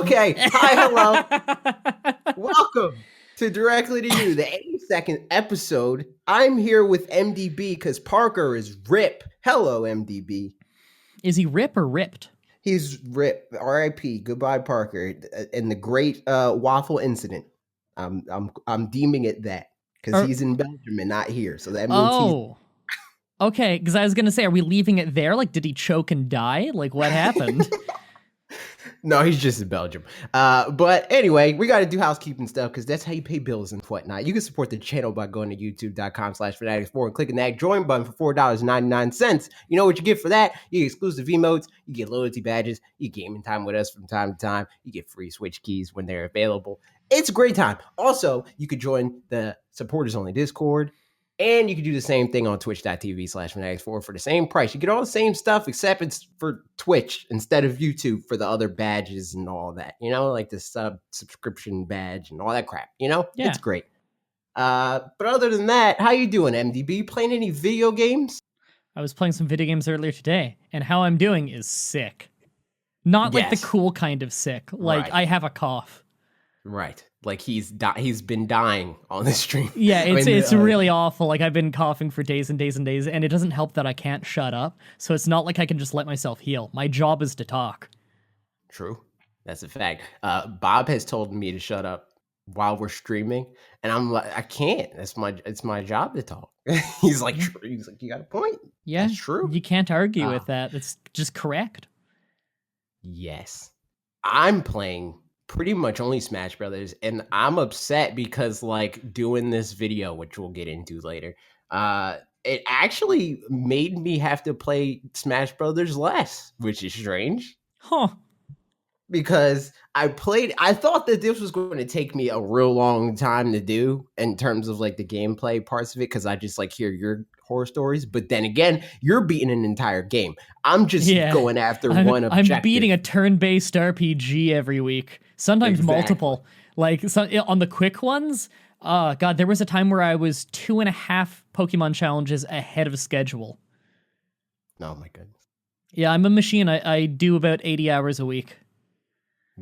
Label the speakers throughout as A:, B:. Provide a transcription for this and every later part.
A: Okay. Hi, hello. Welcome to Directly to You, the 82nd episode. I'm here with MDB because Parker is RIP. Hello, MDB.
B: Is he RIP or ripped?
A: He's RIP. R.I.P. Goodbye, Parker. And the great waffle incident. I'm deeming it that because he's in Belgium and not here. So that means he's.
B: Okay, because I was going to say, are we leaving it there? Like, did he choke and die? Like, what happened?
A: No, he's just in Belgium. But anyway, we got to do housekeeping stuff because that's how you pay bills and whatnot. You can support the channel by going to youtube.com/fanatics4 and clicking that join button for $4.99. You know what you get for that? You get exclusive emotes, you get loyalty badges, you get gaming time with us from time to time, you get free Switch keys when they're available. It's a great time. Also, you could join the supporters only Discord. And you can do the same thing on twitch.tv/fanatics4 for the same price. You get all the same stuff, except it's for Twitch instead of YouTube for the other badges and all that. You know, like the subscription badge and all that crap. You know,
B: Yeah.
A: It's great. But other than that, how you doing, MDB? Playing any video games?
B: I was playing some video games earlier today, and how I'm doing is sick. Not like the cool kind of sick. Like, I have a cough.
A: Right. Like he's been dying on the stream.
B: Yeah, it's really awful. Like I've been coughing for days and days and days, and it doesn't help that I can't shut up. So it's not like I can just let myself heal. My job is to talk.
A: True. That's a fact. Bob has told me to shut up while we're streaming, and I'm like, I can't. It's my job to talk. He's like, you got a point.
B: Yeah,
A: that's true.
B: You can't argue with that. It's just correct.
A: Yes, I'm playing pretty much only Smash Brothers, and I'm upset because like doing this video, which we'll get into later, it actually made me have to play Smash Brothers less, which is strange.
B: Huh.
A: Because I thought that this was going to take me a real long time to do in terms of like the gameplay parts of it, because I just like hear your horror stories. But then again, you're beating an entire game. I'm just going after one objective.
B: I'm beating a turn-based RPG every week, sometimes multiple. Like on the quick ones, God, there was a time where I was 2.5 Pokemon challenges ahead of schedule.
A: Oh my goodness.
B: Yeah, I'm a machine. I do about 80 hours a week.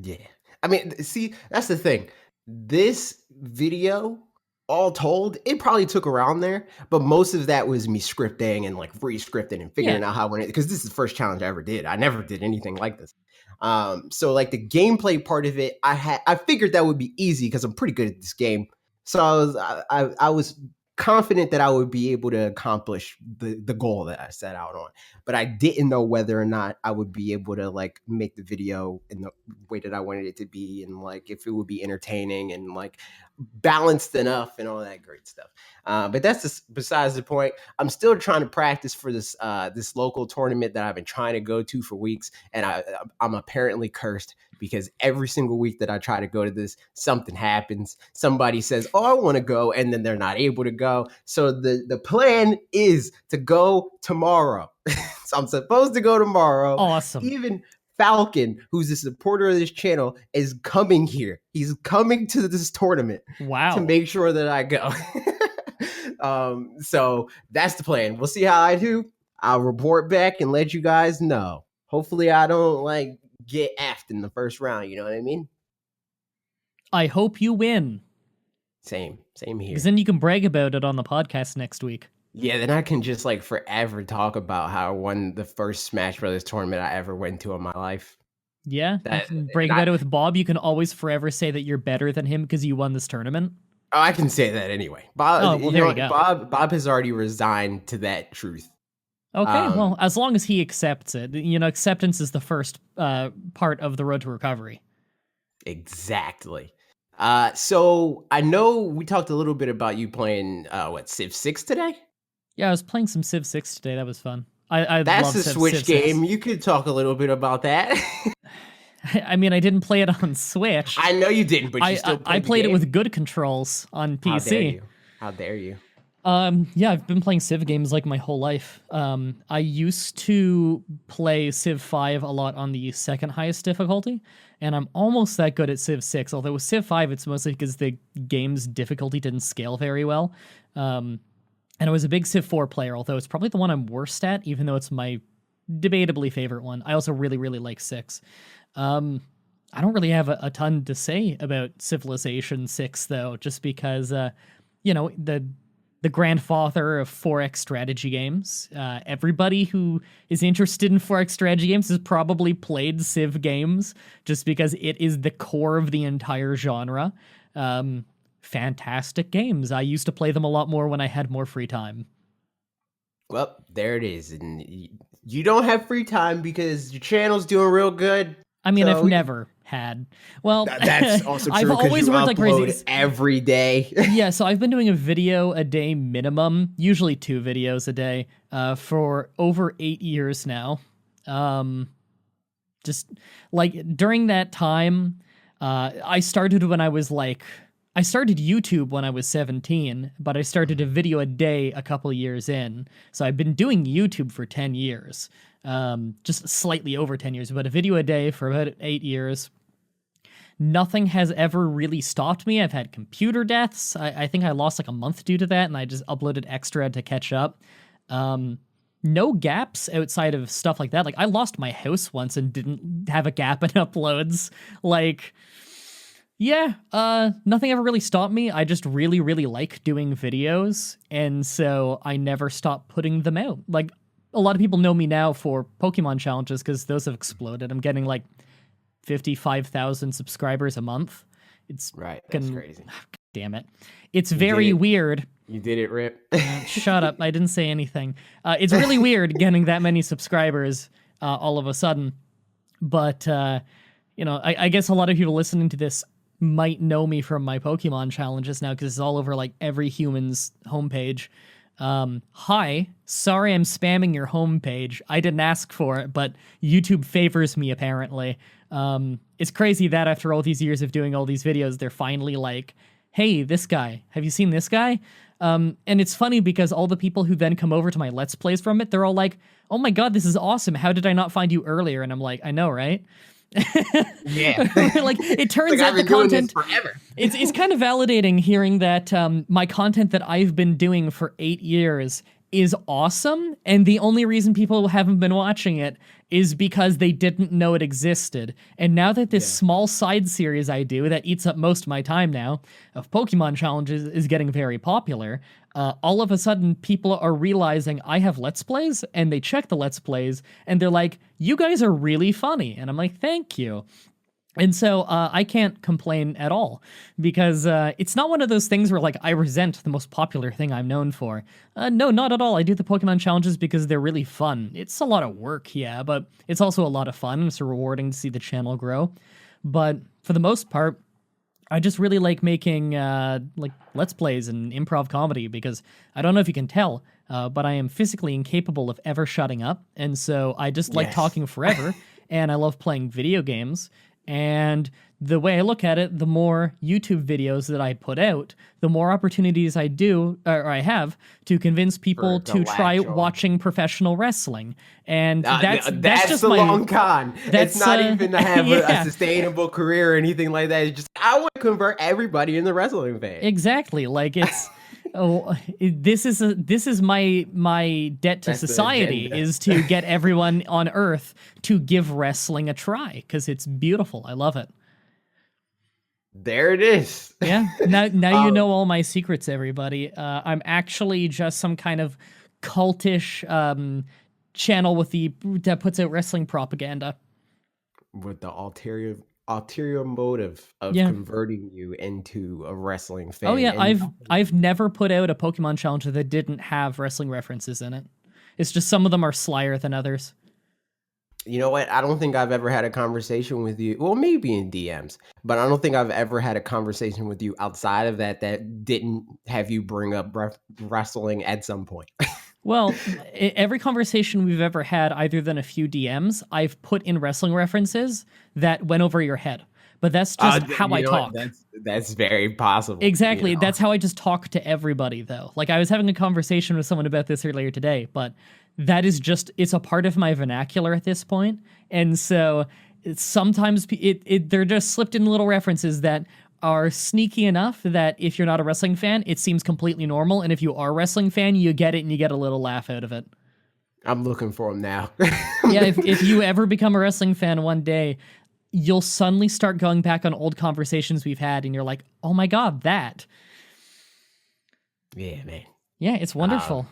A: Yeah. I mean, see, that's the thing. This video, all told, it probably took around there, but most of that was me scripting and like re-scripting and figuring out how I wanted, because this is the first challenge I ever did. I never did anything like this. So like the gameplay part of it, I figured that would be easy because I'm pretty good at this game. So I was confident that I would be able to accomplish the goal that I set out on, but I didn't know whether or not I would be able to like make the video in the way that I wanted it to be, and like if it would be entertaining and like balanced enough and all that great stuff. But that's just besides the point. I'm still trying to practice for this this local tournament that I've been trying to go to for weeks, and I'm apparently cursed because every single week that I try to go to this, something happens. Somebody says, "Oh, I want to go," and then they're not able to go. So the plan is to go tomorrow. So I'm supposed to go tomorrow.
B: Awesome.
A: Even Falcon, who's a supporter of this channel, is coming here. He's coming to this tournament.
B: Wow.
A: To make sure that I go. So that's the plan. We'll see how I do. I'll report back and let you guys know. Hopefully I don't like get effed in the first round. You know what I mean?
B: I hope you win.
A: Same here.
B: Because then you can brag about it on the podcast next week.
A: Yeah, then I can just like forever talk about how I won the first Smash Brothers tournament I ever went to in my life.
B: Yeah, you can brag about it with Bob. You can always forever say that you're better than him because you won this tournament.
A: Oh, I can say that anyway. Bob,
B: there you go.
A: Bob has already resigned to that truth.
B: Okay, well, as long as he accepts it. You know, acceptance is the first part of the road to recovery.
A: Exactly. So I know we talked a little bit about you playing Civ 6 today?
B: Yeah, I was playing some Civ 6 today. That was fun. I
A: That's
B: love
A: a Switch game. You could talk a little bit about that.
B: I mean, I didn't play it on Switch.
A: I know you didn't, but you still played
B: I played it with good controls on PC.
A: How dare you?
B: Yeah, I've been playing Civ games like my whole life. I used to play Civ 5 a lot on the second highest difficulty, and I'm almost that good at Civ 6, although with Civ 5, it's mostly because the game's difficulty didn't scale very well. And I was a big Civ 4 player, although it's probably the one I'm worst at, even though it's my debatably favorite one. I also really, really like 6. I don't really have a ton to say about Civilization 6 though, just because you know, the grandfather of 4X strategy games. Everybody who is interested in 4X strategy games has probably played Civ games just because it is the core of the entire genre. Fantastic games. I used to play them a lot more when I had more free time.
A: Well, there it is. And you don't have free time because your channel's doing real good.
B: I mean,
A: So
B: I've never had. Well,
A: that's also true
B: I've
A: because
B: always
A: you
B: worked like
A: upload
B: crazy.
A: every day.
B: Yeah, so I've been doing a video a day minimum, usually 2 videos a day, for over 8 years now. Just like during that time, I started YouTube when I was 17, but I started a video a day a couple years in. So I've been doing YouTube for 10 years, just slightly over 10 years, but a video a day for about 8 years. Nothing has ever really stopped me. I've had computer deaths. I think I lost like a month due to that, and I just uploaded extra to catch up. No gaps outside of stuff like that. Like, I lost my house once and didn't have a gap in uploads. Like... Yeah, nothing ever really stopped me. I just really, really like doing videos, and so I never stop putting them out. Like, a lot of people know me now for Pokemon challenges because those have exploded. I'm getting like 55,000 subscribers a month. It's
A: right, that's crazy.
B: Damn it. It's very weird.
A: You did it, Rip.
B: Shut up, I didn't say anything. It's really weird getting that many subscribers all of a sudden. But, you know, I guess a lot of people listening to this might know me from my Pokemon challenges now because it's all over like every human's homepage. Hi, sorry I'm spamming your homepage. I didn't ask for it, but YouTube favors me apparently. It's crazy that after all these years of doing all these videos, they're finally like, hey, this guy, have you seen this guy? And it's funny because all the people who then come over to my Let's Plays from it, they're all like, oh my god, this is awesome. How did I not find you earlier? And I'm like, I know, right?
A: Yeah.
B: Like, it turns
A: like
B: out
A: I've been
B: the content
A: doing this forever.
B: it's kind of validating hearing that my content that I've been doing for 8 years is awesome, and the only reason people haven't been watching it is because they didn't know it existed. And now that this small side series I do that eats up most of my time now of Pokemon challenges is getting very popular, all of a sudden people are realizing I have Let's Plays, and they check the Let's Plays, and they're like, you guys are really funny. And I'm like, thank you. And so I can't complain at all because it's not one of those things where like I resent the most popular thing I'm known for. No, not at all. I do the Pokemon challenges because they're really fun. It's a lot of work, yeah, but it's also a lot of fun. It's rewarding to see the channel grow. But for the most part, I just really like making like Let's Plays and improv comedy because I don't know if you can tell, but I am physically incapable of ever shutting up. And so I just like talking forever and I love playing video games. And the way I look at it, the more YouTube videos that I put out, the more opportunities I have to convince people to try watching professional wrestling. And that's just
A: the long con. It's not even to have a sustainable career or anything like that. It's just, I want to convert everybody into wrestling fans.
B: Exactly. Like it's, this is my debt to society is to get everyone on Earth to give wrestling a try because it's beautiful. I love it.
A: There it is.
B: Yeah. Now you know all my secrets, everybody. I'm actually just some kind of cultish channel that puts out wrestling propaganda.
A: With the ulterior motive of converting you into a wrestling fan.
B: Oh yeah, I've never put out a Pokemon challenge that didn't have wrestling references in it. It's just some of them are slyer than others.
A: You know what? I don't think I've ever had a conversation with you. Well, maybe in DMs, but I don't think I've ever had a conversation with you outside of that didn't have you bring up wrestling at some point.
B: Well, every conversation we've ever had, other than a few DMs, I've put in wrestling references that went over your head. But that's just how I talk.
A: That's very possible.
B: Exactly. You know? That's how I just talk to everybody, though. Like, I was having a conversation with someone about this earlier today, but that is just, it's a part of my vernacular at this point. And so sometimes they're just slipped in little references that are sneaky enough that if you're not a wrestling fan, it seems completely normal. And if you are a wrestling fan, you get it and you get a little laugh out of it.
A: I'm looking for them now.
B: Yeah, if you ever become a wrestling fan one day, you'll suddenly start going back on old conversations we've had, and you're like, oh my god, that.
A: Yeah, man.
B: Yeah, it's wonderful.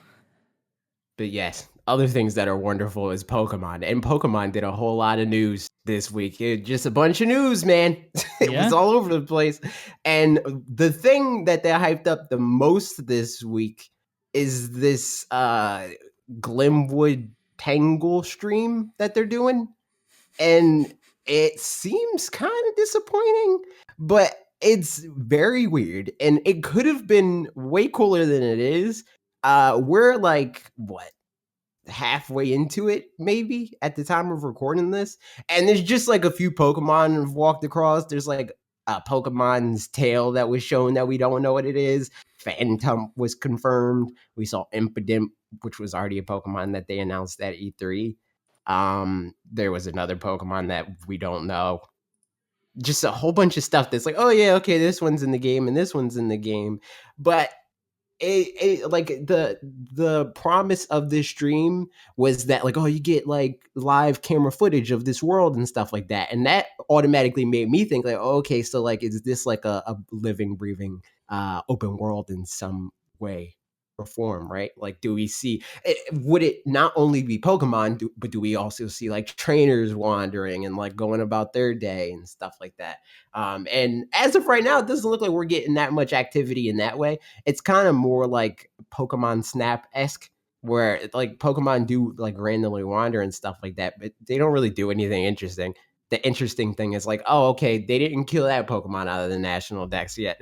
A: But yes, other things that are wonderful is Pokemon. And Pokemon did a whole lot of news this week. Just a bunch of news, man. It
B: Yeah.
A: was all over the place. And the thing that they hyped up the most this week is this Glimwood Tangle stream that they're doing. And it seems kind of disappointing, but it's very weird. And it could have been way cooler than it is. We're like, what? Halfway into it, maybe at the time of recording this, and there's just like a few Pokemon have walked across. There's like a Pokemon's tail that was shown that we don't know what it is. Phantom was confirmed. We saw Impidimp, which was already a Pokemon that they announced at E3. There was another Pokemon that we don't know. Just a whole bunch of stuff that's like, oh yeah, okay, this one's in the game and this one's in the game, but like the promise of this stream was that like, oh, you get like live camera footage of this world and stuff like that, and that automatically made me think like, oh, okay, so like, is this like a living, breathing open world in some way or form, right? Like, do we see would it not only be Pokemon, but do we also see like trainers wandering and like going about their day and stuff like that? And as of right now, it doesn't look like we're getting that much activity in that way. It's kind of more like Pokemon Snap-esque, where like Pokemon do like randomly wander and stuff like that, but they don't really do anything interesting. The interesting thing is like, oh, okay, they didn't kill that Pokemon out of the national dex yet.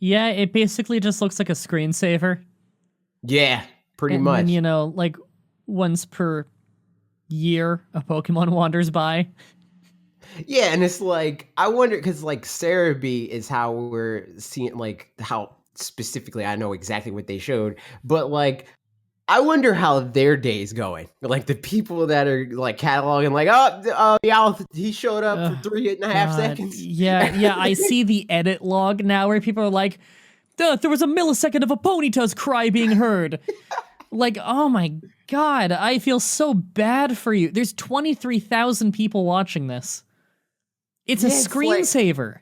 B: Yeah, it basically just looks like a screensaver.
A: Yeah, pretty
B: and
A: much.
B: then, you know, like once per year, a Pokemon wanders by.
A: Yeah, and it's like, I wonder, because like Cerebi is how we're seeing, like how specifically, I know exactly what they showed, but like, I wonder how their day's going. Like the people that are like cataloging, like, oh, yeah, he showed up for 3.5 seconds.
B: Yeah, I see the edit log now where people are like, there was a millisecond of a Ponyta's cry being heard. Like, oh my god, I feel so bad for you. There's 23,000 people watching this. It's a screensaver.
A: Like,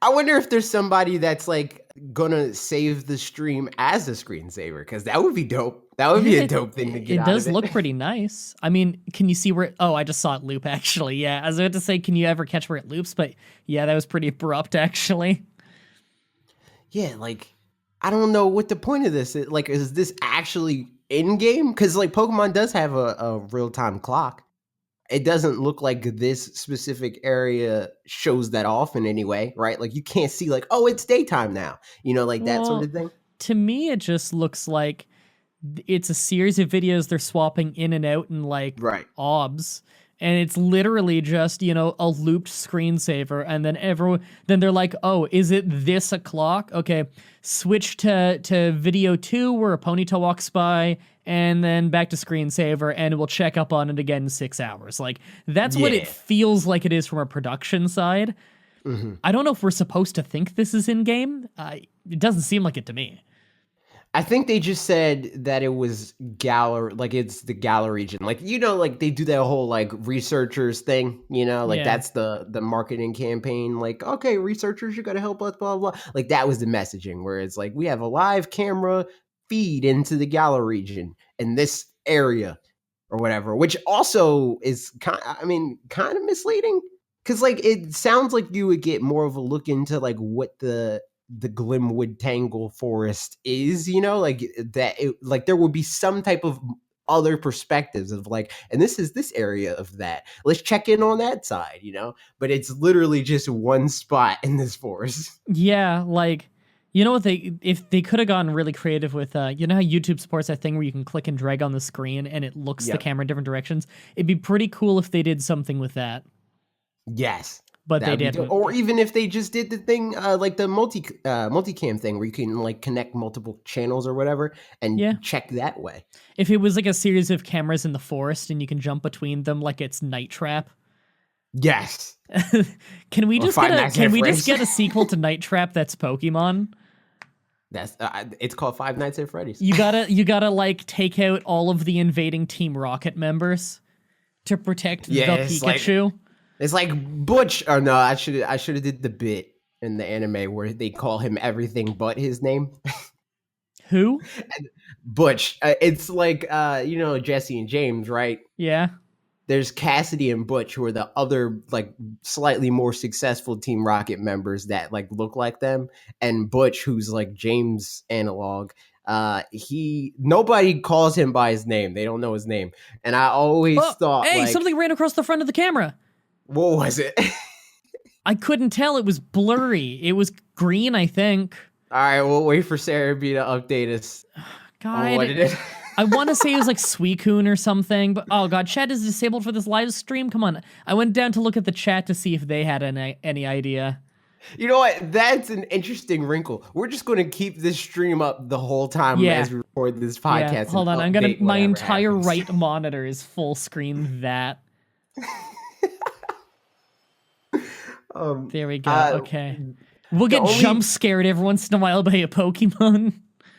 A: I wonder if there's somebody that's like gonna save the stream as a screensaver, because that would be dope. That would be a dope thing to get out of it.
B: It does look pretty nice. I mean, can you see where it, oh, I just saw it loop, actually. Yeah, I was about to say, can you ever catch where it loops? But yeah, that was pretty abrupt, actually.
A: Yeah, like, I don't know what the point of this is. Like, is this actually in-game? Because, like, Pokemon does have a real-time clock. It doesn't look like this specific area shows that off in any way, right? Like, you can't see, like, oh, it's daytime now. You know, like that sort of thing.
B: To me, it just looks like it's a series of videos they're swapping in and out in, like, OBS. And it's literally just, you know, a looped screensaver, and then they're like, oh, is it this o'clock? Okay, switch to video 2 where a Ponyta walks by, and then back to screensaver, and we'll check up on it again in 6 hours. Like, that's what it feels like it is from a production side. Mm-hmm. I don't know if we're supposed to think this is in-game. It doesn't seem like it to me.
A: I think they just said that it was Galar, like it's the Galar region. Like, you know, like they do that whole like researchers thing, you know, like that's the marketing campaign. Like, okay, researchers, you got to help us, blah, blah, blah. Like that was the messaging, where it's like, we have a live camera feed into the Galar region in this area or whatever, which also is kind of misleading. Cause like, it sounds like you would get more of a look into like what the Glimwood Tangle forest is, you know, like that, like there would be some type of other perspectives of like, and this is this area of that. Let's check in on that side, you know, but it's literally just one spot in this forest.
B: Yeah, like, you know what, if they could have gone really creative with, you know how YouTube supports that thing where you can click and drag on the screen and it looks the camera in different directions? It'd be pretty cool if they did something with that.
A: Yes.
B: But they didn't.
A: Or even if they just did the thing like the multicam thing where you can like connect multiple channels or whatever and check that way.
B: If it was like a series of cameras in the forest and you can jump between them like it's Night Trap.
A: Yes.
B: Can we just get a sequel to Night Trap that's Pokemon?
A: That's it's called Five Nights at Freddy's.
B: You gotta like take out all of the invading Team Rocket members to protect the Pikachu.
A: It's like Butch. Or no, I should have did the bit in the anime where they call him everything but his name.
B: Who?
A: Butch. It's like Jesse and James, right?
B: Yeah.
A: There's Cassidy and Butch, who are the other like slightly more successful Team Rocket members that like look like them, and Butch, who's like James analog. He nobody calls him by his name. They don't know his name, and I always
B: Oh,
A: thought
B: hey,
A: like,
B: something ran across the front of the camera.
A: what was it?
B: I couldn't tell. It was blurry. It was green, I think.
A: All right, we'll wait for Sarah B to update us on what
B: God.
A: it is.
B: I want to say it was like Suicune or something, but oh god, chat is disabled for this live stream. Come on. I went down to look at the chat to see if they had any idea.
A: You know what? That's an interesting wrinkle. We're just going to keep this stream up the whole time
B: Yeah.
A: as we record this podcast.
B: Yeah, hold on. My entire right monitor is full screen that. There we go. Okay. We'll get jump scared every once in a while by a Pokemon.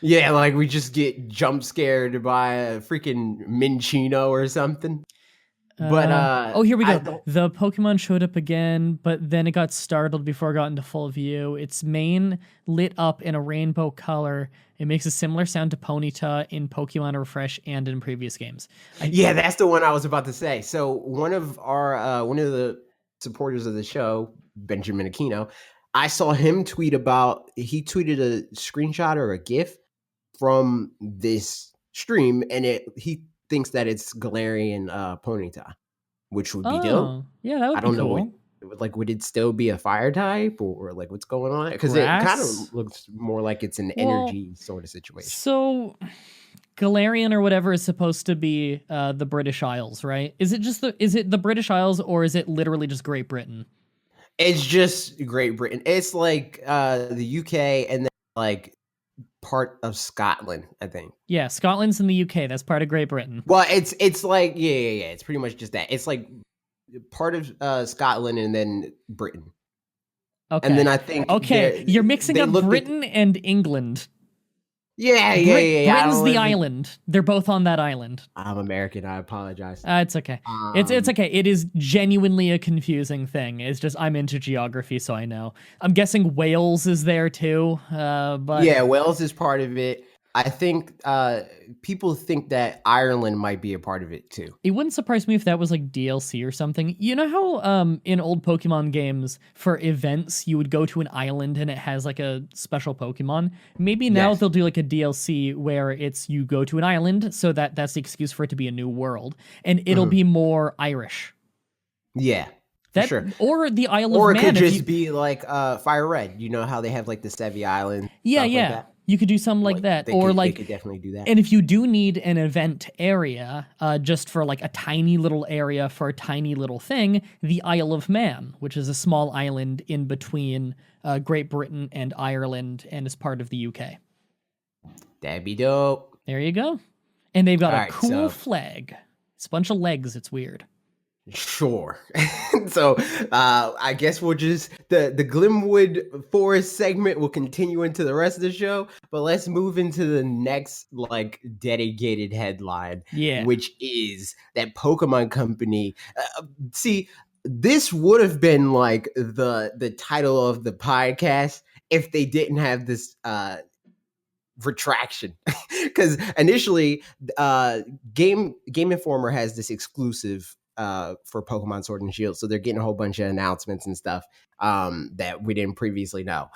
A: Yeah, like we just get jump scared by a freaking Minchino or something. But
B: oh, here we go. The Pokemon showed up again, but then it got startled before it got into full view. Its mane lit up in a rainbow color. It makes a similar sound to Ponyta in Pokemon Refresh and in previous games.
A: Yeah, that's the one I was about to say. So one of the supporters of the show, Benjamin Aquino, I saw him tweeted a screenshot or a GIF from this stream, and he thinks that it's Galarian Ponyta, which would be dope.
B: Yeah, that would be cool.
A: Would it still be a fire type, or like what's going on? Because it kind of looks more like it's an energy sort of situation.
B: So Galarian or whatever is supposed to be the British Isles, right? Is it the British Isles, or is it literally just Great Britain?
A: It's just Great Britain. It's like the UK and then like part of Scotland, I think.
B: Yeah, Scotland's in the UK. That's part of Great Britain.
A: Well, it's like yeah. It's pretty much just that. It's like part of Scotland and then Britain.
B: Okay.
A: And then I think
B: you're mixing up Britain and England.
A: Yeah.
B: Britain's the island. They're both on that island.
A: I'm American. I apologize.
B: It's okay. It's okay. It is genuinely a confusing thing. It's just I'm into geography, so I know. I'm guessing Wales is there too. But
A: yeah, Wales is part of it. I think people think that Ireland might be a part of it too.
B: It wouldn't surprise me if that was like DLC or something. You know how in old Pokemon games for events you would go to an island and it has like a special Pokemon? Maybe now they'll do like a DLC where it's you go to an island, so that's the excuse for it to be a new world, and it'll be more Irish.
A: Yeah. Sure.
B: Or the Isle of Man.
A: Or it could just be like Fire Red. You know how they have like the Sevi Island?
B: Yeah.
A: Like that?
B: You could do something like that.
A: They could definitely do that.
B: And if you do need an event area, just for like a tiny little area for a tiny little thing, the Isle of Man, which is a small island in between Great Britain and Ireland and is part of the UK.
A: That'd be dope.
B: There you go. And they've got a cool flag. It's a bunch of legs. It's weird.
A: Sure. So I guess we'll just the Glimwood Forest segment will continue into the rest of the show, but let's move into the next like dedicated headline, which is that Pokemon Company. See, this would have been like the title of the podcast if they didn't have this retraction, because initially Game Informer has this exclusive for Pokemon Sword and Shield, so they're getting a whole bunch of announcements and stuff that we didn't previously know,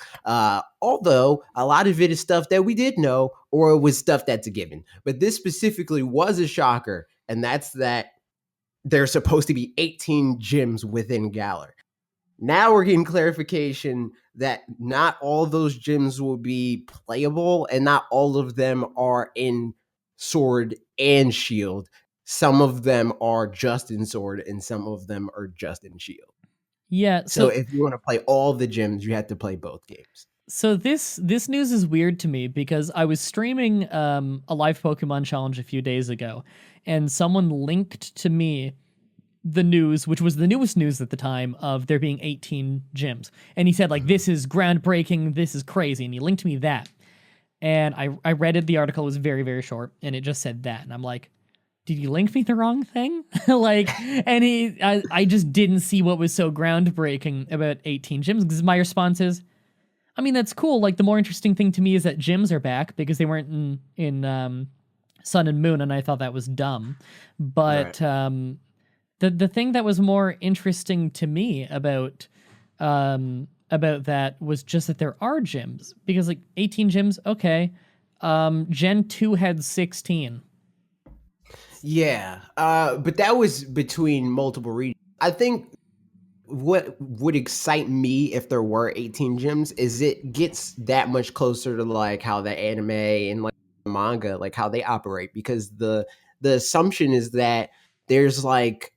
A: although a lot of it is stuff that we did know, or it was stuff that's a given, but this specifically was a shocker, and that's that there's supposed to be 18 gyms within Galar. Now we're getting clarification that not all those gyms will be playable, and not all of them are in Sword and Shield. Some of them are just in Sword, and some of them are just in Shield.
B: Yeah.
A: So if you want to play all the gyms, you have to play both games.
B: So this news is weird to me because I was streaming a live Pokemon challenge a few days ago, and someone linked to me the news, which was the newest news at the time, of there being 18 gyms. And he said, like, this is groundbreaking, this is crazy. And he linked me that. And I read it, the article was very, very short, and it just said that. And I'm like, did you link me the wrong thing? Like, and I just didn't see what was so groundbreaking about 18 gyms, because my response is, I mean, that's cool. Like, the more interesting thing to me is that gyms are back, because they weren't in Sun and Moon, and I thought that was dumb. But
A: Right.
B: the thing that was more interesting to me about that was just that there are gyms, because like 18 gyms, okay. Gen 2 had 16.
A: Yeah. But that was between multiple regions. I think what would excite me if there were 18 gyms is it gets that much closer to like how the anime and like manga, like how they operate, because the assumption is that there's like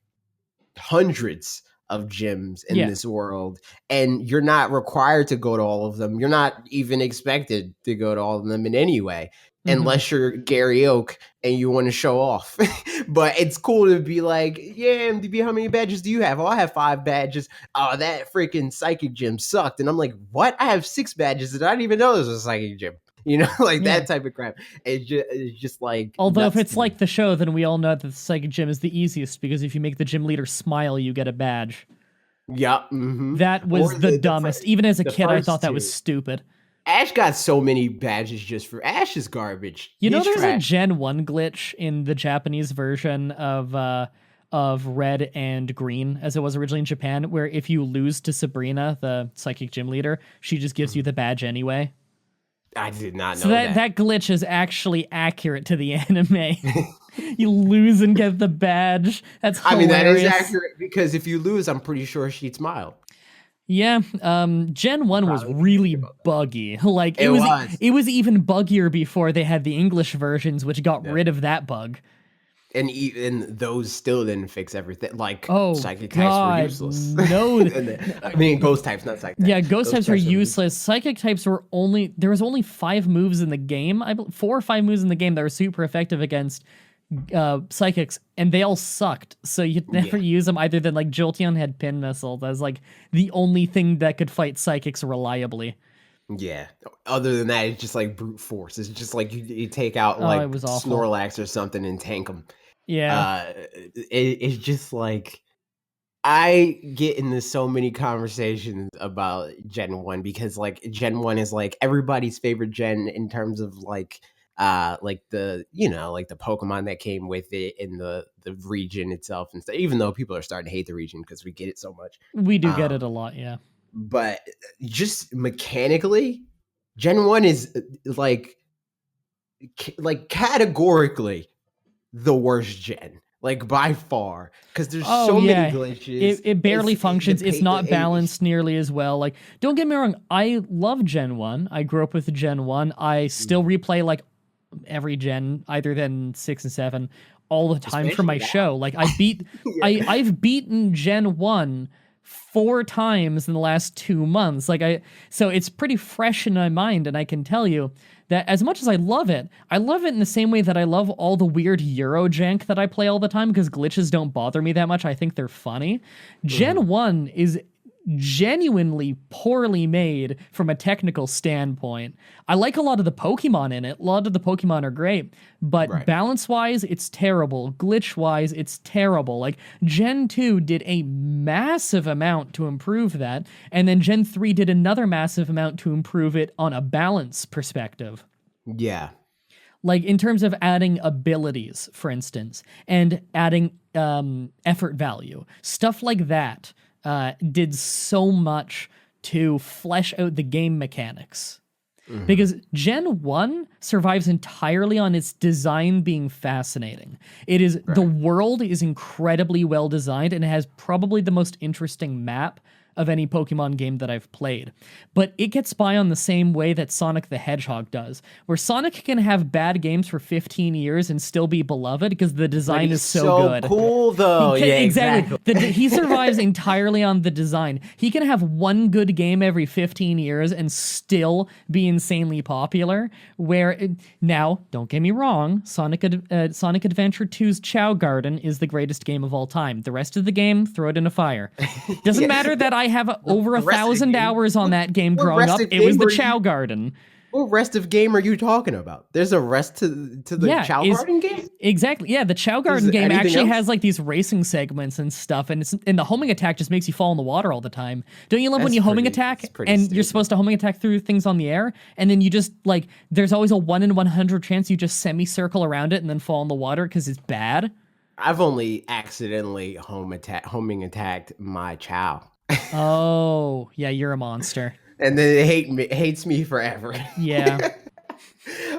A: hundreds of gyms in
B: Yeah.
A: this world, and you're not required to go to all of them. You're not even expected to go to all of them in any way,
B: Mm-hmm.
A: unless you're Gary Oak and you want to show off. But it's cool to be like, yeah, MDB, how many badges do you have? Oh, I have 5 badges. Oh, that freaking psychic gym sucked. And I'm like, what? I have 6 badges and I didn't even know this was a psychic gym. Like
B: Yeah.
A: that type of crap. It's just like
B: Although if
A: nuts
B: it's
A: to me.
B: like the show, then we all know that the psychic gym is the easiest, because if you make the gym leader smile, you get a badge.
A: Yeah. Mm-hmm.
B: That
A: Or
B: was the dumbest. Even as a
A: the
B: kid, I thought
A: first
B: that was
A: two.
B: stupid.
A: Ash got so many badges just for Ash is garbage.
B: You know,
A: He's
B: there's a
A: trash.
B: Gen 1 glitch in the Japanese version of Red and Green, as it was originally in Japan, where if you lose to Sabrina, the psychic gym leader, she just gives you the badge anyway.
A: I did not
B: So
A: know
B: that glitch is actually accurate to the anime. You lose and get the badge. That's
A: I mean, that is
B: hilarious.
A: accurate, because if you lose, I'm pretty sure she'd smile.
B: Yeah, Gen 1 was
A: Probably
B: really
A: think about that.
B: buggy. Like
A: It was.
B: it was even buggier before they had the English versions, which got
A: Yeah.
B: rid of that bug.
A: And even those still didn't fix everything. Like
B: Oh
A: psychic types were
B: god,
A: useless.
B: no.
A: I mean, ghost types, not psychic types.
B: Yeah, ghost types were
A: Types
B: useless. Psychic types were there was only 5 moves in the game. 4 or 5 moves in the game that were super effective against psychics, and they all sucked. So you'd never use them either than like Jolteon had pin missiles as like the only thing that could fight psychics reliably.
A: Yeah. Other than that, it's just like brute force. It's just like you take out
B: Oh,
A: like
B: it was awful.
A: Snorlax or something and tank them.
B: Yeah.
A: It's just like I get into so many conversations about Gen 1, because like Gen 1 is like everybody's favorite gen in terms of like the like the Pokemon that came with it in the region itself and stuff, even though people are starting to hate the region because we get it so much.
B: We do get it a lot, yeah.
A: But just mechanically, Gen 1 is like categorically the worst gen, like by far, because there's so many glitches.
B: It barely functions. It's not
A: and
B: balanced nearly as well. Like, don't get me wrong, I love Gen 1. I grew up with Gen 1. I still replay like every gen, either than 6 and 7, all the time for my
A: Especially
B: show. Like I've beaten Gen 1 4 times in the last 2 months. So it's pretty fresh in my mind, and I can tell you that as much as I love it in the same way that I love all the weird Euro jank that I play all the time, because glitches don't bother me that much. I think they're funny. Gen 1 is genuinely poorly made from a technical standpoint. I like a lot of the Pokemon in it. A lot of the Pokemon are great, but
A: Right.
B: balance-wise, it's terrible. Glitch-wise, it's terrible. Like, Gen 2 did a massive amount to improve that, and then Gen 3 did another massive amount to improve it on a balance perspective.
A: Yeah.
B: Like, in terms of adding abilities, for instance, and adding effort value. Stuff like that did so much to flesh out the game mechanics. Because Gen 1 survives entirely on its design being fascinating. The world is incredibly well designed, and it has probably the most interesting map of any Pokemon game that I've played. But it gets by on the same way that Sonic the Hedgehog does, where Sonic can have bad games for 15 years and still be beloved because the design is so good.
A: Cool though. Yeah, exactly.
B: He survives entirely on the design. He can have one good game every 15 years and still be insanely popular. Now, don't get me wrong, Sonic Adventure 2's Chow Garden is the greatest game of all time. The rest of the game, throw it in a fire. Doesn't matter that I have over
A: the rest of the
B: 1,000
A: game-
B: hours on that game
A: what
B: growing
A: rest
B: up.
A: of the
B: It was
A: game
B: the
A: were
B: Chow
A: you-
B: Garden.
A: What rest of game are you talking about? There's a rest to the
B: Yeah,
A: Chow Garden game?
B: exactly. Yeah, the Chow
A: Is
B: Garden
A: there
B: game
A: anything
B: actually
A: else?
B: has like these racing segments and stuff, and the homing attack just makes you fall in the water all the time. Don't you love when you homing attack
A: It's pretty
B: and you're
A: stupid.
B: supposed to homing attack through things on the air, and then you just like there's always a 1 in 100 chance you just semicircle around it and then fall in the water because it's bad.
A: I've only accidentally homing attacked my Chow.
B: Oh, yeah, you're a monster.
A: And then it hates me forever.
B: Yeah.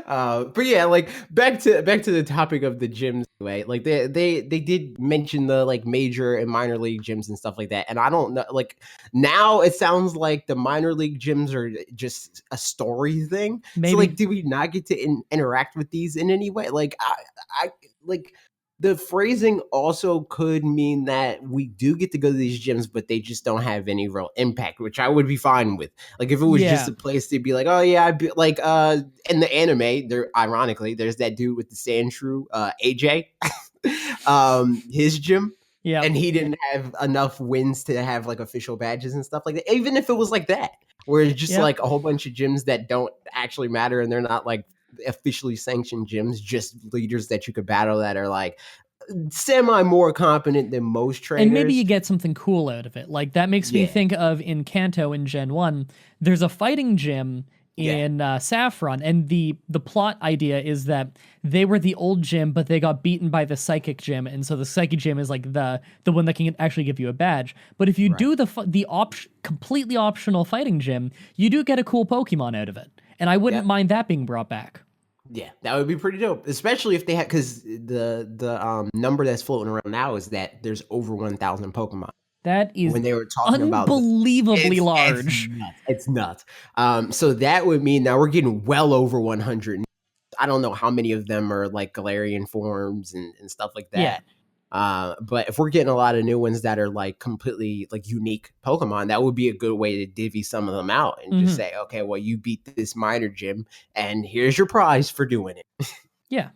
A: But yeah, like back to the topic of the gyms anyway. Like they did mention the like major and minor league gyms and stuff like that. And I don't know, like now it sounds like the minor league gyms are just a story thing. So
B: Maybe.
A: like, did we not get to interact with these in any way? Like I like the phrasing also could mean that we do get to go to these gyms, but they just don't have any real impact, which I would be fine with. Like if it was just
B: Yeah.
A: a place to be like, oh yeah, I'd be like in the anime, there ironically, there's that dude with the sand shrew, AJ, his gym.
B: Yeah.
A: And he didn't have enough wins to have like official badges and stuff like that. Even if it was like that, where it's just
B: Yeah.
A: like a whole bunch of gyms that don't actually matter and they're not like officially sanctioned gyms, just leaders that you could battle that are like semi more competent than most trainers.
B: And maybe you get something cool out of it. Like that makes me think of in Kanto in Gen 1, there's a fighting gym in Saffron, and the plot idea is that they were the old gym, but they got beaten by the psychic gym, and so the psychic gym is like the one that can actually give you a badge. But if you do the completely optional fighting gym, you do get a cool Pokemon out of it, and I wouldn't mind that being brought back.
A: Yeah, that would be pretty dope, especially if they had, because the number that's floating around now is that there's over 1,000 Pokemon.
B: That is
A: when they were talking
B: unbelievably large.
A: It's nuts. So that would mean now we're getting well over 100. I don't know how many of them are like Galarian forms and stuff like that. But if we're getting a lot of new ones that are like completely like unique Pokemon, that would be a good way to divvy some of them out and just say, okay, well, you beat this minor gym and here's your prize for doing it.
B: Yeah.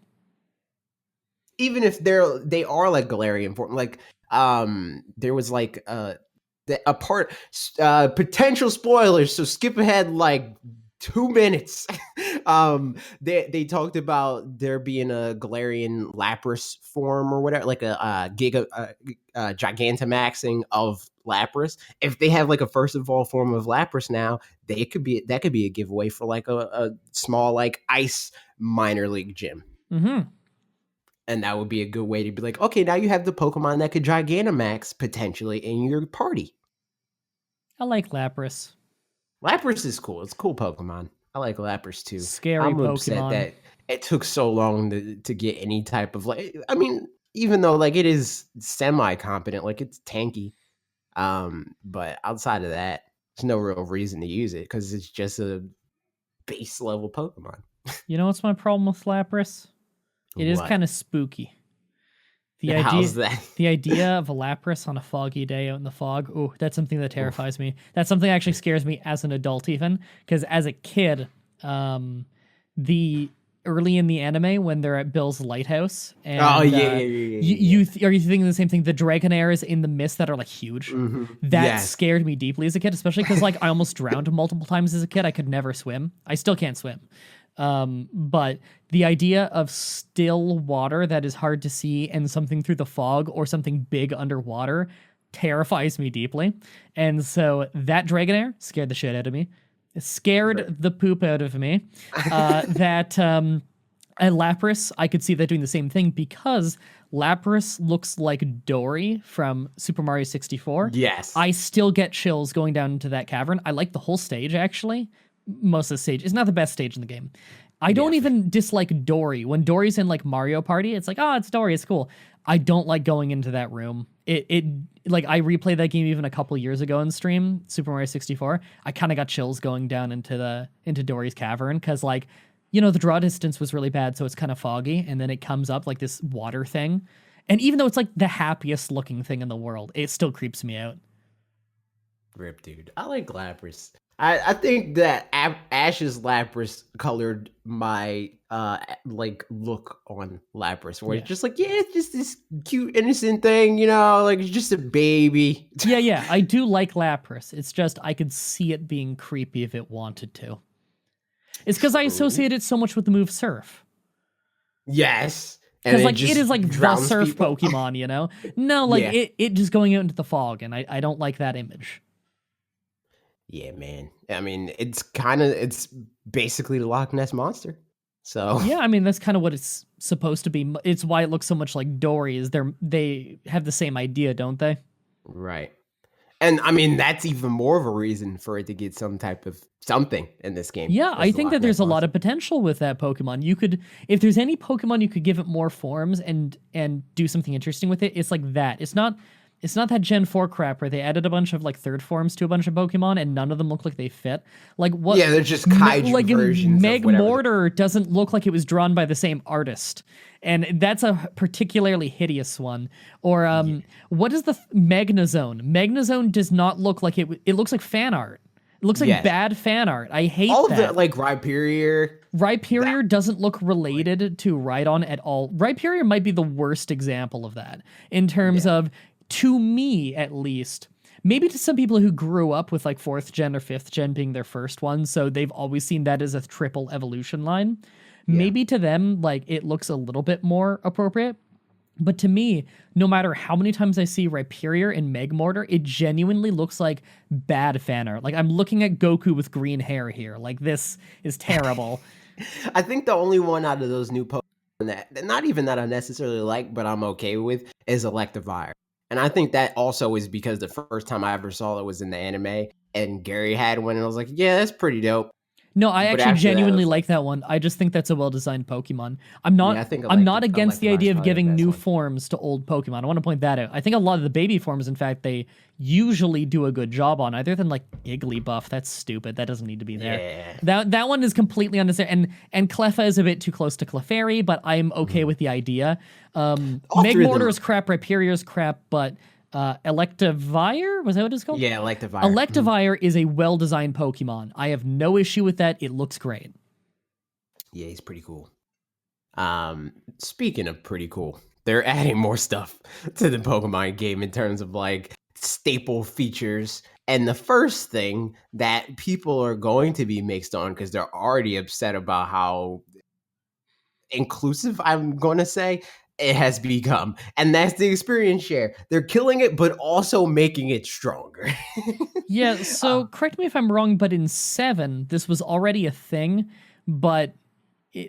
A: Even if they are like Galarian form, like there was like a part potential spoilers, so skip ahead like 2 minutes. They talked about there being a Galarian Lapras form or whatever, like a Gigantamaxing of Lapras. If they have like a first of all form of Lapras now, that could be a giveaway for like a small like ice minor league gym. And that would be a good way to be like, okay, now you have the Pokemon that could Gigantamax potentially in your party.
B: I like Lapras.
A: Lapras is cool. It's a cool Pokemon. I like Lapras too.
B: Scary
A: I'm
B: Pokemon.
A: upset that it took so long to get any type of like. I mean, even though like it is semi-competent, like it's tanky. But outside of that, there's no real reason to use it because it's just a base level Pokemon.
B: You know what's my problem with Lapras? It is kind of spooky.
A: How's that?
B: The idea of a Lapras on a foggy day out in the fog, oh, that's something that terrifies me. That's something that actually scares me as an adult even, because as a kid, the early in the anime when they're at Bill's lighthouse, and are you thinking the same thing? The Dragonairs in the mist that are like huge. That scared me deeply as a kid, especially because like I almost drowned multiple times as a kid. I could never swim. I still can't swim. But the idea of still water that is hard to see and something through the fog or something big underwater terrifies me deeply. And so that Dragonair scared the shit out of me. It scared the poop out of me. That a Lapras, I could see that doing the same thing because Lapras looks like Dory from Super Mario 64.
A: Yes.
B: I still get chills going down into that cavern. I like the whole stage, actually. Most of the stage. It's not the best stage in the game. I don't even dislike Dory. When Dory's in like Mario Party, it's like, oh, it's Dory, it's cool. I don't like going into that room. It like I replayed that game even a couple years ago in stream, Super Mario 64. I kind of got chills going down into Dory's cavern because like, you know, the draw distance was really bad, so it's kind of foggy, and then it comes up like this water thing. And even though it's like the happiest looking thing in the world, it still creeps me out.
A: Rip, dude. I like Lapras. I think that Ash's Lapras colored my like look on Lapras, where it's just like, yeah, it's just this cute innocent thing, you know, like it's just a baby.
B: Yeah, I do like Lapras. It's just I could see it being creepy if it wanted to. It's because I
A: True.
B: associate it so much with the move Surf.
A: Yes. And
B: Because
A: it
B: like
A: just
B: it is like the
A: drowns
B: surf
A: people.
B: Pokemon, you know? No, like
A: Yeah.
B: it just going out into the fog, and I don't like that image.
A: Yeah, man. I mean, it's basically the Loch Ness monster. So
B: Yeah, I mean that's kind of what it's supposed to be. It's why it looks so much like Dory. Is they have the same idea, don't they?
A: right. And I mean, that's even more of a reason for it to get some type of something in this game.
B: Yeah, I
A: As the
B: think
A: Loch
B: that there's
A: Ness
B: a lot
A: monster.
B: of potential with that Pokemon. You could, if there's any Pokemon you could give it more forms and do something interesting with it, it's like that. It's not that Gen 4 crap where they added a bunch of like third forms to a bunch of Pokemon and none of them look like they fit. Like what
A: Yeah, they're just kaiju
B: like
A: versions of whatever.
B: Magmortar doesn't look like it was drawn by the same artist. And that's a particularly hideous one. Or what is the Magnezone? Magnezone does not look like it looks like fan art. It looks like
A: Yes.
B: bad fan art. I hate
A: All of
B: that.
A: the like Rhyperior.
B: Rhyperior doesn't look related to Rhydon at all. Rhyperior might be the worst example of that in terms of, to me at least, maybe to some people who grew up with like 4th gen or 5th gen being their first one, so they've always seen that as a triple evolution line. Maybe to them, like, it looks a little bit more appropriate. But to me, no matter how many times I see Rhyperior and Magmortar, it genuinely looks like bad fan art. Like, I'm looking at Goku with green hair here. Like, this is terrible.
A: I think the only one out of those new Pokemon that not even that I necessarily like, but I'm okay with, is Electivire. And I think that also is because the first time I ever saw it was in the anime, and Gary had one, and I was like, yeah, that's pretty dope.
B: No, I
A: But
B: actually
A: after that, I
B: genuinely
A: was
B: like that one. I just think that's a well-designed Pokemon. I'm not.
A: Yeah, I think
B: I'm not against the
A: Electivire is
B: idea of
A: probably the
B: giving
A: best
B: new
A: one.
B: forms to old Pokemon. I want to point that out. I think a lot of the baby forms, in fact, they usually do a good job on. Other than like Igglybuff, that's stupid. That doesn't need to be there.
A: Yeah.
B: That one is completely unnecessary. And Cleffa is a bit too close to Clefairy, but I'm okay with the idea.
A: All three of
B: Magmortar
A: them-
B: is crap. Rhyperior is crap, but Electivire, was that what it's called?
A: Yeah, Electivire.
B: Electivire is a well-designed Pokemon. I have no issue with that. It looks great.
A: Yeah, he's pretty cool. Speaking of pretty cool, they're adding more stuff to the Pokemon game in terms of like staple features. And the first thing that people are going to be mixed on because they're already upset about how inclusive, I'm going to say, it has become. And that's the experience share. They're killing it, but also making it stronger.
B: Yeah, so correct me if I'm wrong, but in 7, this was already a thing, but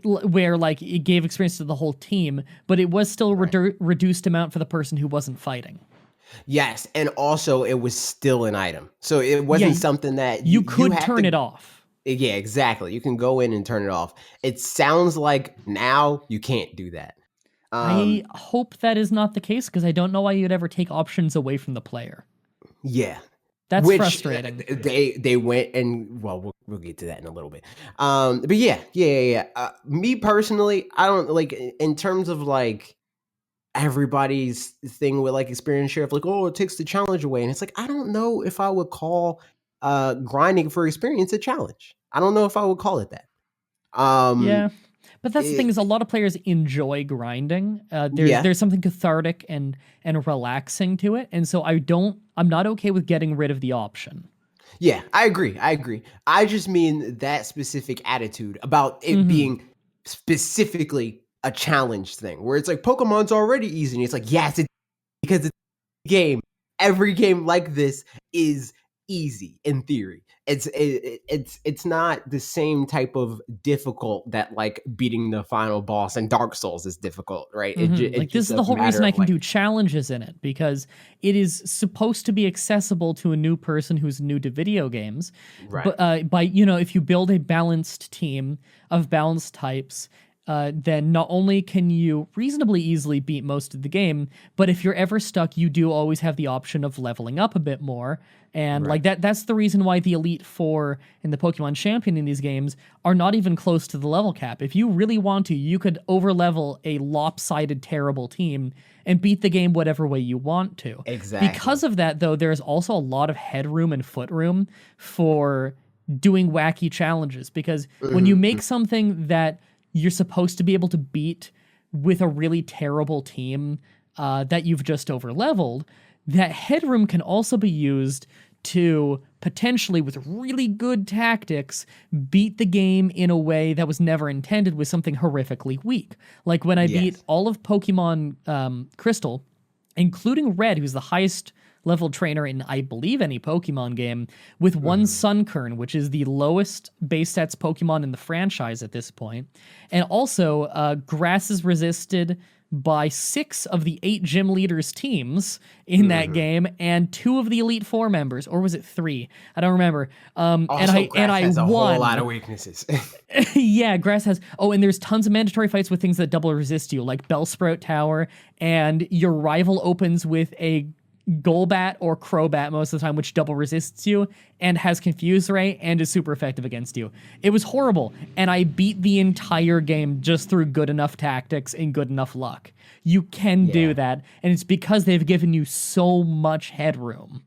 B: where like it gave experience to the whole team, but it was still reduced amount for the person who wasn't fighting.
A: Yes, and also it was still an item. So it wasn't something that
B: you could
A: have
B: turn it off.
A: Yeah, exactly. You can go in and turn it off. It sounds like now you can't do that.
B: I hope that is not the case because I don't know why you'd ever take options away from the player.
A: Yeah.
B: That's frustrating.
A: They went and we'll get to that in a little bit. But yeah. Me personally, I don't like in terms of like everybody's thing with like experience share of like, oh, it takes the challenge away. And it's like, I don't know if I would call grinding for experience a challenge. I don't know if I would call it that.
B: Yeah. But that's the thing is a lot of players enjoy grinding. There's something cathartic and relaxing to it. And so I'm not okay with getting rid of the option.
A: Yeah, I agree. I just mean that specific attitude about it being specifically a challenge thing where it's like Pokemon's already easy. And it's like, yes, because it's a game. Every game like this is easy in theory. It's not the same type of difficult that like beating the final boss in Dark Souls is difficult, right?
B: Like this is the whole reason I can do challenges in it, because it is supposed to be accessible to a new person who's new to video games.
A: Right.
B: But by if you build a balanced team of balanced types, then not only can you reasonably easily beat most of the game, but if you're ever stuck, you do always have the option of leveling up a bit more. And like that's the reason why the Elite Four and the Pokemon Champion in these games are not even close to the level cap. If you really want to, you could overlevel a lopsided, terrible team and beat the game whatever way you want to.
A: Exactly.
B: Because of that, though, there's also a lot of headroom and foot room for doing wacky challenges. Because when you make something that you're supposed to be able to beat with a really terrible team that you've just overleveled, that headroom can also be used to potentially with really good tactics beat the game in a way that was never intended with something horrifically weak. Like when I beat
A: Yes.
B: all of Pokemon Crystal, including Red, who's the highest level trainer in, I believe, any Pokemon game, with one Sunkern, which is the lowest base stats Pokemon in the franchise at this point. And also, Grass is resisted by 6 of the 8 gym leaders' teams in that game, and 2 of the Elite Four members, or was it 3? I don't remember.
A: Also,
B: And
A: Grass
B: I
A: has a whole lot
B: won.
A: of weaknesses.
B: Yeah, Grass has. Oh, and there's tons of mandatory fights with things that double resist you, like Bellsprout Tower, and your rival opens with a Golbat or Crobat most of the time, which double resists you and has Confuse Ray and is super effective against you. It was horrible, and I beat the entire game just through good enough tactics and good enough luck. You can do
A: Yeah.
B: that, and it's because they've given you so much headroom.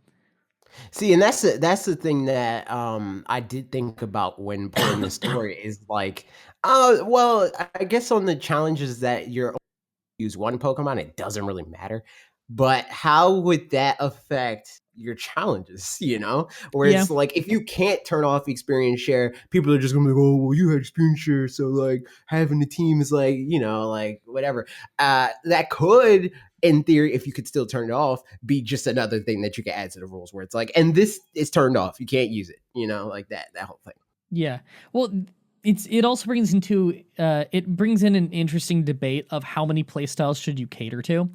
A: See, and that's the thing that I did think about when playing the story is like, well, I guess on the challenges that you're use one Pokemon, it doesn't really matter. But how would that affect your challenges? Where
B: Yeah,
A: it's like if you can't turn off experience share, people are just gonna be like, oh, well, you had experience share, so like having a team is like, like whatever. That could, in theory, if you could still turn it off, be just another thing that you can add to the rules where it's like, and this is turned off, you can't use it, like that whole thing.
B: yeah. Well, it also brings into it brings in an interesting debate of how many playstyles should you cater to.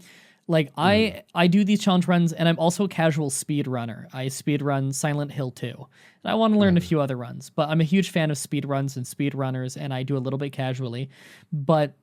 B: Like I do these challenge runs, and I'm also a casual speed runner. I speed run Silent Hill 2. And I want to learn a few other runs, but I'm a huge fan of speed runs and speed runners, and I do a little bit casually. But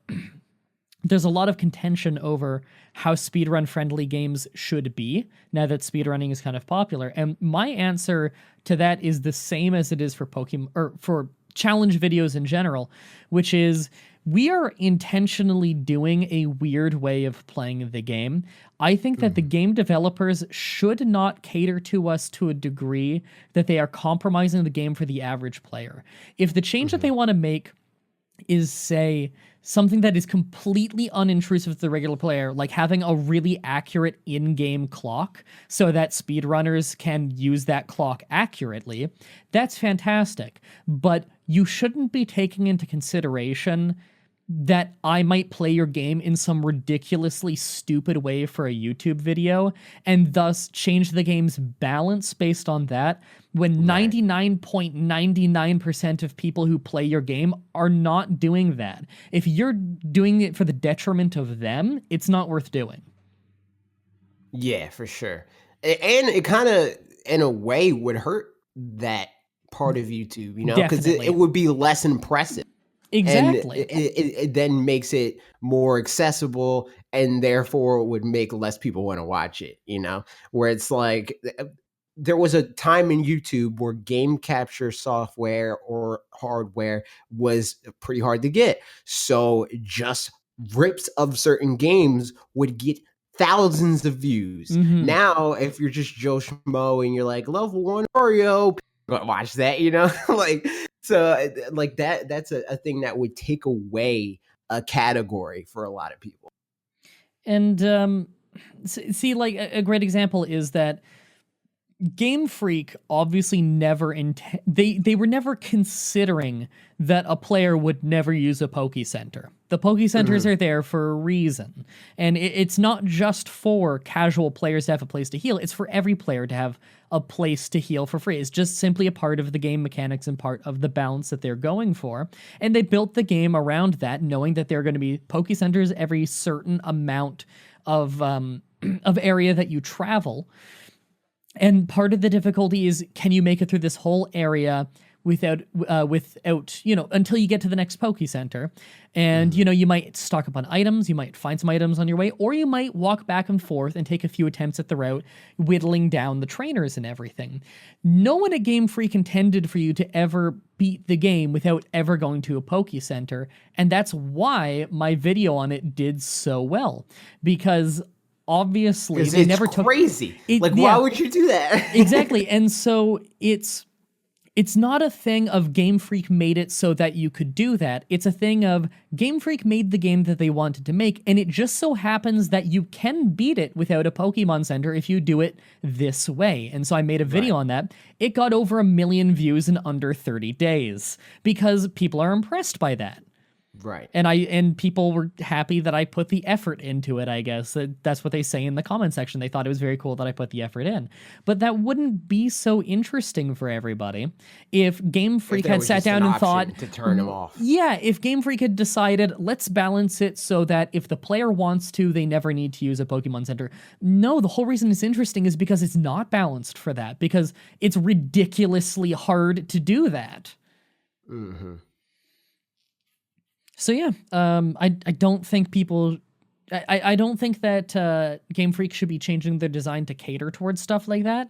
B: there's a lot of contention over how speedrun friendly games should be now that speedrunning is kind of popular. And my answer to that is the same as it is for Pokemon or for challenge videos in general, which is we are intentionally doing a weird way of playing the game. I think that the game developers should not cater to us to a degree that they are compromising the game for the average player. If the change that they want to make is, say, something that is completely unintrusive to the regular player, like having a really accurate in-game clock so that speedrunners can use that clock accurately, that's fantastic. But you shouldn't be taking into consideration that I might play your game in some ridiculously stupid way for a YouTube video and thus change the game's balance based on that when 99.99% of people who play your game are not doing that. If you're doing it for the detriment of them, it's not worth doing.
A: Yeah, for sure. And it kind of, in a way, would hurt that part of YouTube, because it
B: Definitely.
A: would be less impressive. And
B: Exactly.
A: it then makes it more accessible and therefore would make less people want to watch it, where it's like there was a time in YouTube where game capture software or hardware was pretty hard to get. So just rips of certain games would get thousands of views.
B: Mm-hmm.
A: Now, if you're just Joe Schmo and you're like level 1 Oreo, watch that, like, so like that's a thing that would take away a category for a lot of people.
B: And see, like a great example is that Game Freak obviously never they were never considering that a player would never use a Poke Center. The Poke Centers are there for a reason, and it's not just for casual players to have a place to heal. It's for every player to have a place to heal for free. It's just simply a part of the game mechanics and part of the balance that they're going for. And they built the game around that, knowing that there are going to be Poke Centers every certain amount of area that you travel. And part of the difficulty is, can you make it through this whole area without until you get to the next Poke Center? And, you might stock up on items, you might find some items on your way, or you might walk back and forth and take a few attempts at the route, whittling down the trainers and everything. No one at Game Freak intended for you to ever beat the game without ever going to a Poke Center, and that's why my video on it did so well, because obviously they never took
A: crazy.
B: it,
A: like, why would you do that?
B: Exactly. And so it's It's not a thing of Game Freak made it so that you could do that. It's a thing of Game Freak made the game that they wanted to make, and it just so happens that you can beat it without a Pokemon Center if you do it this way. And so I made a video on that. It got over 1 million views in under 30 days because people are impressed by that.
A: Right.
B: And people were happy that I put the effort into it, I guess. That's what they say in the comment section. They thought it was very cool that I put the effort in. But that wouldn't be so interesting for everybody if Game Freak had sat down and thought
A: to turn them off.
B: Yeah, if Game Freak had decided, let's balance it so that if the player wants to, they never need to use a Pokemon Center. No, the whole reason it's interesting is because it's not balanced for that, because it's ridiculously hard to do that.
A: Mm-hmm.
B: So yeah, I don't think people, I don't think that Game Freak should be changing their design to cater towards stuff like that.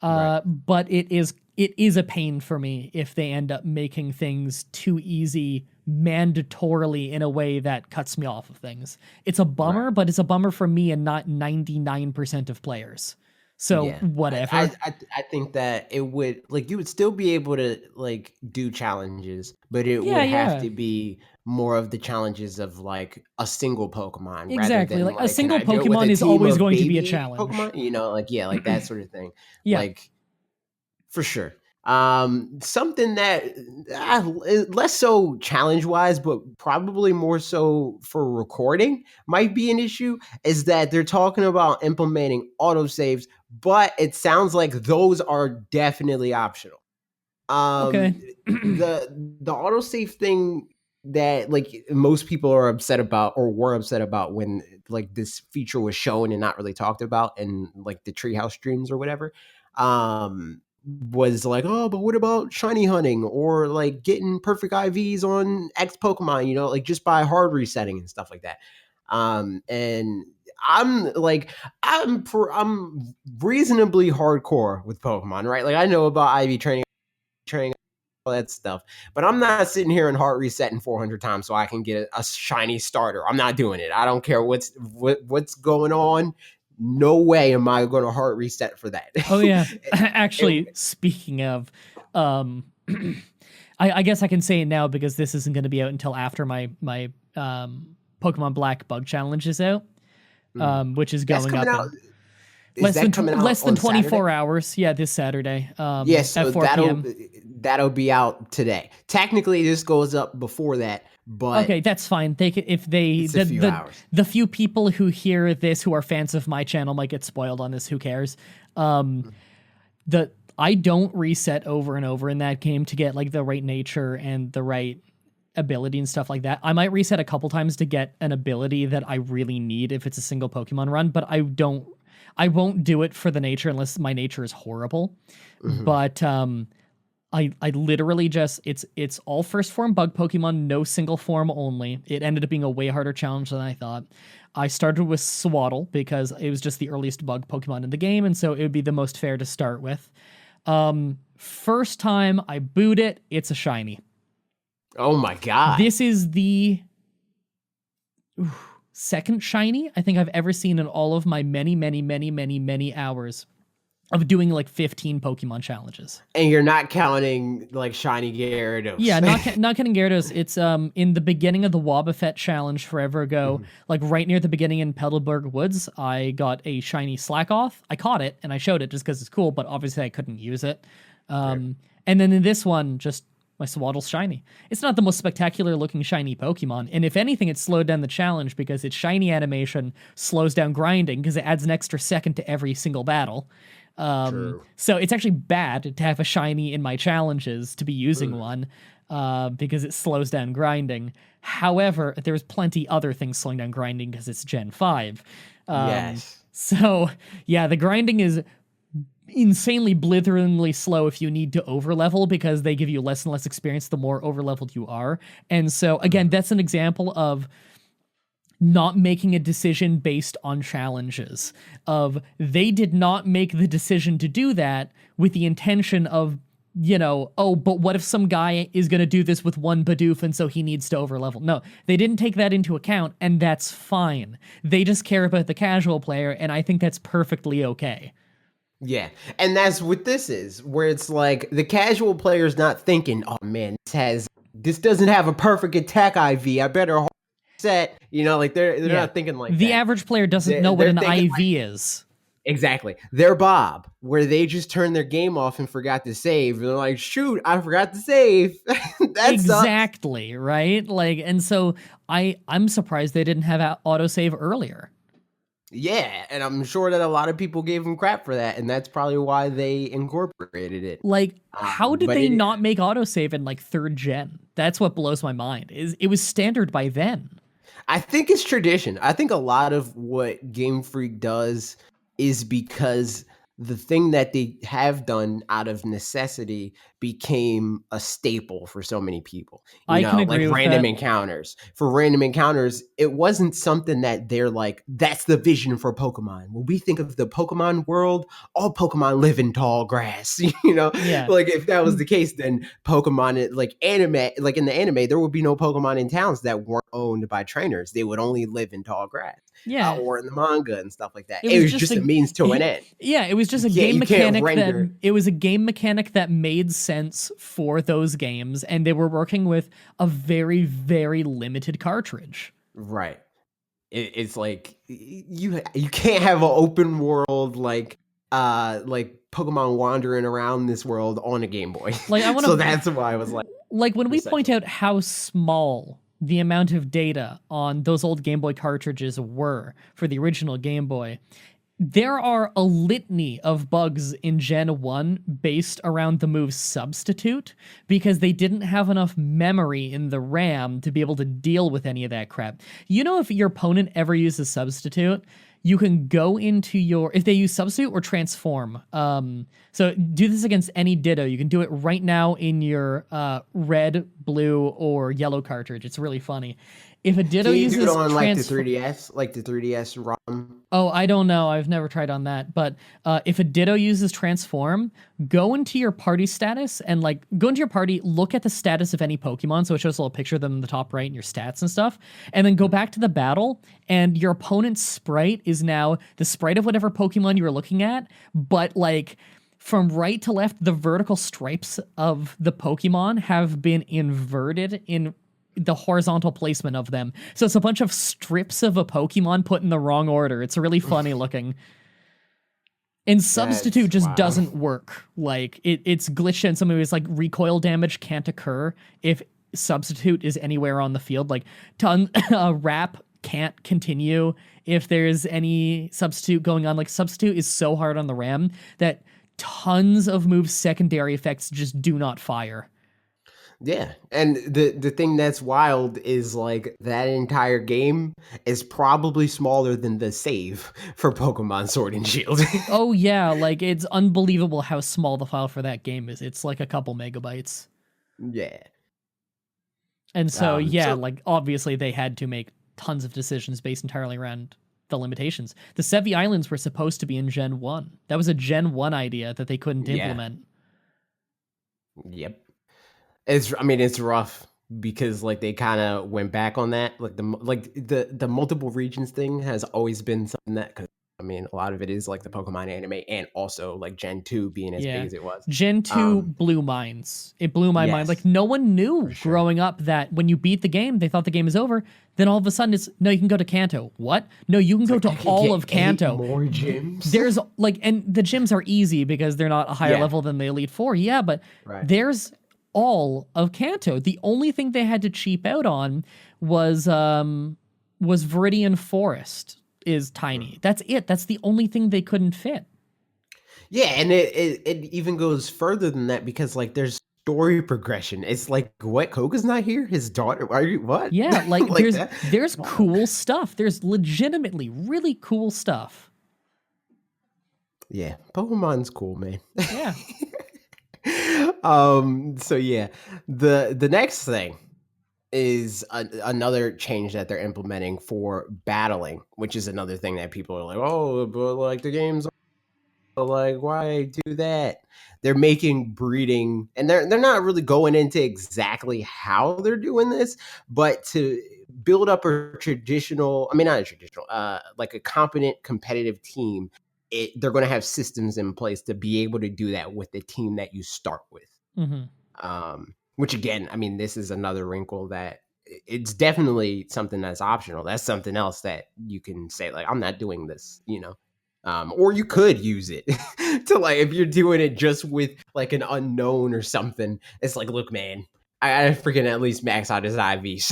B: But it is a pain for me if they end up making things too easy mandatorily in a way that cuts me off of things. It's a bummer, but it's a bummer for me and not 99% of players. So whatever.
A: I think that it would, like, you would still be able to like do challenges, but it would have to be more of the challenges of like a single Pokemon.
B: Exactly,
A: rather than,
B: like a single Pokemon is always going to be a challenge.
A: Pokemon, you know, like like that sort of thing.
B: Yeah.
A: Like for sure. Something that less so challenge wise, but probably more so for recording might be an issue, is that they're talking about implementing autosaves, but it sounds like those are definitely optional.
B: Okay.
A: the autosave thing that like most people are upset about or were upset about when like this feature was shown and not really talked about in like the treehouse streams or whatever, was like, oh, but what about shiny hunting or like getting perfect IVs on X Pokemon, you know, like just by hard resetting and stuff like that. And I'm like, I'm reasonably hardcore with Pokemon, right? Like I know about IV training, all that stuff, but I'm not sitting here and heart resetting 400 times so I can get a shiny starter. I'm not doing it. I don't care what's going on. No way am I going to heart reset for that.
B: Oh yeah. Actually, speaking of, I guess I can say it now because this isn't going to be out until after my Pokemon Black bug challenge is out, which is going up
A: out.
B: Less than 24
A: Saturday?
B: hours. Yeah, this Saturday.
A: Yes,
B: at 4 p.m.
A: That'll be out today. Technically, this goes up before that, but
B: okay, that's fine. They could, if they
A: it's a few hours.
B: The few people who hear this who are fans of my channel might get spoiled on this. Who cares? I don't reset over and over in that game to get like the right nature and the right ability and stuff like that. I might reset a couple times to get an ability that I really need if it's a single Pokemon run, but I won't do it for the nature unless my nature is horrible. But I literally just, it's all first form bug Pokemon, no single form only. It ended up being a way harder challenge than I thought. I started with Swaddle because it was just the earliest bug Pokemon in the game, and so it would be the most fair to start with. First time I boot it, it's a shiny.
A: Oh my god.
B: This is the second shiny I think I've ever seen in all of my many hours of doing like 15 Pokemon challenges.
A: And you're not counting like shiny Gyarados.
B: Yeah, not counting Gyarados. It's in the beginning of the Wobbuffet challenge forever ago, like right near the beginning in Petalburg Woods, I got a shiny Slackoth. I caught it and I showed it just because it's cool, but obviously I couldn't use it. And then in this one, just my Swaddle's shiny. It's not the most spectacular looking shiny Pokemon, and if anything, it slowed down the challenge because its shiny animation slows down grinding because it adds an extra second to every single battle. So it's actually bad to have a shiny in my challenges to be using one because it slows down grinding. However, there's plenty other things slowing down grinding because it's Gen 5.
A: Yes.
B: So, yeah, the grinding is insanely blitheringly slow if you need to overlevel because they give you less and less experience the more overleveled you are. And so, again, that's an example of not making a decision based on challenges. They did not make the decision to do that with the intention of, oh, but what if some guy is going to do this with one Bidoof and so he needs to overlevel? No, they didn't take that into account, and that's fine. They just care about the casual player, and I think that's perfectly okay.
A: Yeah, and that's what this is, where it's like the casual player's not thinking, "Oh man, this doesn't have a perfect attack IV. I better set." You know, like they're
B: Yeah.
A: not thinking like
B: The
A: that.
B: average player doesn't know what
A: They're
B: an
A: thinking
B: IV is.
A: exactly. They're Bob, where they just turned their game off and forgot to save. And they're like, "Shoot, I forgot to save. That sucks."
B: Exactly, right? Like, and so I'm surprised they didn't have autosave earlier.
A: Yeah, and I'm sure that a lot of people gave them crap for that, and that's probably why they incorporated it.
B: Like, how did
A: But
B: they
A: it,
B: not make autosave in like third gen? That's what blows my mind. Is it was standard by then.
A: I think it's tradition. I think a lot of what Game Freak does is because the thing that they have done out of necessity became a staple for so many people. You
B: I can
A: know, like
B: agree with
A: random
B: that.
A: encounters. For random encounters, it wasn't something that they're like, that's the vision for Pokemon. When we think of the Pokemon world, all Pokemon live in tall grass. You know,
B: Yeah.
A: like if that was the case, then Pokemon, like anime, like in the anime, there would be no Pokemon in towns that weren't owned by trainers. They would only live in tall grass,
B: Yeah.
A: or in the manga and stuff like that.
B: It
A: It
B: was
A: was
B: just
A: just a means to an end.
B: yeah, it was just a
A: You can't render.
B: game mechanic that made sense for those games, and they were working with a very, very limited cartridge.
A: Right. It's like you can't have an open world like Pokemon wandering around this world on a Game Boy.
B: Like I want
A: So
B: to
A: that's why I was like
B: when we point
A: essential.
B: out how small the amount of data on those old Game Boy cartridges were for the original Game Boy, there are a litany of bugs in Gen 1 based around the move Substitute because they didn't have enough memory in the RAM to be able to deal with any of that crap. You know, if your opponent ever uses Substitute, you can go into your, if they use Substitute or Transform. So do this against any Ditto. You can do it right now in your red, blue, or yellow cartridge. It's really funny. If a Ditto
A: Can you do it
B: uses
A: on like the 3DS, like the 3DS ROM?
B: Oh, I don't know. I've never tried on that. But if a Ditto uses Transform, go into your party status and like go into your party, look at the status of any Pokemon. So it shows a little picture of them in the top right and your stats and stuff. And then go back to the battle, and your opponent's sprite is now the sprite of whatever Pokemon you were looking at. But like from right to left, the vertical stripes of the Pokemon have been inverted in the horizontal placement of them. So it's a bunch of strips of a Pokemon put in the wrong order. It's really funny looking. And Substitute
A: That's
B: just
A: wow.
B: doesn't work. Like it's glitched in some ways. Like recoil damage can't occur if Substitute is anywhere on the field. Like Wrap can't continue if there's any Substitute going on. Like Substitute is so hard on the RAM that tons of moves secondary effects just do not fire.
A: Yeah, and the thing that's wild is like that entire game is probably smaller than the save for Pokemon Sword and Shield.
B: Oh yeah, like it's unbelievable how small the file for that game is. It's like a couple megabytes.
A: Yeah.
B: And so yeah,
A: So
B: like obviously they had to make tons of decisions based entirely around the limitations. The Sevi Islands were supposed to be in Gen 1. That was a Gen 1 idea that they couldn't
A: yeah,
B: implement.
A: yep. I mean, it's rough because like they kind of went back on that. Like the multiple regions thing has always been something that, cause I mean, a lot of it is like the Pokemon anime and also like Gen 2 being as big
B: Yeah.
A: as it was.
B: Gen 2 blew minds. It blew my mind.
A: Yes,
B: Like no one knew
A: sure.
B: growing up that when you beat the game, they thought the game is over. Then all of a sudden it's no, you can go to Kanto. What? No, you can go to all of Kanto.
A: More gyms.
B: There's like, and the gyms are easy because they're not a higher
A: Yeah.
B: level than the Elite Four. Yeah, but
A: Right.
B: there's all of Kanto. The only thing they had to cheap out on was Viridian Forest is tiny. That's it. That's the only thing they couldn't fit.
A: Yeah, and it even goes further than that because like there's story progression. It's like what Koga's not here, his daughter. Are you what?
B: Yeah, like,
A: Like
B: there's cool stuff. There's legitimately really cool stuff.
A: Yeah, Pokemon's cool, man.
B: Yeah.
A: So yeah, the next thing is another change that they're implementing for battling, which is another thing that people are like, oh, but like the game's like, why do that? They're making breeding, and they're not really going into exactly how they're doing this, but to build up a traditional, I mean not a traditional, like a competent competitive team they're going to have systems in place to be able to do that with the team that you start with. Which again, I mean, this is another wrinkle that it's definitely something that's optional. That's something else that you can say, like, I'm not doing this, or you could use it to, like, if you're doing it just with like an unknown or something, it's like, look, man, I freaking at least max out his IVs,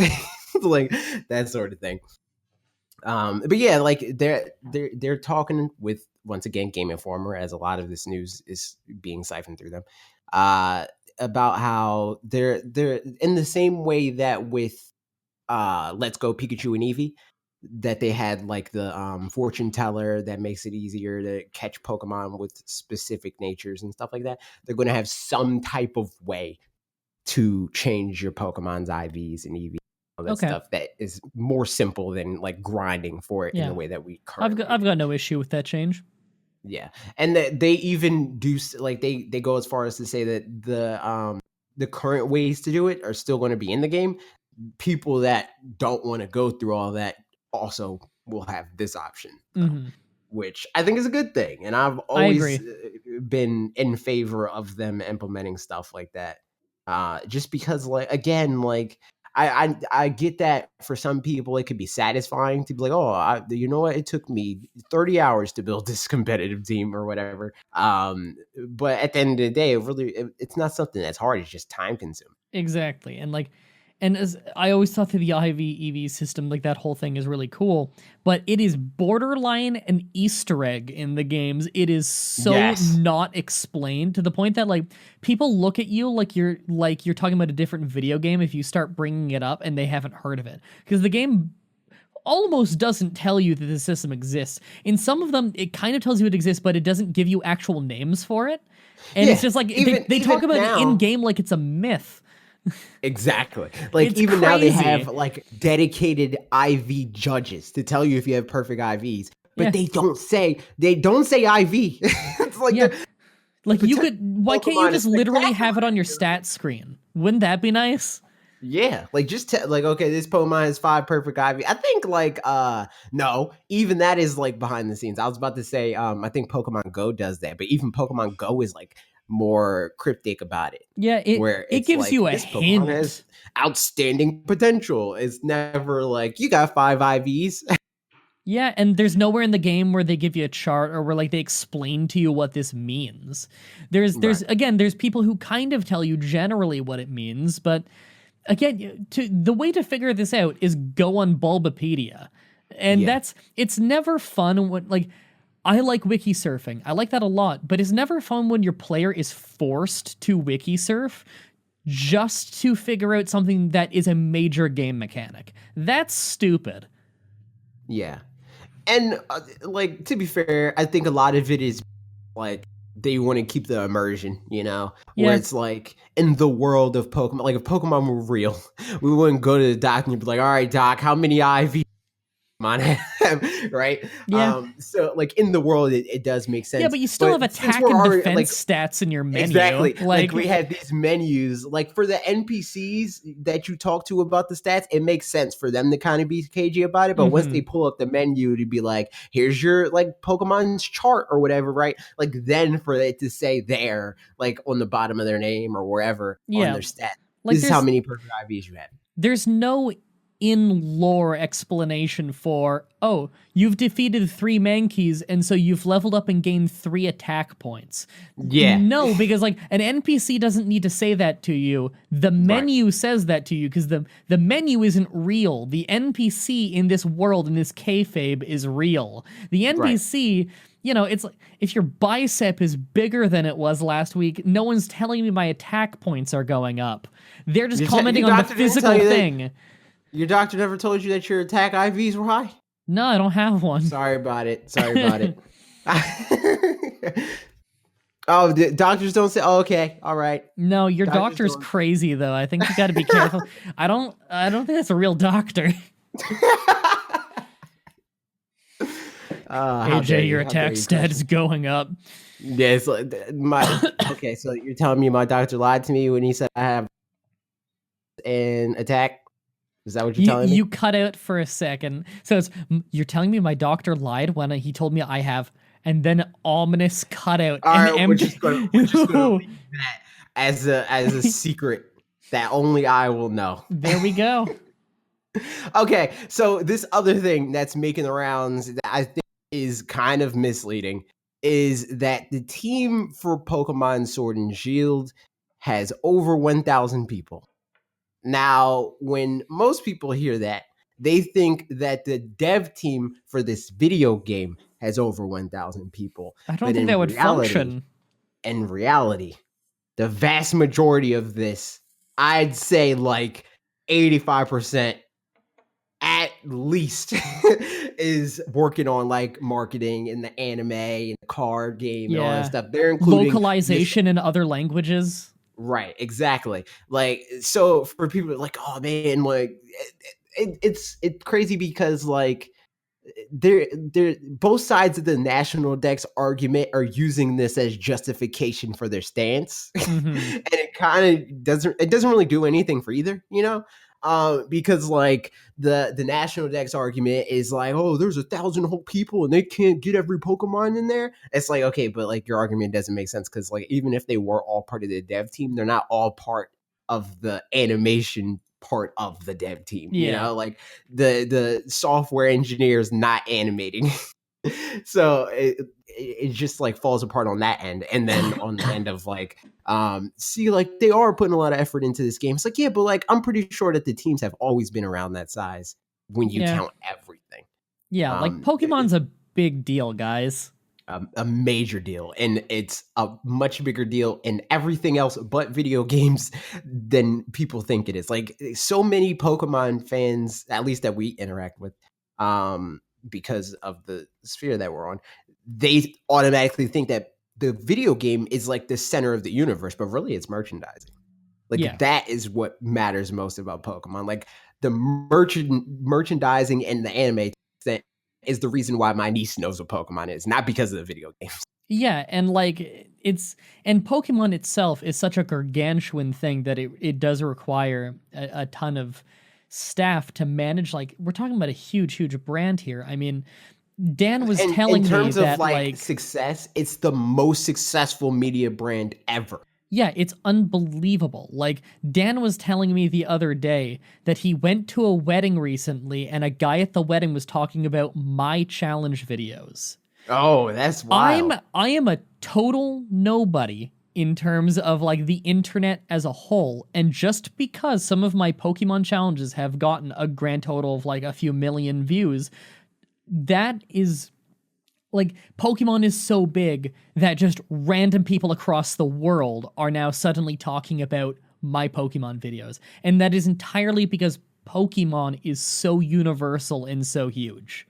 A: like that sort of thing. But yeah, like they're talking with, once again, Game Informer, as a lot of this news is being siphoned through them, about how they're in the same way that with Let's Go Pikachu and Eevee, that they had like the fortune teller that makes it easier to catch Pokemon with specific natures and stuff like that. They're going to have some type of way to change your Pokemon's IVs and EVs. That stuff that is more simple than like grinding for it in the way that we currently
B: I've got no issue with that change.
A: Yeah, and they even do, like, they go as far as to say that the current ways to do it are still going to be in the game. People that don't want to go through all that also will have this option, which I think is a good thing. And I've always been in favor of them implementing stuff like that, just because, like, again, like, I get that for some people it could be satisfying to be like, oh, you know what, it took me 30 hours to build this competitive team or whatever. But at the end of the day, it's not something that's hard. It's just time consuming.
B: Exactly. And like, and as I always thought that the IV EV system, like that whole thing is really cool, but it is borderline an Easter egg in the games. It is so not explained, to the point that like people look at you like you're talking about a different video game if you start bringing it up and they haven't heard of it, because the game almost doesn't tell you that the system exists. In some of them, it kind of tells you it exists, but it doesn't give you actual names for it. And it's just like they talk about it in game like it's a myth.
A: Exactly. Like, it's even crazy. Now they have like dedicated IV judges to tell you if you have perfect IVs, but they don't say IV. It's like,
B: like, you could, why can't you just literally have it on your stats screen? Wouldn't that be nice?
A: Yeah, like, just like, okay, this Pokemon has 5 perfect IV. I think like no, even that is like behind the scenes. I was about to say I think Pokemon Go does that, but even Pokemon Go is like more cryptic about it.
B: Yeah, it gives like, you a hint. Pokemon has
A: outstanding potential. It's never like, you got 5 IVs.
B: Yeah, and there's nowhere in the game where they give you a chart or where like they explain to you what this means. There's again, there's people who kind of tell you generally what it means, but again, the way to figure this out is go on Bulbapedia. And it's never fun when, like, I like wiki surfing. I like that a lot, but it's never fun when your player is forced to wiki surf just to figure out something that is a major game mechanic. That's stupid.
A: Yeah. And like, to be fair, I think a lot of it is like they want to keep the immersion, where it's like, in the world of Pokemon, like if Pokemon were real, we wouldn't go to the doc and you'd be like, all right, doc, how many IV right?
B: Yeah.
A: So like, in the world, it does make sense.
B: Yeah, but you still have attack and defense like, stats in your menu.
A: Exactly. Like we have these menus, like for the NPCs that you talk to about the stats, it makes sense for them to kind of be cagey about it. But once they pull up the menu to be like, here's your like Pokemon's chart or whatever, right? Like, then for it to say there, like on the bottom of their name or wherever on their stat, like, this is how many perfect IVs you have.
B: There's no in-lore explanation for, oh, you've defeated 3 Mankeys, and so you've leveled up and gained 3 attack points.
A: Yeah.
B: No, because like an NPC doesn't need to say that to you. The menu says that to you, because the menu isn't real. The NPC in this world, in this kayfabe, is real. The NPC... it's like, if your bicep is bigger than it was last week, no one's telling me my attack points are going up. They're just commenting on the physical thing.
A: Your doctor never told you that your attack IVs were high?
B: No, I don't have one.
A: Sorry about it. Oh, the doctors don't say, oh, okay, all right.
B: No, your doctor's crazy, though. I think you got to be careful. I don't think that's a real doctor. AJ, your attack stat is going up.
A: Yeah, it's like okay, so you're telling me my doctor lied to me when he said I have an attack? Is that what you're telling me?
B: You cut out for a second. So you're telling me my doctor lied when he told me I have and then an ominous cutout,
A: All
B: an
A: right,
B: empty.
A: we're just gonna leave that as a secret that only I will know.
B: There we go.
A: Okay, so this other thing that's making the rounds that I think is kind of misleading is that the team for Pokemon Sword and Shield has over 1,000 people. Now, when most people hear that, they think that the dev team for this video game has over 1,000 people.
B: I don't
A: But
B: think that would function.
A: in reality, the vast majority of this, I'd say like 85% at least is working on like marketing and the anime and the card game and all that
B: Yeah.
A: stuff. They're including this,
B: Localization in other languages.
A: right, exactly. Like, so for people like, oh man, like it's crazy because like they're both sides of the national dex argument are using this as justification for their stance.
B: Mhm.
A: And it doesn't really do anything for either, you know. Because like the national dex argument is like, oh, there's 1,000 whole people and they can't get every Pokemon in there. It's like, okay, but like your argument doesn't make sense because like even if they were all part of the dev team, they're not all part of the animation part of the dev team. You
B: Yeah.
A: know, like the software engineers not animating. So it just like falls apart on that end, and then on the end of like see, like they are putting a lot of effort into this game. It's like, yeah, but like I'm pretty sure that the teams have always been around that size when you
B: Yeah.
A: count everything.
B: Yeah, like Pokemon's a big deal, guys.
A: A major deal, and it's a much bigger deal in everything else but video games than people think it is. Like so many Pokemon fans, at least that we interact with, because of the sphere that we're on, they automatically think that the video game is like the center of the universe, but really it's merchandising. Like
B: Yeah.
A: that is what matters most about Pokemon. Like the merchandising and the anime that is the reason why my niece knows what Pokemon is, not because of the video games.
B: Yeah, and like and Pokemon itself is such a gargantuan thing that it does require a ton of staff to manage. Like we're talking about a huge brand here. I mean, Dan was telling me that
A: in terms of like success, it's the most successful media brand ever.
B: Yeah, it's unbelievable. Like, Dan was telling me the other day that he went to a wedding recently and a guy at the wedding was talking about my challenge videos.
A: Oh, that's wild.
B: I am a total nobody in terms of like the internet as a whole, and just because some of my Pokemon challenges have gotten a grand total of like a few million views, that is like Pokemon is so big that just random people across the world are now suddenly talking about my Pokemon videos. And that is entirely because Pokemon is so universal and so huge.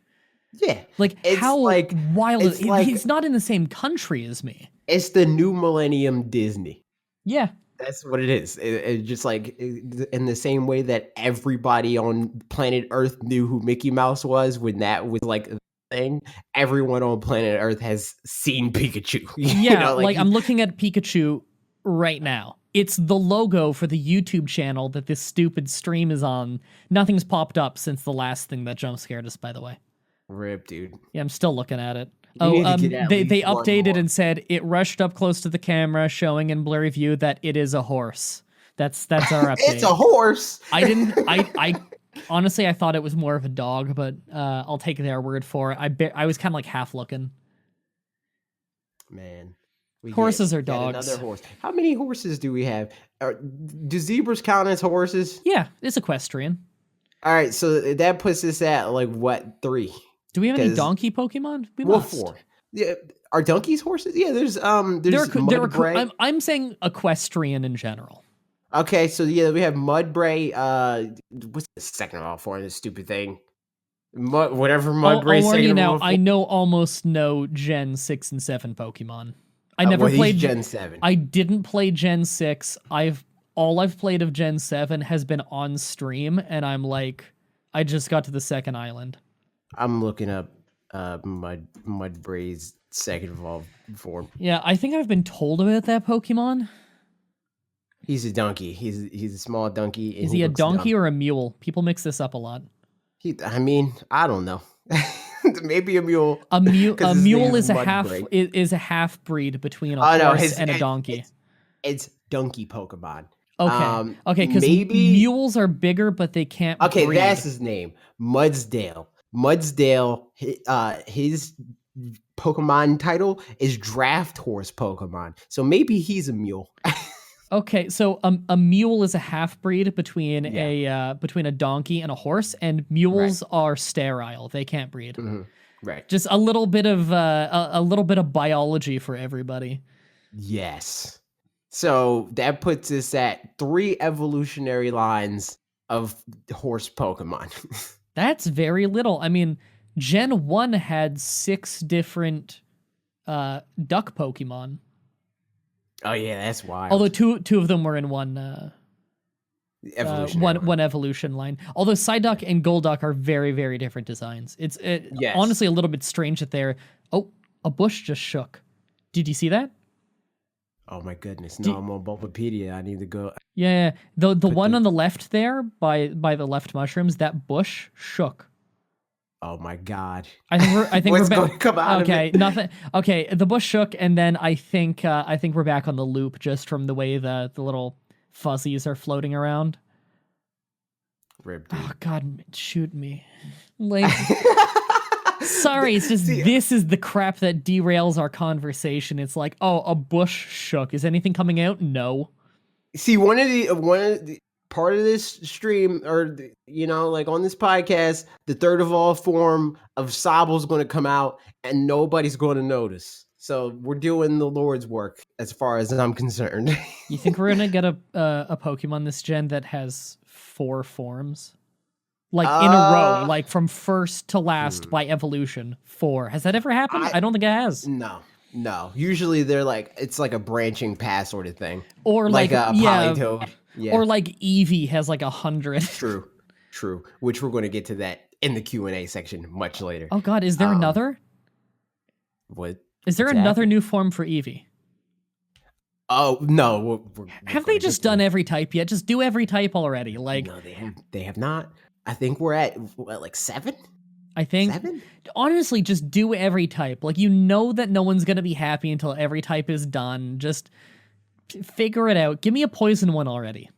A: Yeah.
B: Like
A: it's
B: how
A: like,
B: wild
A: it's like,
B: he's not in the same country as me.
A: It's the new millennium Disney.
B: Yeah.
A: That's what it is. It just like in the same way that everybody on planet Earth knew who Mickey Mouse was when that was like thing, everyone on planet Earth has seen Pikachu.
B: Yeah, like I'm looking at Pikachu right now. It's the logo for the YouTube channel that this stupid stream is on. Nothing's popped up since the last thing that jump scared us, by the way.
A: Rip, dude.
B: Yeah, I'm still looking at it.
A: They
B: Updated and said it rushed up close to the camera, showing in blurry view that it is a horse. That's our update.
A: It's a horse.
B: I honestly, I thought it was more of a dog, but I'll take their word for it. I was kind of like half looking.
A: Man,
B: horses are dogs.
A: Another horse. How many horses do we have? Do zebras count as horses?
B: Yeah, it's equestrian.
A: All right, so that puts us at like what, 3?
B: Do we have any donkey Pokemon? We must.
A: 4. Yeah, are donkeys horses? Yeah, there's Mah Dry.
B: I'm saying equestrian in general.
A: Okay, so yeah, we have Mah Dry. What's the second of all for this stupid thing? Whatever Mah Dry.
B: I know almost no Gen 6 and 7 Pokemon. I never played
A: Gen 7.
B: I didn't play Gen 6. All I've played of Gen 7 has been on stream, and I'm like, I just got to the second island.
A: I'm looking up Mah Dry's second evolved form.
B: Yeah, I think I've been told about that Pokemon.
A: He's a donkey. He's a small donkey.
B: Is he a donkey or a mule? People mix this up a lot.
A: I mean, I don't know. Maybe a mule.
B: A
A: Because his
B: mule
A: name's
B: is
A: Mudbreak.
B: a half breed between a
A: Oh no,
B: horse and a donkey.
A: it's donkey Pokemon.
B: Okay, because
A: Maybe
B: mules are bigger, but they can't
A: okay.
B: breed.
A: That's his name, Mudsdale. Mudsdale. His Pokemon title is Draft Horse Pokemon. So maybe he's a mule.
B: Okay, so a mule is a half breed between
A: Yeah.
B: a donkey and a horse, and mules are sterile; they can't breed.
A: Mm-hmm. Right.
B: Just a little bit of a little bit of biology for everybody.
A: Yes. So that puts us at 3 evolutionary lines of horse Pokemon.
B: That's very little. I mean, Gen 1 had 6 different duck Pokemon.
A: Oh yeah, that's wild.
B: Although two of them were in one one evolution line. Although Psyduck and Golduck are very, very different designs. It's honestly a little bit strange that they're... Oh, a bush just shook. Did you see that?
A: Oh my goodness! No, I'm on Bulbapedia. I need to go.
B: Yeah, the one on the left there by the left mushrooms, that bush shook.
A: Oh my god!
B: I think
A: What's
B: we're
A: going to come out of it?
B: Nothing. Okay, the bush shook, and then I think we're back on the loop just from the way the little fuzzies are floating around.
A: Rip, dude.
B: Oh god, shoot me! Like, sorry, it's just this is the crap that derails our conversation. It's like, oh, a bush shook. Is anything coming out? No.
A: See, one of the part of this stream, or like on this podcast, the third of all form of Sobble's going to come out, and nobody's going to notice. So we're doing the Lord's work, as far as I'm concerned.
B: You think we're gonna get a Pokemon this gen that has 4 forms? Like in a row, like from first to last by evolution, 4. Has that ever happened? I don't think it has.
A: No. Usually they're like, it's like a branching path sort of thing.
B: Or like a
A: Polytoad. Yeah.
B: Or like Eevee has like 100.
A: True. Which we're going to get to that in the Q&A section much later.
B: Oh god, is there another?
A: What?
B: Is there another new form for Eevee?
A: Oh no!
B: Have they just done every type yet? Just do every type already. Like,
A: no, they have not. I think we're at like 7.
B: I think
A: 7?
B: Honestly, just do every type. Like, you know that no one's gonna be happy until every type is done. Just figure it out. Give me a poison one already.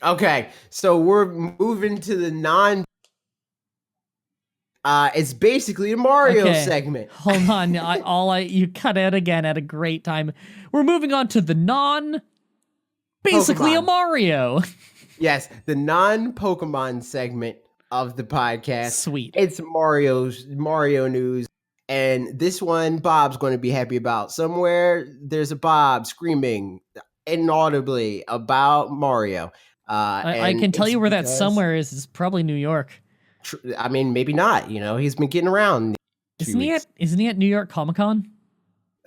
A: Okay, so we're moving to the non. It's basically a Mario segment.
B: Hold on, you cut out again at a great time. We're moving on to the basically Pokemon. A Mario.
A: Yes, the non-Pokemon segment of the podcast.
B: Sweet.
A: It's Mario news, and this one Bob's going to be happy about. Somewhere there's a Bob screaming inaudibly about Mario.
B: I can tell you where that somewhere is. It's probably New York.
A: I mean, maybe not. He's been getting around.
B: Isn't he at New York Comic Con?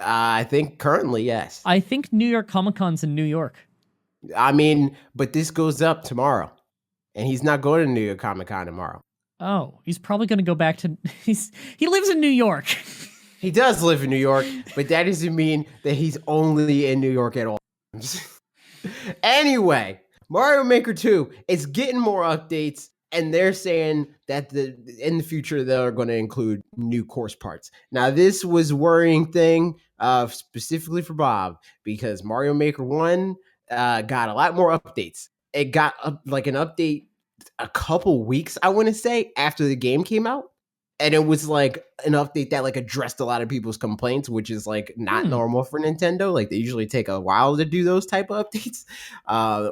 A: I think currently, yes.
B: I think New York Comic Con's in New York.
A: I mean, but this goes up tomorrow, and he's not going to New York Comic Con tomorrow.
B: Oh, he's probably going to go back to. He lives in New York.
A: He does live in New York, but that doesn't mean that he's only in New York at all. Anyway, Mario Maker 2 is getting more updates. And they're saying that in the future, they're going to include new course parts. Now, this was a worrying thing specifically for Bob, because Mario Maker 1 got a lot more updates. It got like an update a couple weeks, I want to say, after the game came out. And it was like an update that like addressed a lot of people's complaints, which is like not normal for Nintendo. Like, they usually take a while to do those type of updates.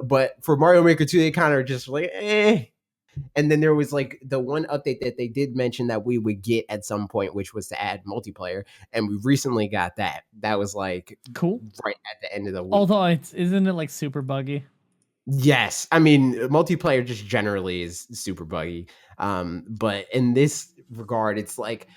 A: But for Mario Maker 2, they kind of just like, eh. And then there was like the one update that they did mention that we would get at some point, which was to add multiplayer. And we recently got that. That was like
B: cool
A: right at the end of the week.
B: Although isn't it like super buggy?
A: Yes. I mean, multiplayer just generally is super buggy. But in this regard, it's like,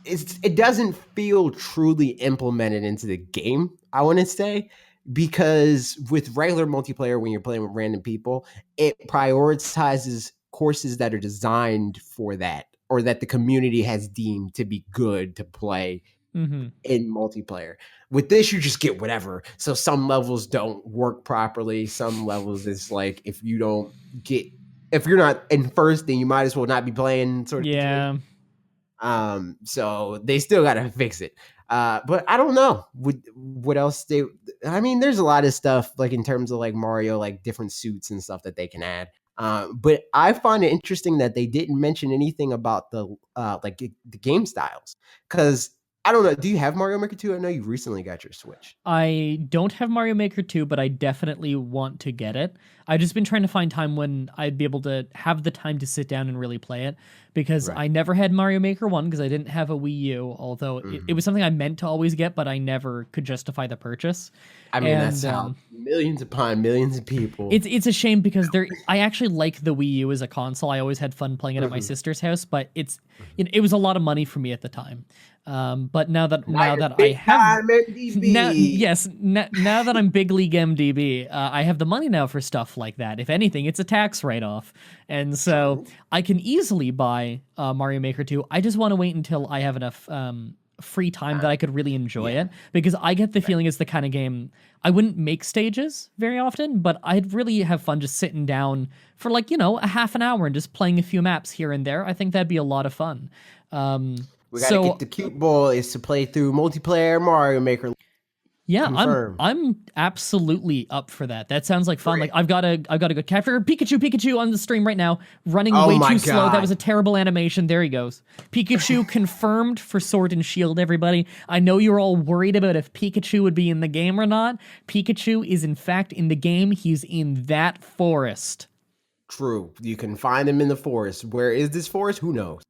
A: it doesn't feel truly implemented into the game, I want to say. Because with regular multiplayer, when you're playing with random people, it prioritizes courses that are designed for that, or that the community has deemed to be good to play in multiplayer. With this, you just get whatever. So some levels don't work properly. Some levels, it's like, if you're not in first, then you might as well not be playing. Sort of.
B: Yeah.
A: So they still gotta fix it. But I don't know what else they. I mean, there's a lot of stuff like in terms of like Mario, like different suits and stuff that they can add. But I find it interesting that they didn't mention anything about the the game styles because I don't know. Do you have Mario Maker 2? I know you recently got your Switch.
B: I don't have Mario Maker 2, but I definitely want to get it. I've just been trying to find time when I'd be able to have the time to sit down and really play it because
A: Right.
B: I never had Mario Maker 1 because I didn't have a Wii U, although it was something I meant to always get, but I never could justify the purchase.
A: I mean, that's
B: And
A: how millions upon millions of people.
B: it's a shame because I actually like the Wii U as a console. I always had fun playing it at my sister's house, but it was a lot of money for me at the time. But now that I have now that I'm big league MDB, I have the money now for stuff like that. If anything, it's a tax write-off, and so I can easily buy Mario Maker 2. I just want to wait until I have enough free time that I could really enjoy it, because I get the feeling it's the kind of game I wouldn't make stages very often, but I'd really have fun just sitting down for like, a half an hour and just playing a few maps here and there. I think that'd be a lot of fun.
A: We gotta get the cute boys to play through multiplayer Mario Maker.
B: Yeah,
A: Confirmed.
B: I'm absolutely up for that. That sounds like fun. Like I've got to go capture Pikachu on the stream right now, running way too slow. That was a terrible animation. There he goes. Pikachu confirmed for Sword and Shield, everybody. I know you're all worried about if Pikachu would be in the game or not. Pikachu is in fact in the game. He's in that forest.
A: True. You can find him in the forest. Where is this forest? Who knows?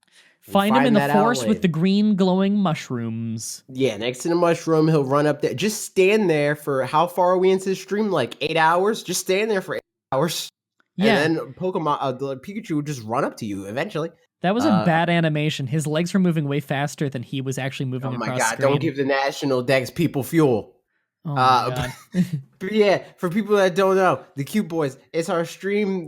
B: Find him in the forest with the green glowing mushrooms.
A: Yeah, next to the mushroom, he'll run up there. Just stand there for how far are we into the stream? Like 8 hours? Just stand there for 8 hours.
B: Yeah.
A: And then Pikachu would just run up to you eventually.
B: That was a bad animation. His legs were moving way faster than he was actually moving across the screen.
A: Don't give the National Dex people fuel.
B: Oh my God.
A: But yeah, for people that don't know, the Cute Boys, it's our stream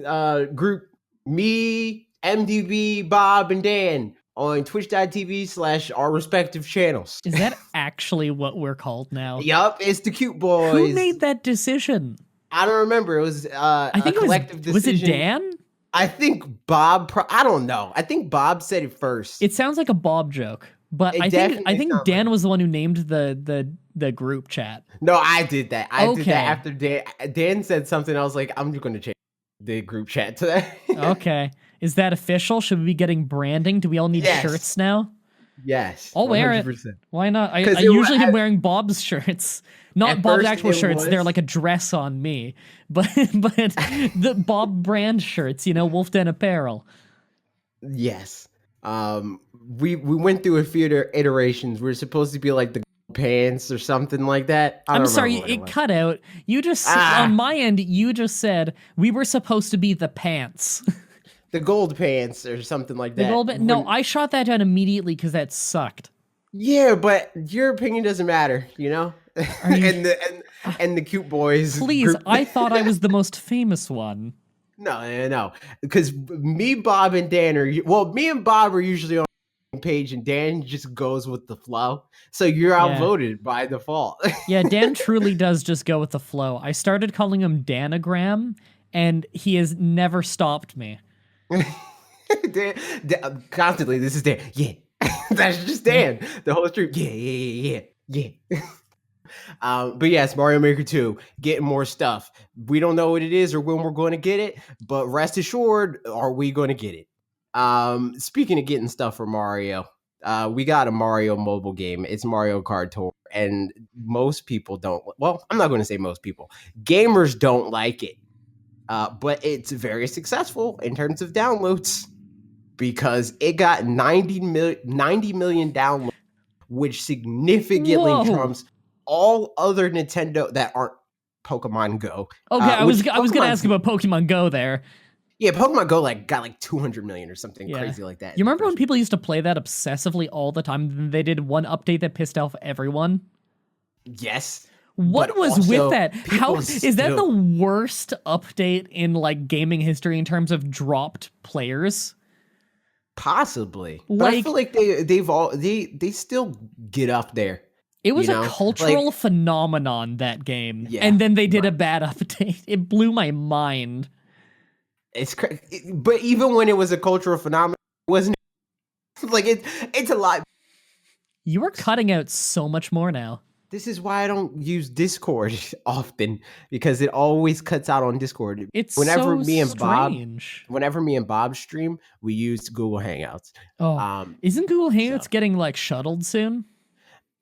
A: group. Me, MDB, Bob, and Dan on twitch.tv/ our respective channels.
B: Is that actually what we're called now?
A: Yup, it's the Cute Boys.
B: Who made that decision?
A: I don't remember. It was
B: I think
A: a collective decision.
B: Was it Dan?
A: I think Bob. I don't know. I think Bob said it first.
B: It sounds like a Bob joke, but I think Dan was the one who named the group chat.
A: No, I did that. I did that after Dan said something. I was like, I'm just going to change the group chat to that.
B: Okay. Is that official? Should we be getting branding? Do we all need shirts now?
A: Yes.
B: I'll wear it. Why not? I usually am wearing Bob's shirts. Not Bob's actual shirts. They're like a dress on me. But the Bob brand shirts, Wolf Den Apparel.
A: Yes. We went through a few iterations. We were supposed to be like the pants or something like that.
B: I'm sorry, it cut out. You just on my end, you just said we were supposed to be the pants.
A: The gold pants or something like that.
B: No, I shot that down immediately because that sucked.
A: Yeah, but your opinion doesn't matter, and the Cute Boys.
B: Please, group. I thought I was the most famous one.
A: No, because me, Bob, and Dan me and Bob are usually on the page, and Dan just goes with the flow. So you're outvoted by default.
B: Yeah, Dan truly does just go with the flow. I started calling him Danagram, and he has never stopped me.
A: Dan, constantly, this is Dan. Yeah, that's just Dan. The whole stream. Yeah. But yes, Mario Maker 2, getting more stuff. We don't know what it is or when we're going to get it, but rest assured, are we going to get it? Speaking of getting stuff for Mario, we got a Mario mobile game. It's Mario Kart Tour, and most people don't. Well, I'm not going to say most people. Gamers don't like it. But it's very successful in terms of downloads because it got 90 million downloads, which significantly trumps all other Nintendo that aren't Pokemon Go.
B: Okay, I was going to ask about Pokemon Go there.
A: Yeah, Pokemon Go got 200 million or something crazy like that.
B: You remember when people used to play that obsessively all the time? They did one update that pissed off everyone.
A: Yes.
B: What was with that? How is that the worst update in gaming history in terms of dropped players?
A: Possibly. But I feel like they still get up there.
B: It was a cultural phenomenon, that game. Yeah, and then they did a bad update. It blew my mind.
A: It's crazy. But even when it was a cultural phenomenon, it wasn't Like it's a lot.
B: You are cutting out so much more now.
A: This is why I don't use Discord often, because it always cuts out on Discord.
B: It's
A: Whenever
B: so
A: me and Bob,
B: strange.
A: whenever me and Bob stream, we use Google Hangouts.
B: Oh, isn't Google Hangouts getting like shuttled soon?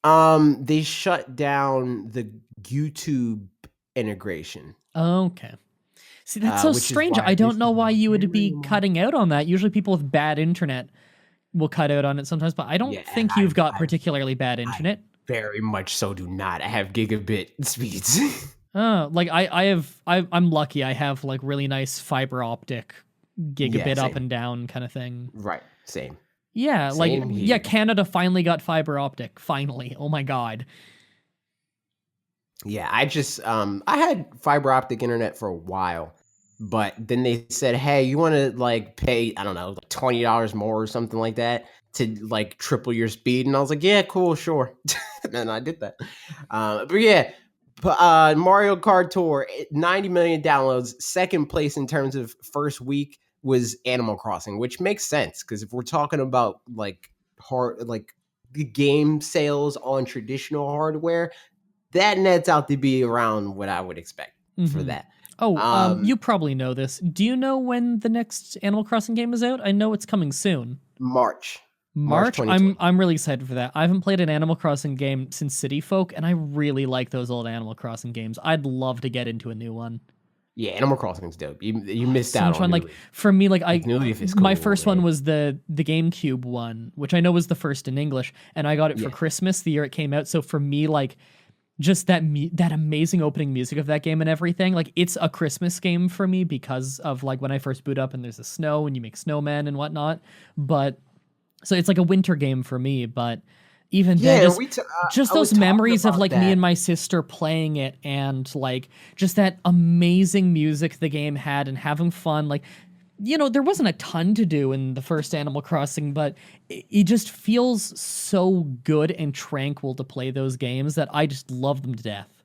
A: They shut down the YouTube integration.
B: Okay. See, that's so strange. I don't know why you would be cutting out on that. Usually people with bad internet will cut out on it sometimes, but I don't think you've got particularly bad internet.
A: I very much so do not. I have gigabit speeds.
B: Like I'm lucky. I have like really nice fiber optic gigabit up and down kind of thing.
A: Right. Same.
B: Yeah. Same here. Yeah. Canada finally got fiber optic. Finally. Oh my God.
A: Yeah. I just, I had fiber optic internet for a while, but then they said, hey, you want to like pay, I don't know, like $20 more or something like that to like triple your speed. And I was like, yeah, cool, sure. And I did that. But yeah, Mario Kart Tour, 90 million downloads. Second place in terms of first week was Animal Crossing, which makes sense because if we're talking about like the game sales on traditional hardware, that nets out to be around what I would expect for that.
B: Oh, you probably know this. Do you know when the next Animal Crossing game is out? I know it's coming soon.
A: March.
B: I'm really excited for that. I haven't played an Animal Crossing game since City Folk, and I really like those old Animal Crossing games. I'd love to get into a new one.
A: Yeah, Animal Crossing's dope. You missed out on
B: like for me, like
A: New Leaf is cool,
B: my first one was the GameCube one, which I know was the first in English, and I got it for Christmas the year it came out. So for me, like just that amazing opening music of that game and everything, like it's a Christmas game for me because of like when I first boot up and there's the snow and you make snowmen and whatnot. But so it's like a winter game for me, but even then, just those memories of like me and my sister playing it and like just that amazing music the game had and having fun. Like, you know, there wasn't a ton to do in the first Animal Crossing, but it just feels so good and tranquil to play those games that I just love them to death.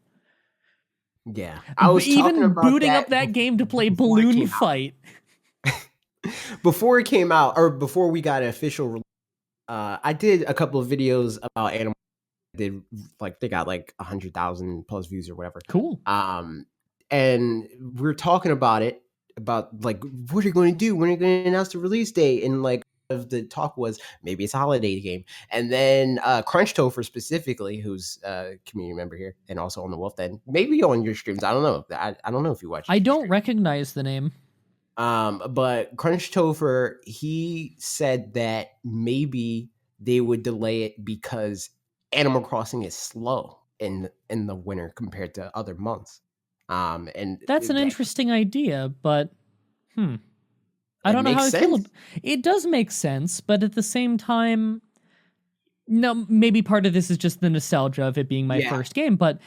A: Yeah. I was
B: even booting up that game to play Balloon Fight.
A: Before it came out, or before we got an official release, I did a couple of videos about Animal. They got like 100,000 plus views or whatever.
B: Cool.
A: And we're talking about it, about like what are you going to do? When are you going to announce the release date? And like the talk was maybe it's a holiday game. And then Crunch Topher specifically, who's a community member here and also on the Wolf Den, maybe on your streams. I don't know. I don't know if you watch.
B: I don't recognize the name.
A: But Crunch Topher, he said that maybe they would delay it because Animal Crossing is slow in the winter compared to other months. And
B: that's an interesting idea, but I don't know how I feel. It does make sense, but at the same time, no, maybe part of this is just the nostalgia of it being my first game, but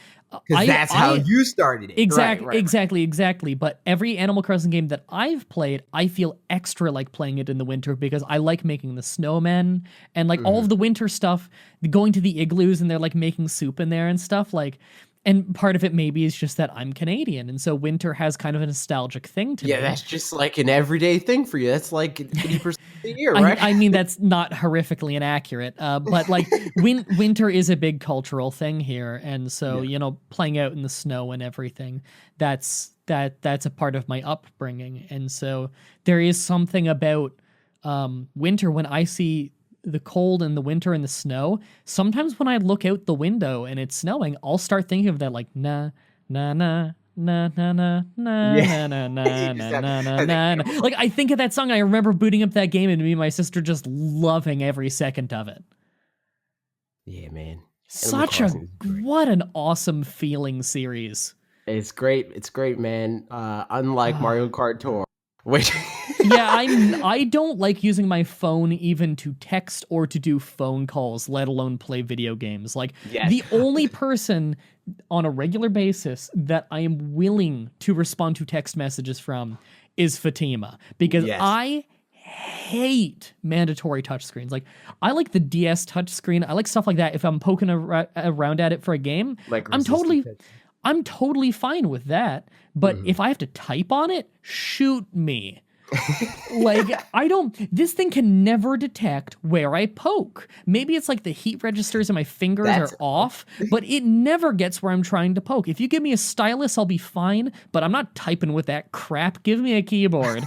A: that's how you started it.
B: Exactly. But every Animal Crossing game that I've played, I feel extra like playing it in the winter because I like making the snowmen and like all of the winter stuff, going to the igloos and they're like making soup in there and stuff like. And part of it maybe is just that I'm Canadian, and so winter has kind of a nostalgic thing to me.
A: Yeah, that's just like an everyday thing for you. That's like 80% of the year, right?
B: I mean, that's not horrifically inaccurate, but like winter is a big cultural thing here, and so you know, playing out in the snow and everything, that's a part of my upbringing, and so there is something about winter when I see the cold and the winter and the snow. Sometimes when I look out the window and it's snowing, I'll start thinking of that like na na na na na na na na na na na na. Like I think of that song. I remember booting up that game and me and my sister just loving every second of it.
A: Yeah, man.
B: What an awesome feeling series.
A: It's great. It's great, man. Unlike Mario Kart Tour. Which
B: yeah, I don't like using my phone even to text or to do phone calls, let alone play video games. Like the only person on a regular basis that I am willing to respond to text messages from is Fatima because I hate mandatory touchscreens. Like I like the DS touchscreen. I like stuff like that. If I'm poking around at it for a game, like I'm totally fine with that. But if I have to type on it, shoot me. Like, this thing can never detect where I poke. Maybe it's like the heat registers in my fingers
A: That's
B: are off, but it never gets where I'm trying to poke. If you give me a stylus, I'll be fine, but I'm not typing with that crap. Give me a keyboard.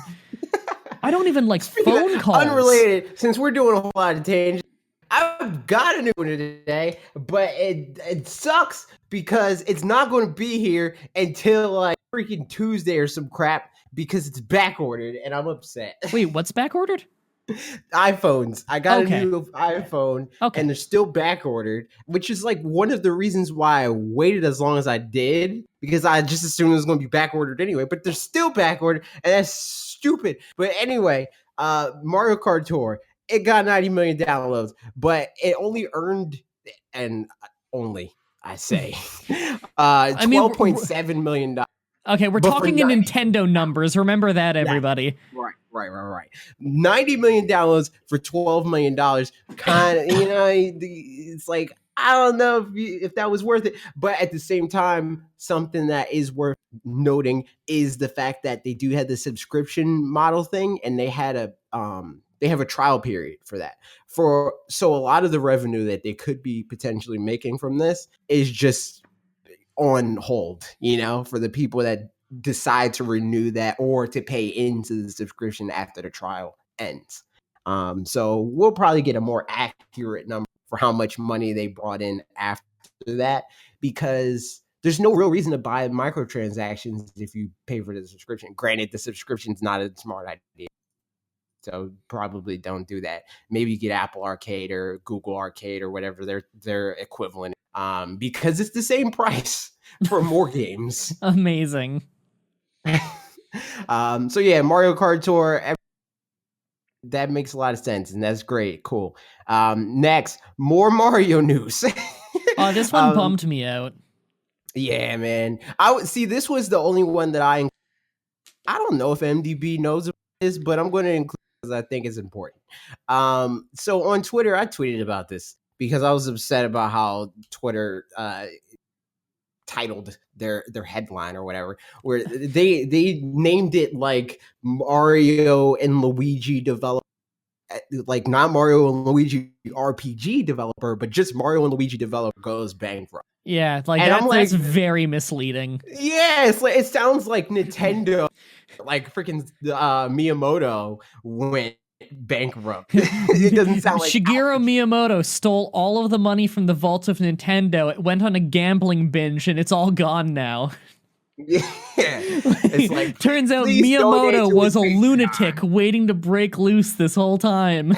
B: I don't even like
A: Speaking of
B: phone calls.
A: unrelated, since we're doing a whole lot of tangents, I've got a new one today, but it sucks because it's not going to be here until like freaking Tuesday or some crap because it's back ordered and I'm upset.
B: Wait, what's back ordered?
A: iPhones. I got
B: Okay.
A: a new iPhone
B: Okay.
A: and they're still back ordered, which is like one of the reasons why I waited as long as I did because I just assumed it was going to be back ordered anyway, but they're still back ordered and that's stupid. But anyway, Mario Kart Tour, it got 90 million downloads, but it only earned, and only I say, $12.7 million.
B: Okay, we're
A: But for
B: talking in
A: 90
B: Nintendo numbers. Remember that,
A: Yeah.
B: everybody.
A: Right. 90 million downloads for $12 million. Kind of, it's like, I don't know if that was worth it. But at the same time, something that is worth noting is the fact that they do have the subscription model thing, and they have a trial period for that. So a lot of the revenue that they could be potentially making from this is just on hold, for the people that decide to renew that or to pay into the subscription after the trial ends. So we'll probably get a more accurate number for how much money they brought in after that, because there's no real reason to buy microtransactions if you pay for the subscription. Granted, the subscription's not a smart idea, so probably don't do that. Maybe you get Apple Arcade or Google Arcade or whatever their equivalent, because it's the same price for more games.
B: Amazing.
A: So yeah, Mario Kart Tour, that makes a lot of sense, and that's great. Cool. Next, more Mario news.
B: This one bummed me out.
A: Yeah, man. I would see this was the only one that I don't know if MDB knows about this, but I'm going to include because I think it's important. So on Twitter, I tweeted about this because I was upset about how Twitter titled their headline or whatever, where they named it like Mario and Luigi developer, like not Mario and Luigi RPG developer, but just Mario and Luigi developer goes bankrupt.
B: Yeah, like that's very misleading.
A: Yeah, it sounds like Nintendo, like freaking Miyamoto went bankrupt. It doesn't sound like
B: Shigeru Miyamoto stole all of the money from the vault of Nintendo. It went on a gambling binge and it's all gone now.
A: Yeah. It's like,
B: turns out Miyamoto was a lunatic waiting to break loose this whole time.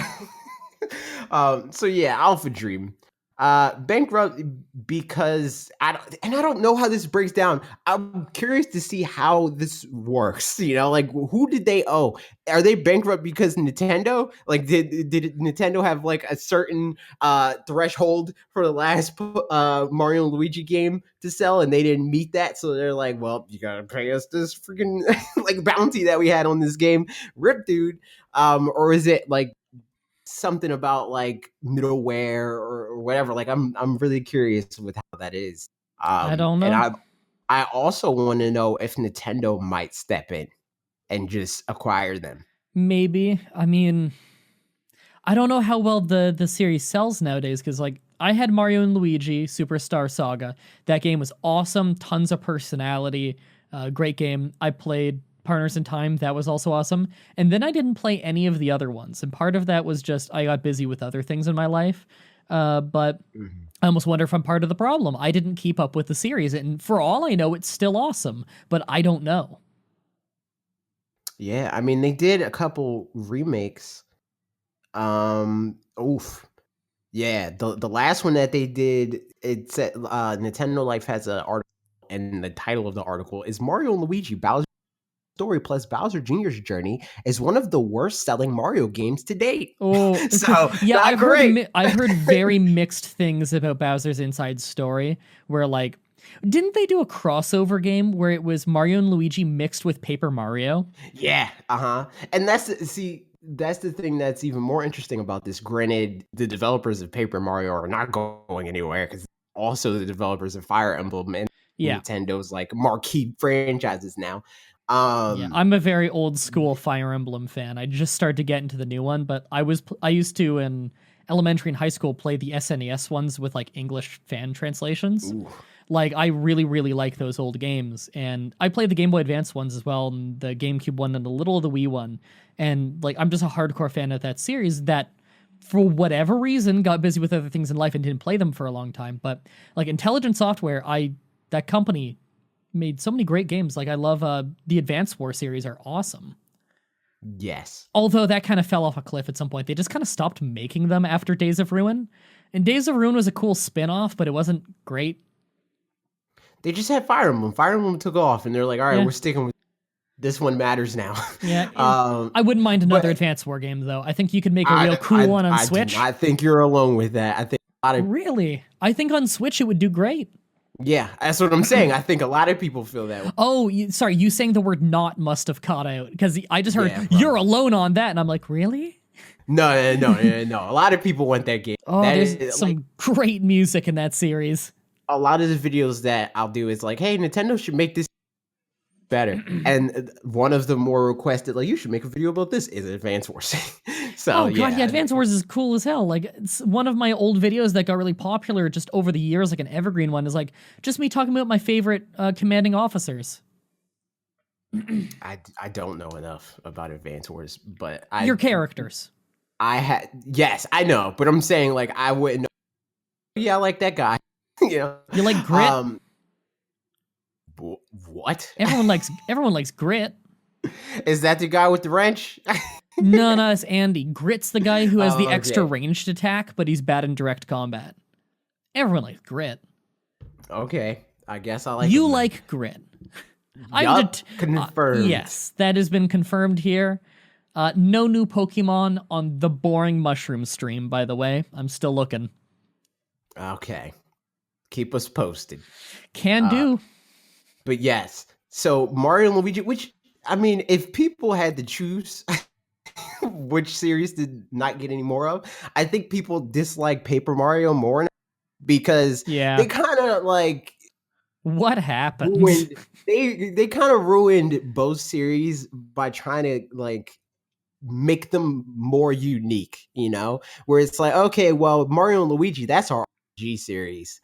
A: So yeah, Alpha Dream. Bankrupt because I don't know how this breaks down. I'm curious to see how this works. Like who did they owe? Are they bankrupt because Nintendo? Like did Nintendo have like a certain threshold for the last Mario and Luigi game to sell, and they didn't meet that, so they're like, well, you gotta pay us this freaking like bounty that we had on this game, rip, dude. Or is it like something about like middleware or whatever? Like I'm really curious with how that is.
B: I don't know.
A: And I also want to know if Nintendo might step in and just acquire them.
B: Maybe. I mean, I don't know how well the series sells nowadays, because like I had Mario and Luigi Superstar Saga. That game was awesome, tons of personality, great game. I played Partners in Time, that was also awesome. And then I didn't play any of the other ones, and part of that was just I got busy with other things in my life. But I almost wonder if I'm part of the problem. I didn't keep up with the series, and for all I know, it's still awesome, but I don't know.
A: Yeah, I mean they did a couple remakes. Oof. Yeah, the last one that they did, it said Nintendo Life has an article, and the title of the article is Mario and Luigi Bowser Story plus Bowser Jr.'s Journey is one of the worst selling Mario games to date.
B: Oh,
A: so
B: yeah,
A: I've
B: heard very mixed things about Bowser's Inside Story, where like, didn't they do a crossover game where it was Mario and Luigi mixed with Paper Mario?
A: Yeah, and that's the thing that's even more interesting about this. Granted, the developers of Paper Mario are not going anywhere because also the developers of Fire Emblem and Nintendo's like marquee franchises now.
B: Yeah, I'm a very old school Fire Emblem fan. I just started to get into the new one, but I used to in elementary and high school play the SNES ones with like English fan translations.
A: Ooh.
B: Like I really really like those old games, and I played the Game Boy Advance ones as well, and the GameCube one, and a little of the Wii one. And like I'm just a hardcore fan of that series that for whatever reason got busy with other things in life and didn't play them for a long time. But like Intelligent Software, that company made so many great games. Like I love the Advance War series are awesome.
A: Yes.
B: Although that kind of fell off a cliff at some point. They just kind of stopped making them after Days of Ruin. And Days of Ruin was a cool spin-off, but it wasn't great.
A: They just had Fire Emblem. Fire Emblem took off, and they're like, all right,
B: Yeah.
A: we're sticking with this one matters now.
B: Yeah. I wouldn't mind another Advance War game, though. I think you could make a real cool one on Switch.
A: I think you're alone with that. I think a lot of
B: Really? I think on Switch it would do great.
A: yeah, that's what I'm saying. I think a lot of people feel that way.
B: Oh, sorry, you saying the word not must have caught out, because I just heard,
A: Yeah,
B: you're alone on that, and I'm like, really?
A: No. A lot of people want that game.
B: Oh,
A: That
B: there's
A: is,
B: some great music in that series.
A: a lot of the videos that I'll do is like, hey, Nintendo should make this better. And one of the more requested, like, you should make a video about this, is Advance Wars. So
B: Oh god, yeah, Advance Wars is cool as hell. Like, it's one of my old videos that got really popular just over the years, like an evergreen one, is like just me talking about my favorite commanding officers.
A: I don't know enough about Advance Wars, but
B: Your characters.
A: Yes, I know, but I'm saying like I wouldn't know. Yeah, I like that guy. You know,
B: You like Grit?
A: What?
B: Everyone likes Grit.
A: Is that the guy with the wrench?
B: No, it's Andy. Grit's the guy who has the extra
A: okay.
B: ranged attack, but he's bad in direct combat. Everyone likes Grit.
A: Okay, I guess I like.
B: You
A: him then.
B: like Grit.
A: Yup, confirmed.
B: Yes, that has been confirmed here. No new Pokemon on the boring mushroom stream, by the way. I'm still looking.
A: Okay, keep us posted.
B: Can do.
A: But yes, so Mario and Luigi, which I mean, if people had to choose which series to not get any more of, I think people dislike Paper Mario more now because
B: Yeah.
A: they kind of like
B: What happened?
A: ruined. They kind of ruined both series by trying to like make them more unique, you know, where it's like, okay, well, Mario and Luigi, that's our RPG series.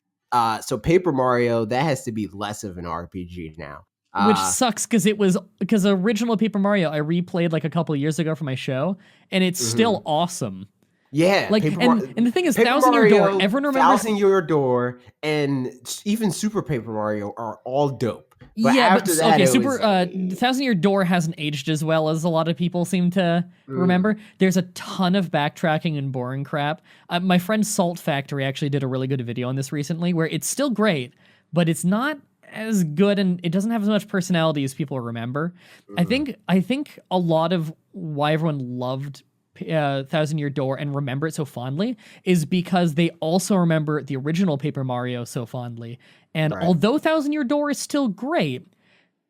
A: So Paper Mario, that has to be less of an RPG now.
B: Which sucks because original Paper Mario I replayed like a couple of years ago for my show, and it's still awesome.
A: Yeah,
B: Like, and the thing is, Thousand Year Door, everyone remembers.
A: Thousand Year Door, and even Super Paper Mario are all dope. But
B: Yeah,
A: after that,
B: okay,
A: it was,
B: Thousand Year Door hasn't aged as well as a lot of people seem to remember. There's a ton of backtracking and boring crap. My friend Salt Factory actually did a really good video on this recently, where it's still great, but it's not as good and it doesn't have as much personality as people remember. I think a lot of why everyone loved Thousand Year Door and remember it so fondly is because they also remember the original Paper Mario so fondly. And although Thousand Year Door is still great,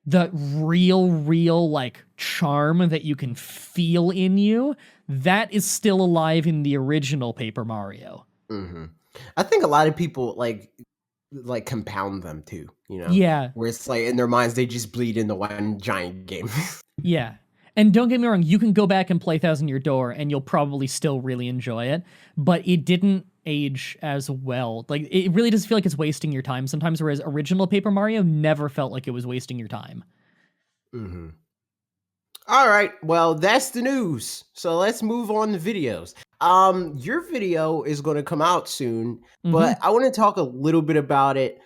B: the real like charm that you can feel in you, that is still alive in the original Paper Mario.
A: I think a lot of people like compound them too, you know?
B: Yeah.
A: Where it's like in their minds, they just bleed into one giant game.
B: Yeah. And don't get me wrong, you can go back and play Thousand Year Door and you'll probably still really enjoy it, but it didn't age as well. Like, it really does feel like it's wasting your time sometimes, whereas original Paper Mario never felt like it was wasting your time.
A: All right, well, that's the news. So let's move on to videos. Your video is going to come out soon, but I want to talk a little bit about it.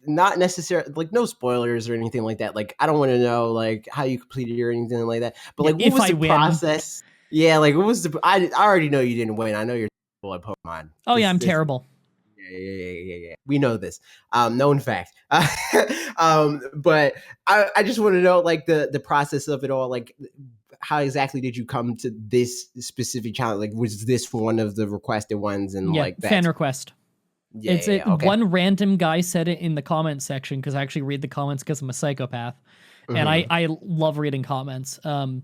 A: Not necessarily like no spoilers or anything like that. Like I don't want to know like how you completed it or anything like that. But like what was the process? Yeah, like what was the? I already know you didn't win. I know you're terrible at Pokemon.
B: Oh yeah, I'm terrible.
A: Yeah. We know this. Known fact. But I just want to know like the process of it all. Like how exactly did you come to this specific challenge? Like was this one of the requested ones? And like that
B: fan request. Okay. One random guy said it in the comment section because I actually read the comments because I'm a psychopath, and I love reading comments. Guy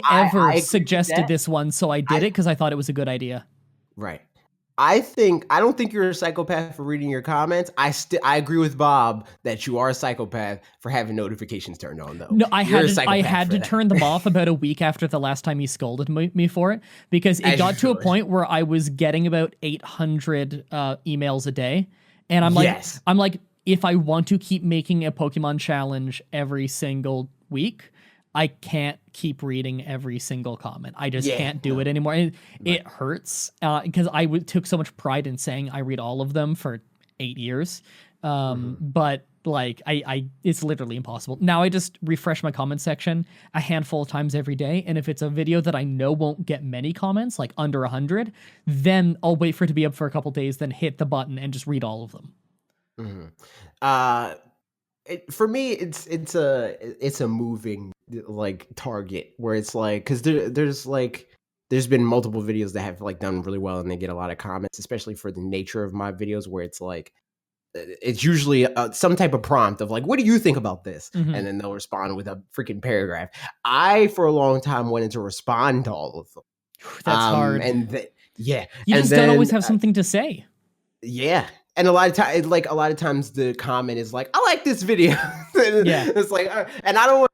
B: ever suggested this one, so I did it because I thought it was a good idea.
A: Right. I don't think you're a psychopath for reading your comments. I agree with Bob that you are a psychopath for having notifications turned on though.
B: No,
A: You're a
B: I
A: psychopath
B: had
A: for
B: to
A: that.
B: turn them off about a week after the last time he scolded me for it, because it
A: As
B: got
A: you
B: to a
A: should.
B: point where I was getting about 800 emails a day, and
A: Yes.
B: I'm like, if I want to keep making a Pokemon challenge every single week, I can't keep reading every single comment. I just
A: Yeah.
B: can't do
A: No.
B: it anymore. It hurts because took so much pride in saying I read all of them for 8 years. But like it's literally impossible. Now I just refresh my comment section a handful of times every day, and if it's a video that I know won't get many comments, like under 100, then I'll wait for it to be up for a couple days, then hit the button and just read all of them.
A: For me, it's a moving like target where it's like because there's been multiple videos that have like done really well and they get a lot of comments, especially for the nature of my videos where it's like it's usually some type of prompt of like, what do you think about this?
B: Mhm.
A: And then they'll respond with a freaking paragraph. I for a long time wanted to respond to all of them.
B: That's hard.
A: Yeah,
B: You
A: and
B: just
A: then
B: don't always have something to say.
A: yeah. And a lot of times the comment is like, I like this video.
B: Yeah.
A: It's like, and I don't want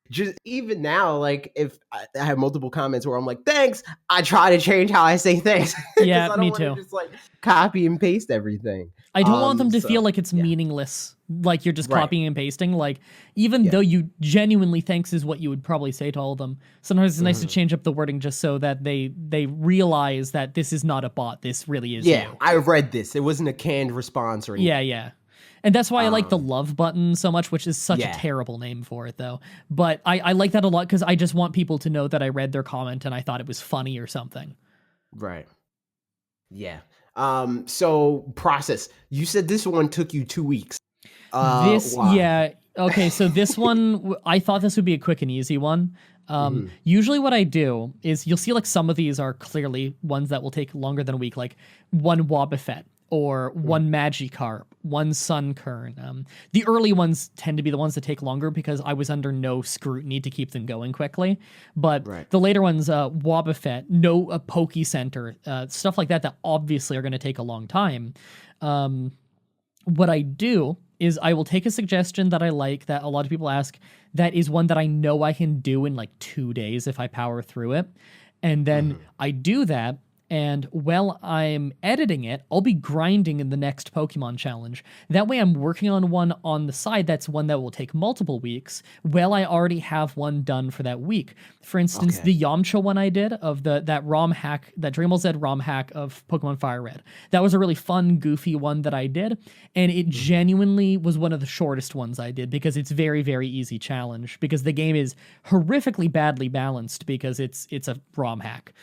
A: just even now, like if I have multiple comments where I'm like, thanks, I try to change how I say thanks.
B: Yeah,
A: I don't
B: me
A: want to
B: too.
A: just like copy and paste everything.
B: I don't want them to
A: So,
B: feel like it's
A: yeah.
B: meaningless, like you're just
A: Right.
B: copying and pasting. Like, even though you genuinely thanks is what you would probably say to all of them, sometimes it's nice to change up the wording just so that they realize that this is not a bot. This really is
A: Yeah,
B: you.
A: I read this. It wasn't a canned response or anything.
B: Yeah. And that's why I like the love button so much, which is such a
A: Yeah.
B: terrible name for it, though. But I like that a lot because I just want people to know that I read their comment and I thought it was funny or something.
A: Right. Yeah. So process. You said this one took you 2 weeks. Why?
B: Yeah. Okay, so this one, I thought this would be a quick and easy one. Usually what I do is you'll see like some of these are clearly ones that will take longer than a week, like one Wobbuffet or one Magikarp, one Sunkern. The early ones tend to be the ones that take longer because I was under no scrutiny to keep them going quickly. But the later ones, Wobbuffet, no Poke Center, stuff like that obviously are going to take a long time. What I do is I will take a suggestion that I like that a lot of people ask that is one that I know I can do in like 2 days if I power through it. And then I do that. And while I'm editing it, I'll be grinding in the next Pokemon challenge. That way I'm working on one on the side that's one that will take multiple weeks, while I already have one done for that week. For instance, the Yamcha one I did of that ROM hack, that Dream Ball Z ROM hack of Pokemon Fire Red. That was a really fun, goofy one that I did, and it genuinely was one of the shortest ones I did because it's very, very easy challenge because the game is horrifically badly balanced because it's a ROM hack.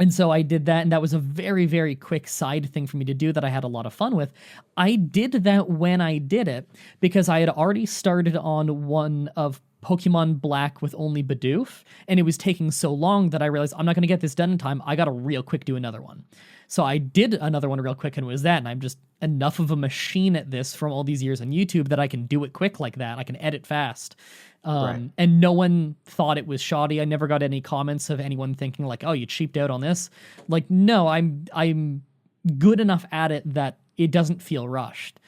B: And so I did that, and that was a very, very quick side thing for me to do that I had a lot of fun with. I did that when I did it because I had already started on one of Pokemon Black with only Bidoof, and it was taking so long that I realized I'm not going to get this done in time. I got to real quick do another one. So I did another one real quick, and it was that, and I'm just enough of a machine at this from all these years on YouTube that I can do it quick like that. I can edit fast. And no one thought it was shoddy. I never got any comments of anyone thinking like, "Oh, you cheaped out on this." Like, no, I'm good enough at it that it doesn't feel rushed.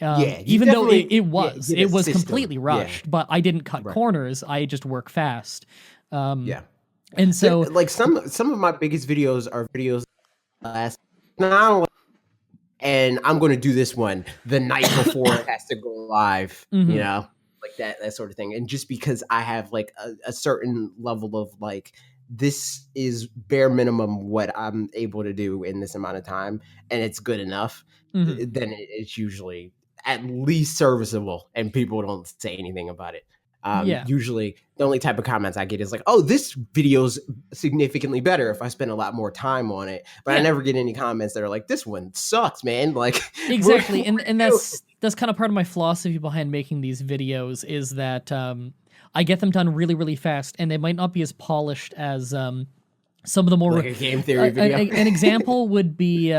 B: Even though it was completely rushed, but I didn't cut corners. I just work fast. And so
A: like some of my biggest videos are videos last and I'm going to do this one the night before it has to go live, you know, like that sort of thing. And just because I have like a certain level of like, this is bare minimum what I'm able to do in this amount of time, and it's good enough, then it's usually at least serviceable and people don't say anything about it. Usually the only type of comments I get is like, oh, this video's significantly better if I spend a lot more time on it. But I never get any comments that are like, this one sucks, man. Like,
B: exactly. And that's kind of part of my philosophy behind making these videos is that I get them done really, really fast, and they might not be as polished as some of the more
A: like a game theory video.
B: An example would be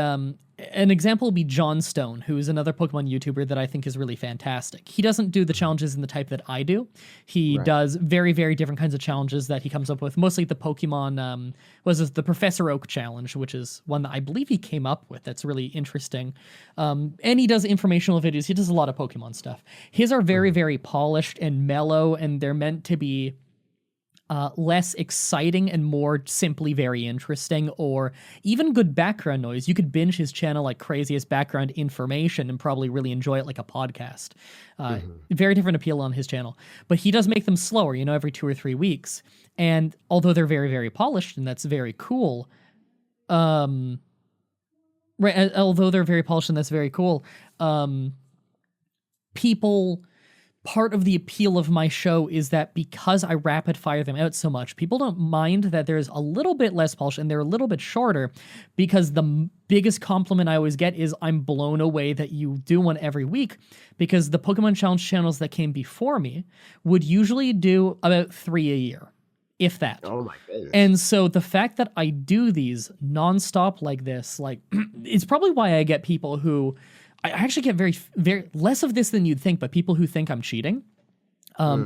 B: an example would be John Stone, who is another Pokemon YouTuber that I think is really fantastic. He doesn't do the challenges in the type that I do. He
A: Right.
B: does very, very different kinds of challenges that he comes up with, mostly the Pokemon, the Professor Oak challenge, which is one that I believe he came up with. That's really interesting. And he does informational videos. He does a lot of Pokemon stuff. His are very, very polished and mellow, and they're meant to be less exciting and more simply very interesting, or even good background noise. You could binge his channel like crazy as background information and probably really enjoy it like a podcast. Very different appeal on his channel. But he does make them slower, every 2 or 3 weeks. And although they're very, very polished, and that's very cool, although they're very polished and that's very cool, part of the appeal of my show is that because I rapid fire them out so much, people don't mind that there's a little bit less polish and they're a little bit shorter, because the biggest compliment I always get is I'm blown away that you do one every week, because the Pokemon Challenge channels that came before me would usually do about 3 a year, if that.
A: Oh my goodness.
B: And so the fact that I do these nonstop like this, it's probably why I get people who, I actually get very, very less of this than you'd think, but people who think I'm cheating.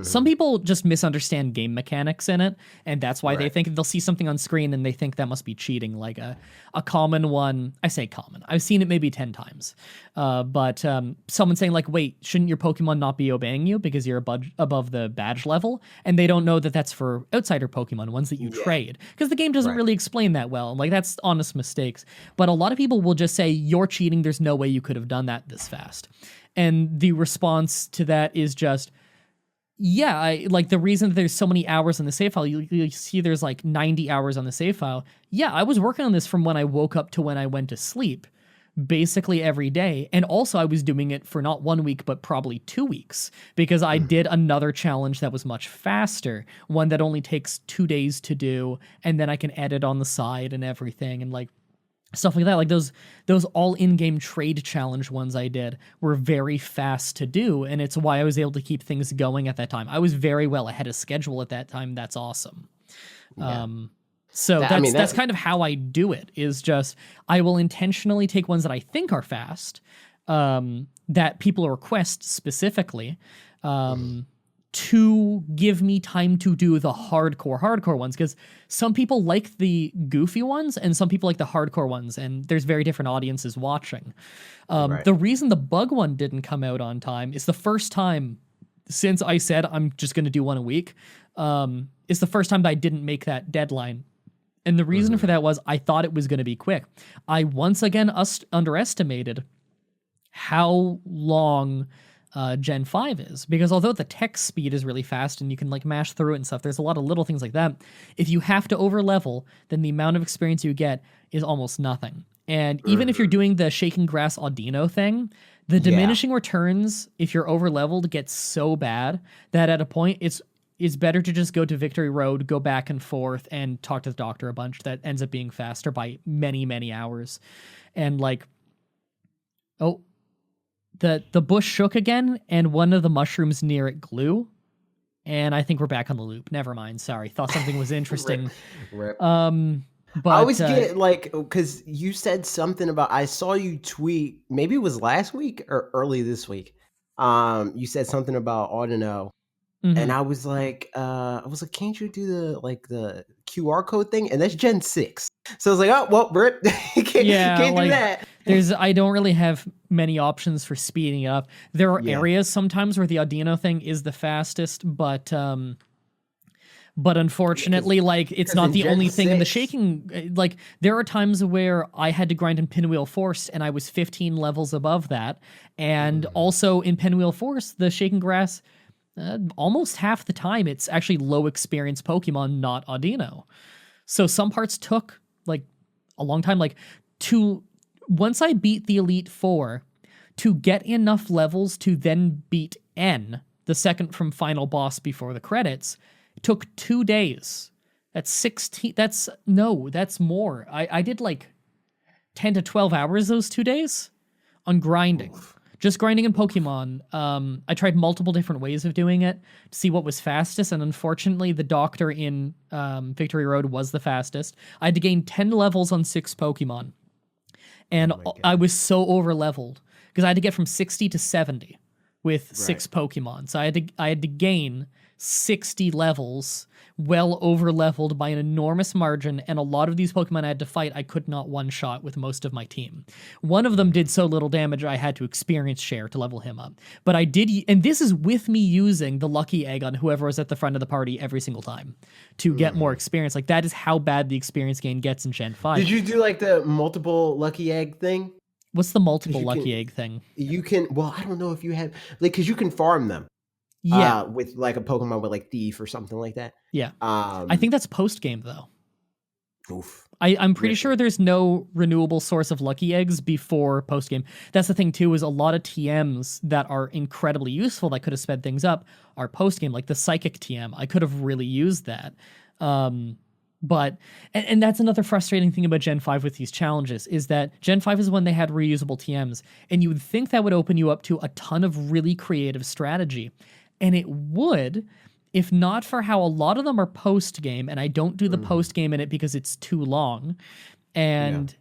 B: Some people just misunderstand game mechanics in it, and that's why they think they'll see something on screen and they think that must be cheating. Like a common one, I say common, I've seen it maybe 10 times, but someone saying like, wait, shouldn't your Pokemon not be obeying you because you're above the badge level? And they don't know that that's for outsider Pokemon, ones that you trade, because the game doesn't really explain that well. Like, that's honest mistakes. But a lot of people will just say, you're cheating, there's no way you could have done that this fast. And the response to that is just, yeah, the reason there's so many hours on the save file, you see there's like 90 hours on the save file. Yeah, I was working on this from when I woke up to when I went to sleep, basically every day. And also I was doing it for not 1 week, but probably 2 weeks, because I did another challenge that was much faster, one that only takes 2 days to do, and then I can edit on the side and everything, and stuff like that. Like those all in-game trade challenge ones I did were very fast to do, and it's why I was able to keep things going at that time. I was very well ahead of schedule at that time. That's awesome.
A: Yeah.
B: So that's kind of how I do it, is just I will intentionally take ones that I think are fast, that people request specifically, to give me time to do the hardcore ones, because some people like the goofy ones and some people like the hardcore ones, and there's very different audiences watching. The reason the bug one didn't come out on time is the first time since I said I'm just going to do one a week. It's the first time that I didn't make that deadline. And the reason for that was I thought it was going to be quick. I once again underestimated how long Gen 5 is, because although the text speed is really fast and you can mash through it and stuff, there's a lot of little things like that. If you have to over level, then the amount of experience you get is almost nothing. And even if you're doing the Shaking Grass Audino thing, the diminishing returns, if you're over leveled, gets so bad that at a point it's better to just go to Victory Road, go back and forth, and talk to the doctor a bunch. That ends up being faster by many, many hours. And the bush shook again, and one of the mushrooms near it glue. And I think we're back on the loop. Never mind. Sorry. Thought something was interesting.
A: Rip.
B: But
A: I always get because you said something about, I saw you tweet, maybe it was last week or early this week. You said something about Audino. And I was like, can't you do the QR code thing? And that's Gen 6. So I was like, oh, well, Britt, can't do that.
B: I don't really have many options for speeding up. There are areas sometimes where the Audino thing is the fastest, but unfortunately, it's not the only thing in the shaking. There are times where I had to grind in Pinwheel Force, and I was 15 levels above that. And also in Pinwheel Force, the Shaking Grass, almost half the time, it's actually low experience Pokemon, not Audino. So some parts took a long time. Once I beat the Elite Four, to get enough levels to then beat N, the second from final boss before the credits, it took 2 days. That's 16. That's more. I did 10 to 12 hours those 2 days on grinding. Just grinding in Pokemon. I tried multiple different ways of doing it to see what was fastest, and unfortunately the doctor in Victory Road was the fastest. I had to gain 10 levels on 6 Pokemon. and
A: Oh my
B: I
A: god.
B: was so over leveled because I had to get from 60 to 70 with
A: Right.
B: 6 Pokemon. So I had to gain 60 levels, well over leveled by an enormous margin, and a lot of these Pokemon I had to fight I could not one shot with most of my team. One of them did so little damage I had to experience share to level him up. But I did, and this is with me using the lucky egg on whoever was at the front of the party every single time to get more experience. Like, that is how bad the experience gain gets in Gen 5.
A: Did you do like the multiple lucky egg thing?
B: What's the multiple
A: you
B: lucky
A: can-
B: egg thing?
A: You can, well, I don't know if you have, like, because you can farm them.
B: Yeah.
A: With like a Pokemon with like Thief or something like that.
B: Yeah. I think that's post game though.
A: Oof.
B: I'm pretty sure there's no renewable source of lucky eggs before post game. That's the thing too, is a lot of TMs that are incredibly useful that could have sped things up are post game, like the psychic TM. I could have really used that. But that's another frustrating thing about Gen 5 with these challenges, is that Gen 5 is when they had reusable TMs, and you would think that would open you up to a ton of really creative strategy. And it would, if not for how a lot of them are post-game, and I don't do the post-game in it because it's too long, and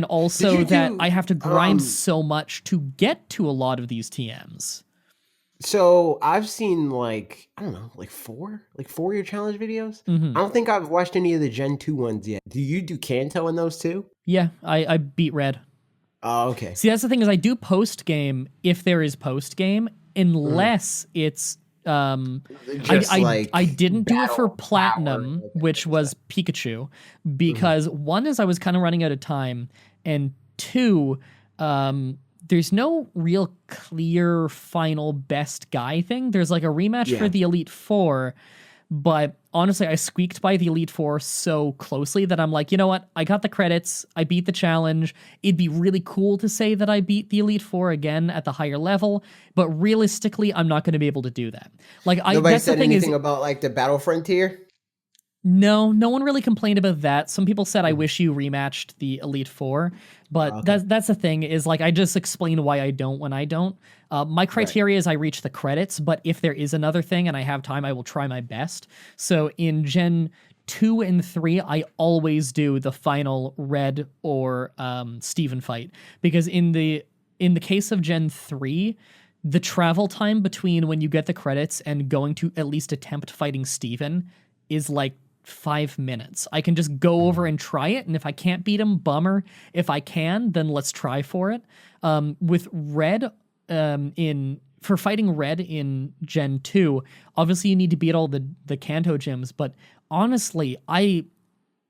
B: also that I have to grind so much to get to a lot of these TMs.
A: So I've seen like, I don't know, like 4-year challenge videos. I don't think I've watched any of the Gen 2 ones yet. Do you do Kanto in those too?
B: Yeah, I beat Red.
A: Oh, okay.
B: See, that's the thing, is I do post-game if there is post-game, unless it's I didn't do it for platinum, which was Pikachu, because one is I was kind of running out of time, and two, there's no real clear final best guy thing. There's like a rematch for the Elite Four, but honestly, I squeaked by the Elite Four so closely that I'm like, you know what? I got the credits. I beat the challenge. It'd be really cool to say that I beat the Elite Four again at the higher level, but realistically, I'm not going to be able to do that. Like,
A: Nobody said anything about like the Battle Frontier?
B: No one really complained about that. Some people said, I wish you rematched the Elite Four, but that's the thing, is like, I just explained why I don't when I don't. My criteria is I reach the credits, but if there is another thing and I have time, I will try my best. So in Gen 2 and 3, I always do the final Red or Steven fight, because in the case of Gen 3, the travel time between when you get the credits and going to at least attempt fighting Steven is like 5 minutes. I can just go over and try it, and if I can't beat him, bummer. If I can, then let's try for it. With Red, for fighting Red in Gen 2, obviously you need to beat all the Kanto gyms, but honestly, I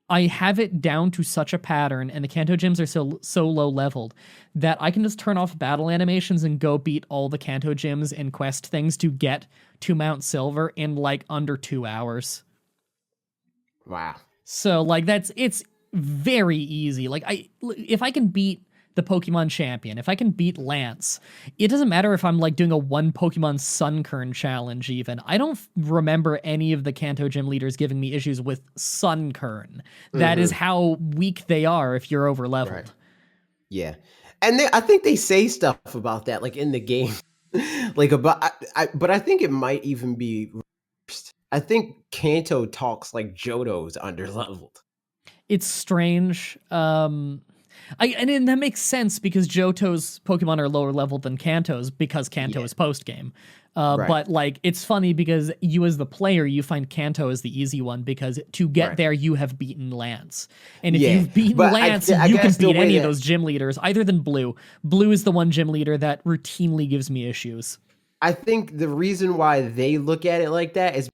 B: have it down to such a pattern, and the Kanto gyms are so low leveled that I can just turn off battle animations and go beat all the Kanto gyms and quest things to get to Mount Silver in like under 2 hours.
A: Wow.
B: So like it's very easy. Like if I can beat the Pokemon champion, if I can beat Lance, it doesn't matter if I'm like doing a one Pokemon Sunkern challenge even. I don't remember any of the Kanto gym leaders giving me issues with Sunkern. That is how weak they are if you're over leveled.
A: Right. Yeah. And I think they say stuff about that like in the game. Like about but I think it might even be reversed. I think Kanto talks like Johto's underleveled.
B: It's strange. And that makes sense because Johto's Pokemon are lower level than Kanto's because Kanto is post game. But like it's funny because you as the player, you find Kanto as the easy one because to get there you have beaten Lance. And if you've beaten Lance, you can beat any of those gym leaders other than Blue. Blue is the one gym leader that routinely gives me issues.
A: I think the reason why they look at it like that is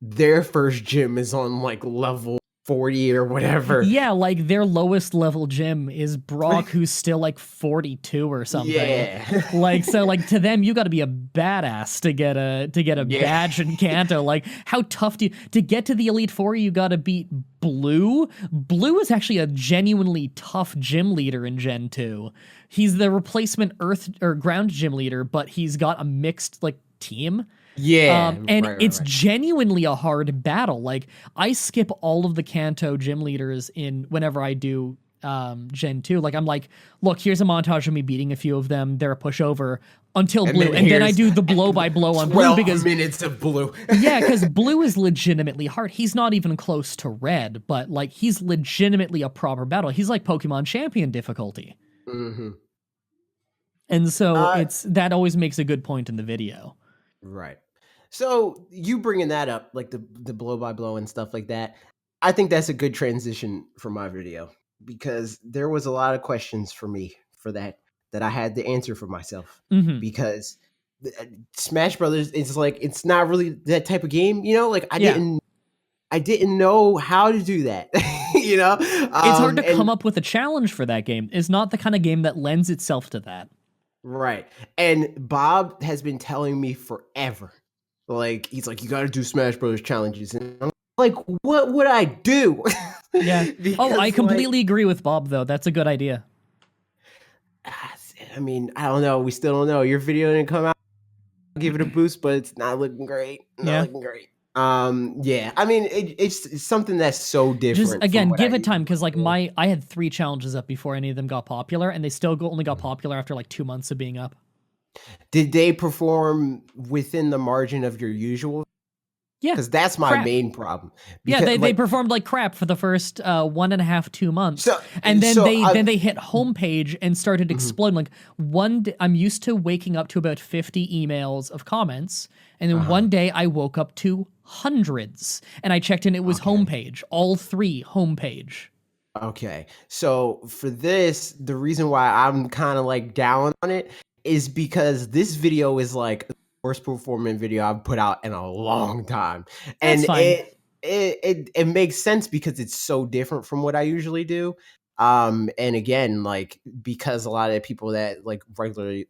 A: their first gym is on like level 40 or whatever.
B: Yeah, like their lowest level gym is Brock, who's still like 42 or something.
A: Yeah.
B: Like so, like to them, you got to be a badass to get a badge in Kanto. Like how tough to get to the Elite Four? You got to beat Blue. Blue is actually a genuinely tough gym leader in Gen 2. He's the replacement Earth or Ground gym leader, but he's got a mixed like team.
A: Yeah.
B: And it's genuinely a hard battle. Like I skip all of the Kanto gym leaders in whenever I do Gen 2. Like, I'm like, look, here's a montage of me beating a few of them. They're a pushover until
A: And
B: blue. And then I do the blow by blow on blue
A: 12
B: because
A: minutes of blue.
B: yeah, because blue is legitimately hard. He's not even close to red, but like he's legitimately a proper battle. He's like Pokemon Champion difficulty.
A: Mm-hmm.
B: And so that always makes a good point in the video.
A: Right. So you bringing that up, like the blow by blow and stuff like that, I think that's a good transition for my video because there was a lot of questions for me for that I had to answer for myself because Smash Brothers is like it's not really that type of game, you know. Like I didn't know how to do that, you know.
B: It's hard to come up with a challenge for that game. It's not the kind of game that lends itself to that.
A: Right. And Bob has been telling me forever. Like, he's like, you got to do Smash Bros. Challenges. And I'm like, what would I do?
B: Yeah. I completely agree with Bob, though. That's a good idea.
A: I mean, I don't know. We still don't know. Your video didn't come out. I'll give it a boost, but it's not looking great. Not looking great. Yeah. I mean, it's something that's so different.
B: Just again, give it time because like I had 3 challenges up before any of them got popular, and they still only got popular after like 2 months of being up.
A: Did they perform within the margin of your usual?
B: Yeah,
A: because that's my main problem.
B: Because, they performed like crap for the first 1.5, 2 months, and then they hit homepage and started exploding. Like one day, I'm used to waking up to about 50 emails of comments, and then one day I woke up to hundreds, and I checked and it was homepage, all 3 homepage.
A: Okay, so for this, the reason why I'm kind of like down on it is because this video is like worst performing video I've put out in a long time. And it makes sense because it's so different from what I usually do. And again, like because a lot of the people that like regularly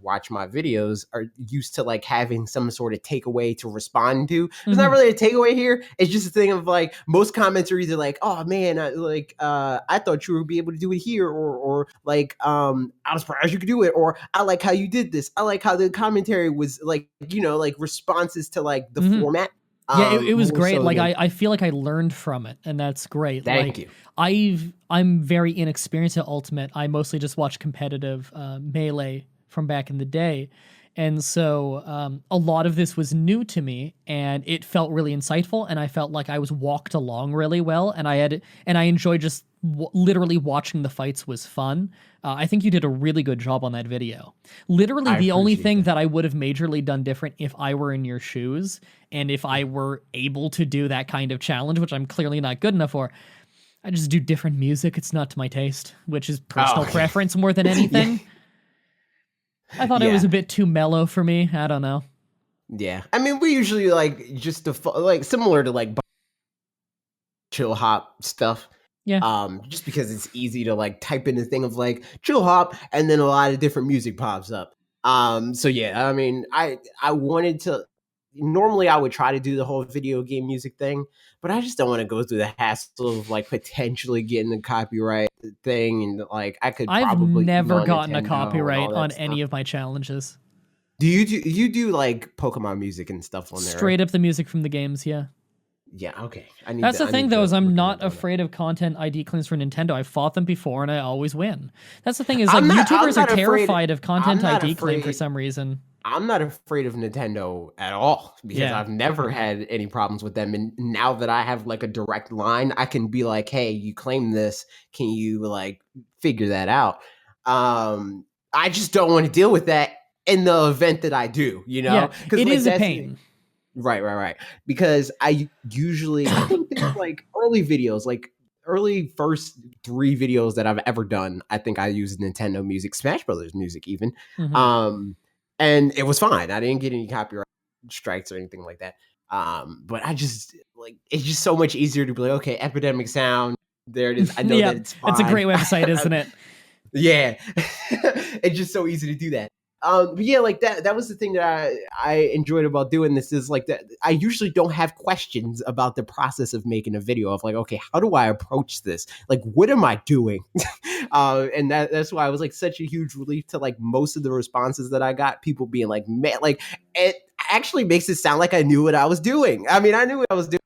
A: watch my videos are used to like having some sort of takeaway to respond to. There's not really a takeaway here. It's just a thing of like most comments are either like, oh man, I thought you would be able to do it here, or like I was surprised you could do it, or I like how you did this. I like how the commentary was like, you know, like responses to like the format.
B: Yeah, it was great. Like I feel like I learned from it, and that's great.
A: Thank you.
B: I'm very inexperienced at Ultimate. I mostly just watch competitive Melee from back in the day, and so a lot of this was new to me, and it felt really insightful, and I felt like I was walked along really well, and I enjoyed just literally watching the fights was fun. I think you did a really good job on that video. Literally, the only thing that I would have majorly done different if I were in your shoes and if I were able to do that kind of challenge, which I'm clearly not good enough for, I just do different music. It's not to my taste, which is personal preference more than anything. I thought it was a bit too mellow for me. I don't know.
A: Yeah. I mean, we usually like just like similar to like chill hop stuff.
B: Yeah.
A: Just because it's easy to like type in the thing of like chill hop and then a lot of different music pops up. So yeah, I mean, I wanted to, normally I would try to do the whole video game music thing, but I just don't want to go through the hassle of like potentially getting the copyright thing. And like, I've
B: never gotten a copyright on any of my challenges.
A: Do you do like Pokemon music and stuff on there?
B: Straight up the music from the games. Yeah.
A: Yeah, okay.
B: That's the thing, though, is I'm not afraid of content ID claims for Nintendo. I've fought them before, and I always win. That's the thing, is like YouTubers are terrified of content ID claim for some reason.
A: I'm not afraid of Nintendo at all because I've never had any problems with them. And now that I have like a direct line, I can be like, hey, you claim this. Can you like figure that out? I just don't want to deal with that in the event that I do, you know?
B: Yeah, it is a pain.
A: Right. Because I usually, I think there's like early videos, like early first 3 videos that I've ever done, I think I used Nintendo music, Smash Brothers music even. And it was fine. I didn't get any copyright strikes or anything like that. But I just like, it's just so much easier to be like, okay, Epidemic Sound, there it is. I know that it's fine.
B: It's a great website, isn't it?
A: Yeah. It's just so easy to do that. But yeah, like that was the thing that I enjoyed about doing this, is like that I usually don't have questions about the process of making a video of like, okay, how do I approach this? Like, what am I doing? And that's why I was like such a huge relief to like most of the responses that I got, people being like, man, like it actually makes it sound like I knew what I was doing. I mean, I knew what I was doing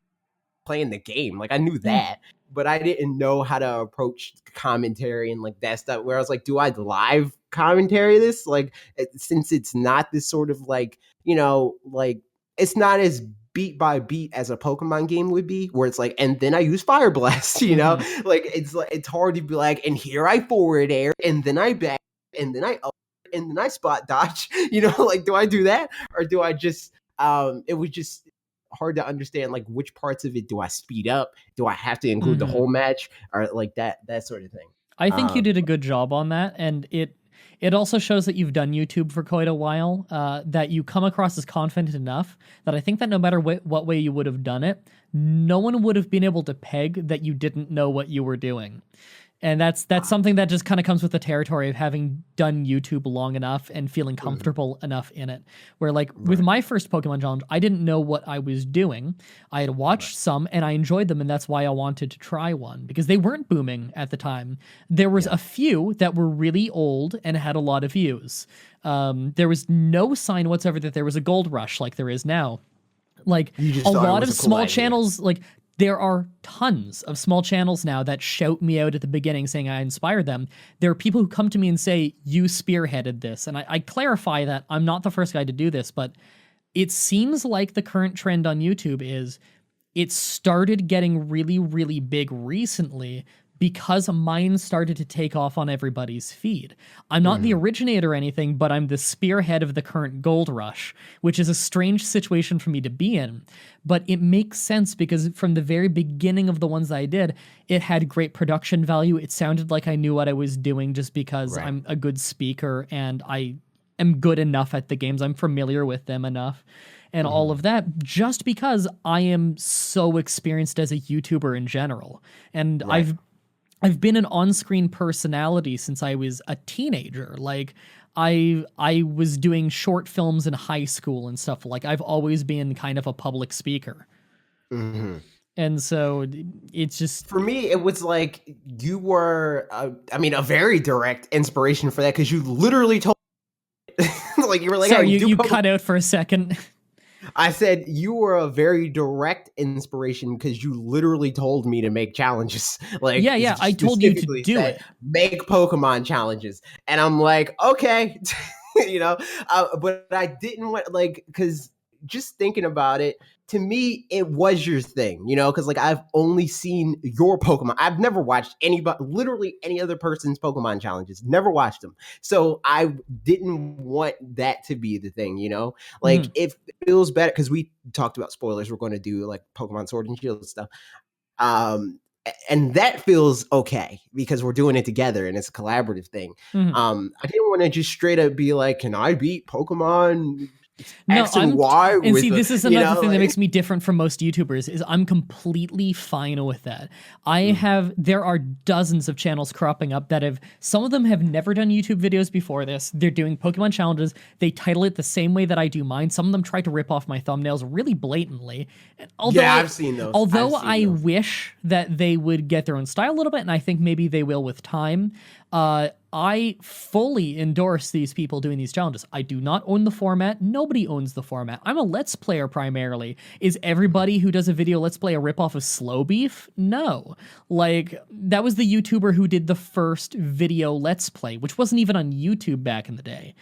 A: playing the game. Like I knew that, but I didn't know how to approach commentary and like that stuff. Where I was like, do I live commentary this? Like, since it's not this sort of like, like it's not as beat by beat as a Pokemon game would be, where it's like, and then I use Fire Blast, like it's hard to be like, and here I forward air, and then I back, and then I up, and then I spot dodge, like, do I do that, or do I just it was just hard to understand like which parts of it do I speed up, do I have to include the whole match, or like that sort of thing.
B: I think you did a good job on that, and it also shows that you've done YouTube for quite a while, that you come across as confident enough that I think that no matter what way you would have done it, no one would have been able to peg that you didn't know what you were doing. And that's something that just kind of comes with the territory of having done YouTube long enough and feeling comfortable enough in it. Where like with my first Pokemon challenge, I didn't know what I was doing. I had watched some and I enjoyed them, and that's why I wanted to try one, because they weren't booming at the time. There was a few that were really old and had a lot of views. There was no sign whatsoever that there was a gold rush like there is now. Like a lot of small channels, like there are tons of small channels now that shout me out at the beginning saying I inspired them. There are people who come to me and say, you spearheaded this. And I clarify that I'm not the first guy to do this, but it seems like the current trend on YouTube is it started getting really, really big recently because mine started to take off on everybody's feed. I'm not the originator or anything, but I'm the spearhead of the current gold rush, which is a strange situation for me to be in. But it makes sense because from the very beginning of the ones I did, it had great production value. It sounded like I knew what I was doing just because I'm a good speaker and I am good enough at the games. I'm familiar with them enough. And all of that, just because I am so experienced as a YouTuber in general. And I've been an on-screen personality since I was a teenager. Like I was doing short films in high school and stuff. Like I've always been kind of a public speaker. And so it's just,
A: for me, it was like you were, a very direct inspiration for that, because you literally told, like you were like,
B: sorry, you cut out for a second.
A: I said you were a very direct inspiration because you literally told me to make challenges. Like,
B: yeah, I told you to do it.
A: Make Pokemon challenges, and I'm like, okay, but I didn't want, like, because just thinking about it, to me, it was your thing, because like I've only seen your Pokemon. I've never watched literally any other person's Pokemon challenges. Never watched them. So I didn't want that to be the thing, like it feels better, because we talked about spoilers. We're going to do like Pokemon Sword and Shield stuff. And that feels okay because we're doing it together and it's a collaborative thing. I didn't want to just straight up be like, can I beat Pokemon X and Y?
B: And see, this is another thing that makes me different from most YouTubers, is I'm completely fine with that. There are dozens of channels cropping up that some of them have never done YouTube videos before this. They're doing Pokemon challenges. They title it the same way that I do mine. Some of them try to rip off my thumbnails really blatantly.
A: I've seen those.
B: Although I wish that they would get their own style a little bit, and I think maybe they will with time. I fully endorse these people doing these challenges. I do not own the format. Nobody owns the format. I'm a Let's Player primarily. Is everybody who does a video Let's Play a ripoff of Slow Beef? No. Like, that was the YouTuber who did the first video Let's Play, which wasn't even on YouTube back in the day.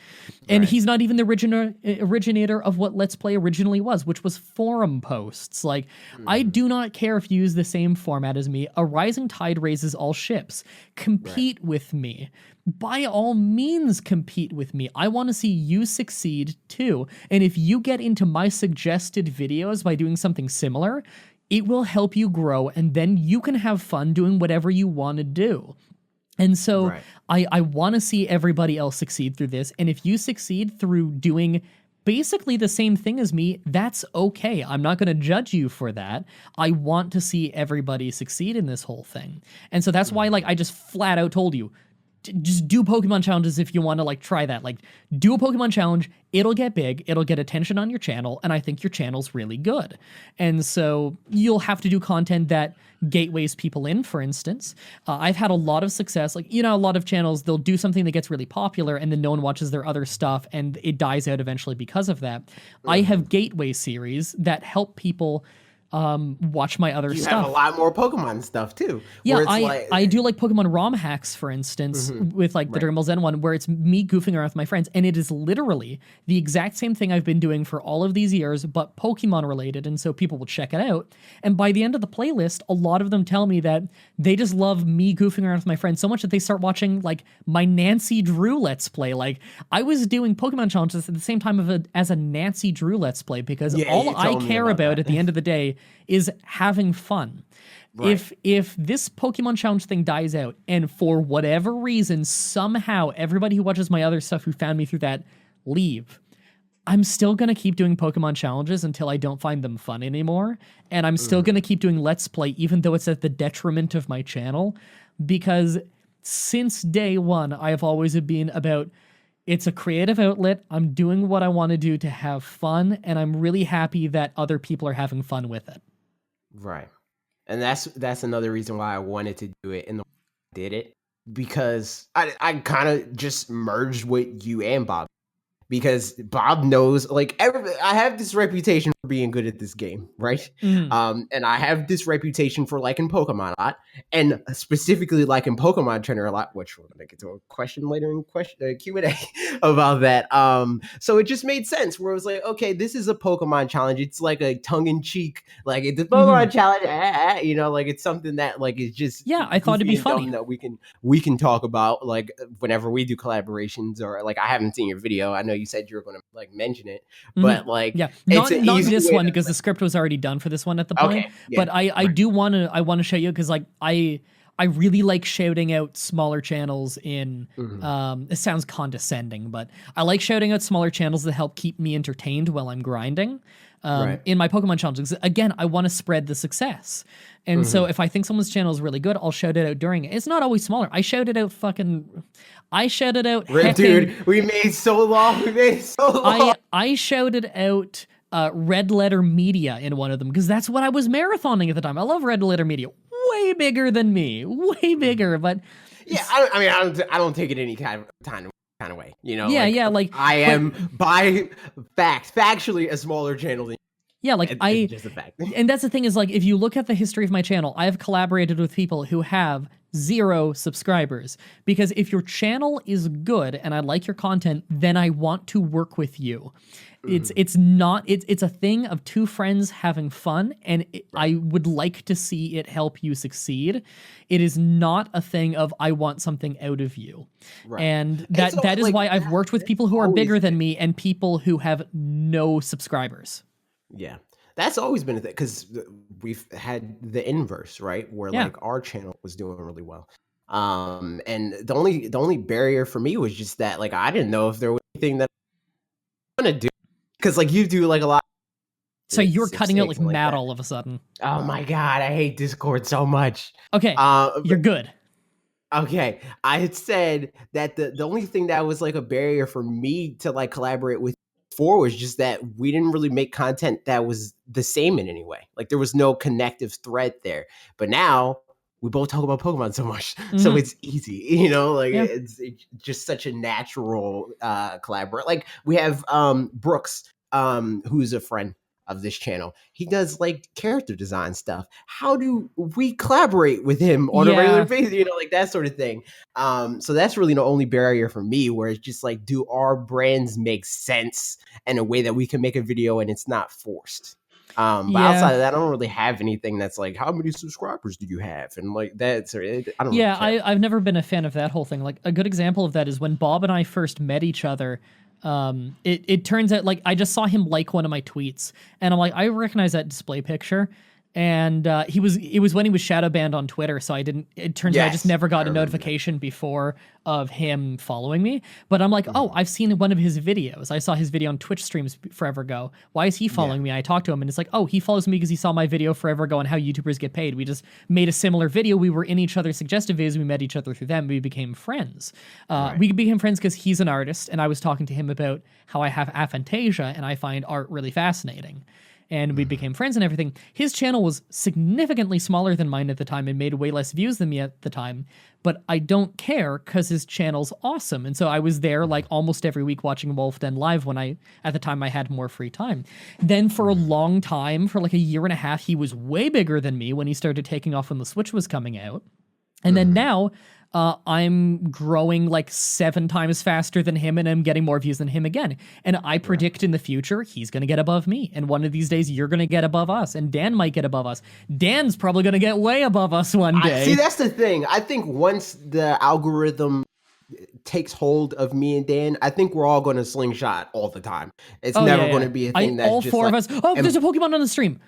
B: And he's not even the originator of what Let's Play originally was, which was forum posts. Like, I do not care if you use the same format as me. A rising tide raises all ships. Compete with me. By all means, compete with me. I want to see you succeed too. And if you get into my suggested videos by doing something similar, it will help you grow, and then you can have fun doing whatever you want to do. And so I want to see everybody else succeed through this. And if you succeed through doing basically the same thing as me, that's okay. I'm not going to judge you for that. I want to see everybody succeed in this whole thing. And so that's why, like, I just flat out told you, just do Pokemon challenges if you want to, like, try that. Like, do a Pokemon challenge. It'll get big. It'll get attention on your channel. And I think your channel's really good. And so you'll have to do content that gateways people in, for instance. I've had a lot of success. Like, a lot of channels, they'll do something that gets really popular and then no one watches their other stuff and it dies out eventually because of that. I have gateway series that help people watch my other
A: You
B: stuff.
A: have a lot more Pokemon stuff too.
B: Yeah,
A: where it's
B: I do like Pokemon ROM hacks, for instance, with like the Dragon Ball Zen one, where it's me goofing around with my friends, and it is literally the exact same thing I've been doing for all of these years, but Pokemon related, and so people will check it out. And by the end of the playlist, a lot of them tell me that they just love me goofing around with my friends so much that they start watching like my Nancy Drew Let's Play. Like I was doing Pokemon challenges at the same time as a Nancy Drew Let's Play, because all I care about at the end of the day is having fun. Right. If this Pokemon challenge thing dies out, and for whatever reason, somehow everybody who watches my other stuff who found me through that leave, I'm still going to keep doing Pokemon challenges until I don't find them fun anymore. And I'm still going to keep doing Let's Play, even though it's at the detriment of my channel. Because since day one, I've always been about, it's a creative outlet. I'm doing what I want to do to have fun. And I'm really happy that other people are having fun with it.
A: Right. And that's another reason why I wanted to do it and did it, because I kind of just merged with you and Bob, because Bob knows, like, I have this reputation for being good at this game, right? And I have this reputation for liking Pokemon a lot, and specifically liking Pokemon Trainer a lot, which we're going to get to a question later in Q&A about that. So it just made sense where it was like, okay, this is a Pokemon challenge. It's like a tongue-in-cheek, like it's a Pokemon challenge, you know, like it's something that like is just
B: I thought it'd be funny
A: that we can talk about like whenever we do collaborations, or like I haven't seen your video. I know you said you were going to like mention it, but like
B: not this one because the script was already done for this one at the point.
A: Okay, yeah,
B: but I do want to show you, because like I really like shouting out smaller channels in it sounds condescending, but I like shouting out smaller channels that help keep me entertained while I'm grinding. In my Pokemon challenges, again, I want to spread the success. And so if I think someone's channel is really good, I'll shout it out during it. It's not always smaller. I shouted out
A: dude, we made so long.
B: I shouted out Red Letter Media in one of them, because that's what I was marathoning at the time. I love Red Letter Media. Way bigger than me. Way bigger, but
A: yeah, I don't take it any kind of way, you know.
B: Like
A: I am by factually a smaller channel than
B: yeah, like
A: it's just a fact.
B: And that's the thing is, like, if you look at the history of my channel, I have collaborated with people who have 0 subscribers, because if your channel is good and I like your content, then I want to work with you. It's a thing of 2 friends having fun, and I would like to see it help you succeed. It is not a thing of I want something out of you. Right. And that is why I've worked with people who are bigger than me and people who have no subscribers.
A: Yeah. That's always been a thing, because we've had the inverse, right? Where like our channel was doing really well. And the only barrier for me was just that like I didn't know if there was anything that I'm gonna do, because like you do like a lot.
B: So you're cutting out like mad all of a sudden.
A: Oh my god, I hate Discord so much.
B: Okay, you're good.
A: Okay, I had said that the only thing that was like a barrier for me to like collaborate with before was just that we didn't really make content that was the same in any way. Like there was no connective thread there. But now we both talk about Pokemon so much, so it's easy, you know. Like it's just such a natural collaborate. Like we have Brooks, who's a friend of this channel. He does like character design stuff. How do we collaborate with him on a regular basis? You know, like that sort of thing. So that's really the only barrier for me, where it's just like, do our brands make sense in a way that we can make a video and it's not forced? But outside of that, I don't really have anything that's like, how many subscribers do you have? And like that's, I don't.
B: Yeah, I've never been a fan of that whole thing. Like a good example of that is when Bob and I first met each other. It turns out like I just saw him like one of my tweets, and I'm like, I recognize that display picture. And it was when he was shadow banned on Twitter, so it turns out I just never got a notification before of him following me. But I'm like, oh, I've seen one of his videos. I saw his video on Twitch streams forever ago. Why is he following me? I talked to him, and it's like, oh, he follows me because he saw my video forever ago on how YouTubers get paid. We just made a similar video. We were in each other's suggested videos. We met each other through them. We became friends. We became friends because he's an artist, and I was talking to him about how I have aphantasia, and I find art really fascinating. and we became friends and everything. His channel was significantly smaller than mine at the time and made way less views than me at the time, but I don't care because his channel's awesome. And so I was there like almost every week watching Wolf Den live when at the time I had more free time. Then for a long time, for like a year and a half, he was way bigger than me when he started taking off when the Switch was coming out. And then now I'm growing like 7 times faster than him, and I'm getting more views than him again. And I predict in the future, he's going to get above me. And one of these days, you're going to get above us. And Dan might get above us. Dan's probably going to get way above us one day.
A: See, that's the thing. I think once the algorithm takes hold of me and Dan, I think we're all going to slingshot all the time. It's never going to be a thing that's
B: all
A: just
B: four
A: like,
B: of us. Oh, there's a Pokemon on the stream.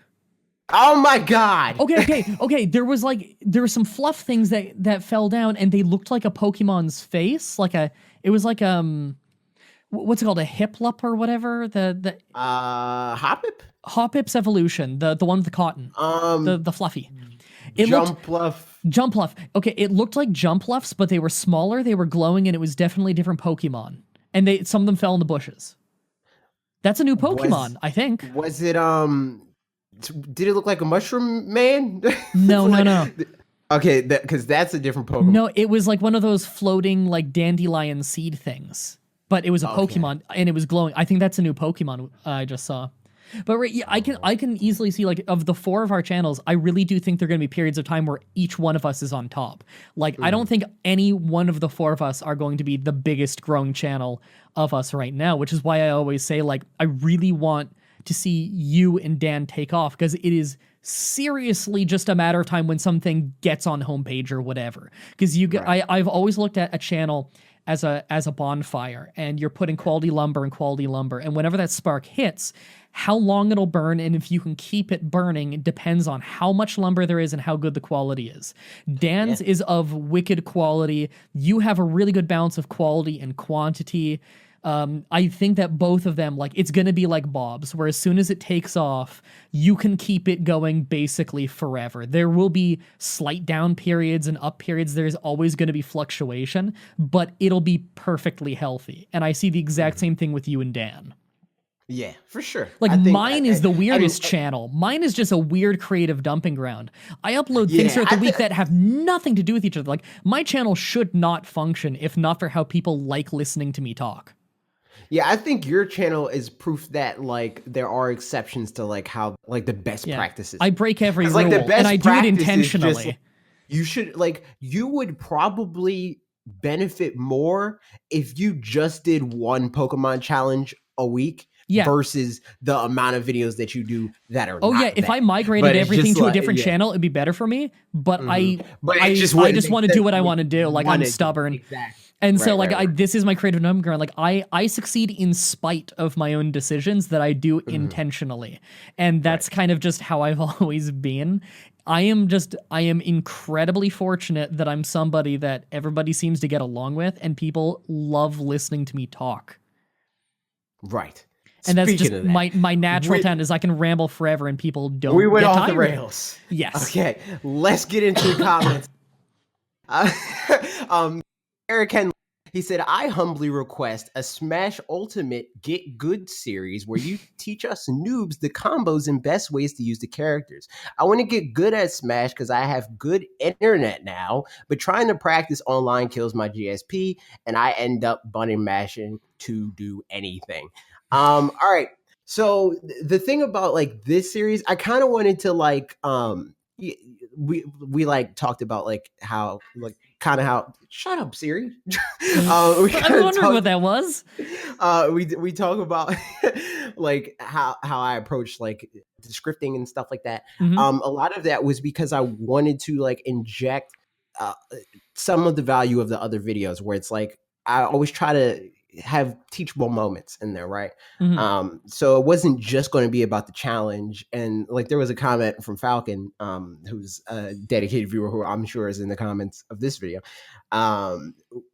A: Oh my God.
B: Okay. There were some fluff things that fell down and they looked like a Pokemon's face. It was like what's it called? A Hiplup or whatever? The
A: Hoppip?
B: Hoppip's evolution, the one with the cotton. The fluffy.
A: Jumpluff.
B: Okay, it looked like Jumpluffs, but they were smaller, they were glowing, and it was definitely a different Pokemon. And some of them fell in the bushes. That's a new Pokemon, I think.
A: Was it did it look like a mushroom man?
B: No.
A: Okay, because that's a different Pokemon.
B: No, it was like one of those floating like dandelion seed things. But it was a Pokemon and it was glowing. I think that's a new Pokemon I just saw. But I can easily see, like, of the 4 of our channels, I really do think there are going to be periods of time where each one of us is on top. Like, I don't think any one of the 4 of us are going to be the biggest growing channel of us right now, which is why I always say, like, I really want to see you and Dan take off, because it is seriously just a matter of time when something gets on homepage or whatever. Because I've always looked at a channel as a bonfire, and you're putting quality lumber, and whenever that spark hits, how long it'll burn and if you can keep it burning depends on how much lumber there is and how good the quality is. Dan's is of wicked quality. You have a really good balance of quality and quantity. I think that both of them, like, it's going to be like Bob's, where as soon as it takes off, you can keep it going basically forever. There will be slight down periods and up periods. There's always going to be fluctuation, but it'll be perfectly healthy. And I see the exact same thing with you and Dan.
A: Yeah, for sure.
B: Like, mine is the weirdest channel. Mine is just a weird creative dumping ground. I upload things throughout the week that have nothing to do with each other. Like, my channel should not function if not for how people like listening to me talk.
A: Yeah, I think your channel is proof that, like, there are exceptions to, like, how, like, the best practices.
B: I break every rule, like, and I do it intentionally.
A: Just, you should, like, you would probably benefit more if you just did one Pokemon challenge a week versus the amount of videos that you do that are
B: if I migrated everything to a different channel, it'd be better for me, but I just want to do what I want to do. Like, I'm stubborn.
A: Exactly.
B: And so, like, this is my creative number ground. Like, I succeed in spite of my own decisions that I do intentionally. And that's kind of just how I've always been. I am incredibly fortunate that I'm somebody that everybody seems to get along with, and people love listening to me talk.
A: Right.
B: And that's just my natural talent is I can ramble forever and people don't
A: We went
B: get
A: off
B: tired.
A: the rails.
B: Yes.
A: Okay, let's get into the comments. Eric Henley, he said, I humbly request a Smash Ultimate Get Good series where you teach us noobs the combos and best ways to use the characters. I want to get good at Smash because I have good internet now, but trying to practice online kills my GSP and I end up button mashing to do anything. All right. So the thing about, like, this series, I kind of wanted to, like, we like talked about, like, how, like, kind of how, shut up, Siri.
B: I'm wondering what that was.
A: We talk about like how I approach, like, the scripting and stuff like that. A lot of that was because I wanted to, like, inject some of the value of the other videos, where it's like I always try to have teachable moments in there, right? So it wasn't just going to be about the challenge. And, like, there was a comment from Falcon, who's a dedicated viewer who I'm sure is in the comments of this video,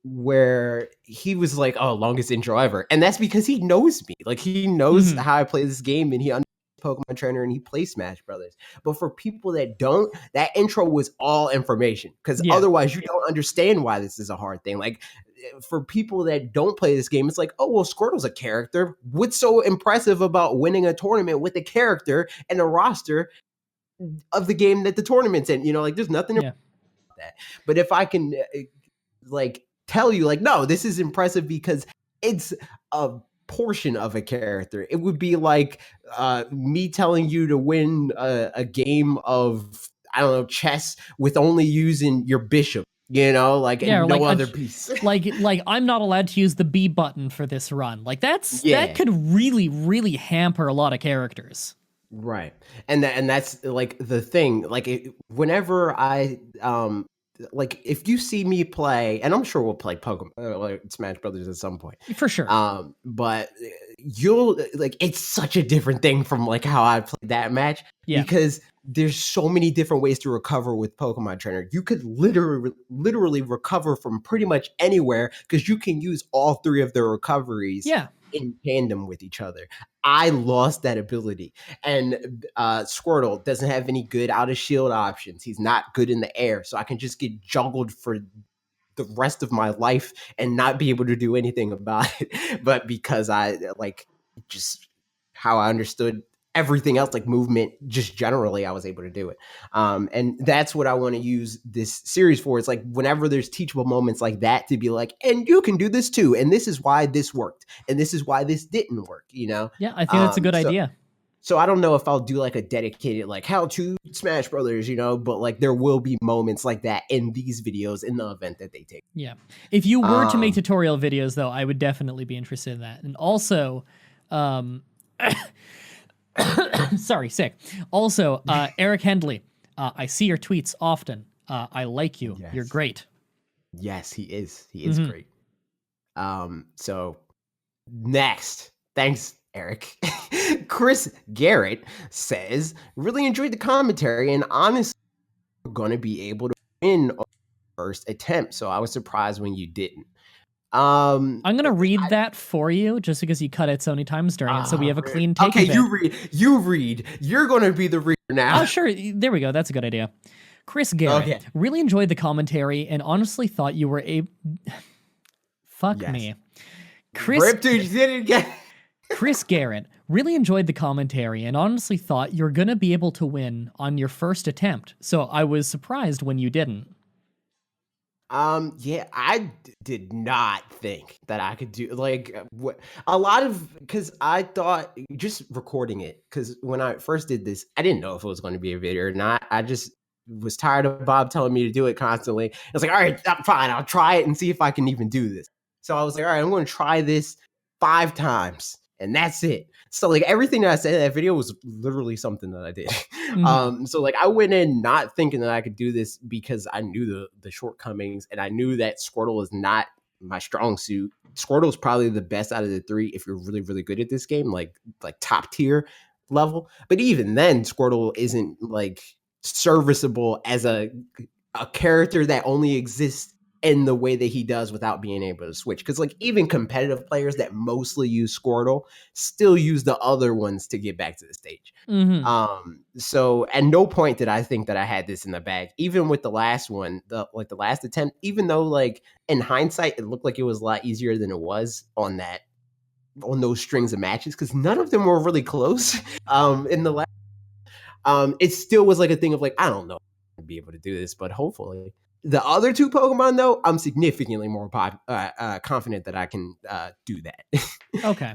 A: where he was like, oh, longest intro ever. And that's because he knows me. Like, he knows how I play this game, and he Pokemon trainer and he plays Smash Brothers. But for people that don't, that intro was all information because
B: Yeah.
A: otherwise you don't understand why this is a hard thing. Like for people that don't play this game, it's like, oh well, Squirtle's a character. What's so impressive about winning a tournament with a character and a roster of the game that the tournament's in? You know, like there's nothing
B: Yeah.
A: about that. But if I can like tell you, like, no, this is impressive because it's a portion of a character. It would be like me telling you to win a game of, I don't know, chess with only using your bishop, you know, like,
B: Yeah, or
A: and no
B: like
A: other piece.
B: like I'm not allowed to use the B button for this run. Like that
A: Yeah.
B: could really hamper a lot of characters.
A: Right. And that's like the thing. Like whenever I like if you see me play, and I'm sure we'll play Pokemon like Smash Brothers at some point.
B: For sure.
A: But you'll like it's such a different thing from like how I played that match because there's so many different ways to recover with Pokemon Trainer. You could literally recover from pretty much anywhere because you can use all three of their recoveries in tandem with each other. I lost that ability. And Squirtle doesn't have any good out of shield options. He's not good in the air. So I can just get juggled for the rest of my life and not be able to do anything about it. But because I like just how I understood everything else, like movement, just generally, I was able to do it. And that's what I want to use this series for. It's like whenever there's teachable moments like that to be like, and you can do this too. And this is why this worked. And this is why this didn't work, you know?
B: Yeah, I think that's a good idea.
A: So I don't know if I'll do like a dedicated, like how to Smash Brothers, you know, but like there will be moments like that in these videos in the event that they take.
B: Yeah. If you were to make tutorial videos though, I would definitely be interested in that. And also, sorry, sick. Also, Eric Hendley, I see your tweets often. I like you.
A: Yes.
B: You're great.
A: Yes, he is. He is great. So next, thanks, Eric. Chris Garrett says, really enjoyed the commentary and honestly, we're going to be able to win on the first attempt. So I was surprised when you didn't.
B: I'm gonna read that for you just because you cut it so many times during it, so we have a clean take.
A: Okay,
B: of it.
A: you read. You're gonna be the reader now.
B: Oh, sure. There we go. That's a good idea. Chris Garrett, really enjoyed the commentary and honestly thought you were a fuck me. Chris,
A: Rip, dude, you did it again.
B: Chris Garrett, really enjoyed the commentary and honestly thought you're gonna be able to win on your first attempt. So I was surprised when you didn't.
A: Yeah, I did not think that I could do like a lot of, because I thought just recording it, because when I first did this, I didn't know if it was going to be a video or not. I just was tired of Bob telling me to do it constantly. I was like, all right, fine, I'll try it and see if I can even do this. So I was like, all right, I'm going to try this 5 times and that's it. So like everything that I said in that video was literally something that I did. So like I went in not thinking that I could do this because I knew the shortcomings and I knew that Squirtle is not my strong suit. Squirtle is probably the best out of the 3 if you're really, really good at this game, like top tier level. But even then, Squirtle isn't like serviceable as a character that only exists in the way that he does without being able to switch. Because like even competitive players that mostly use Squirtle still use the other ones to get back to the stage. So at no point did I think that I had this in the bag. Even with the last one, the last attempt, even though like in hindsight it looked like it was a lot easier than it was on those strings of matches, because none of them were really close. In the last, it still was like a thing of like, I don't know if I'm gonna be able to do this, but hopefully. The other 2 Pokemon, though, I'm significantly more confident that I can do that.
B: Okay.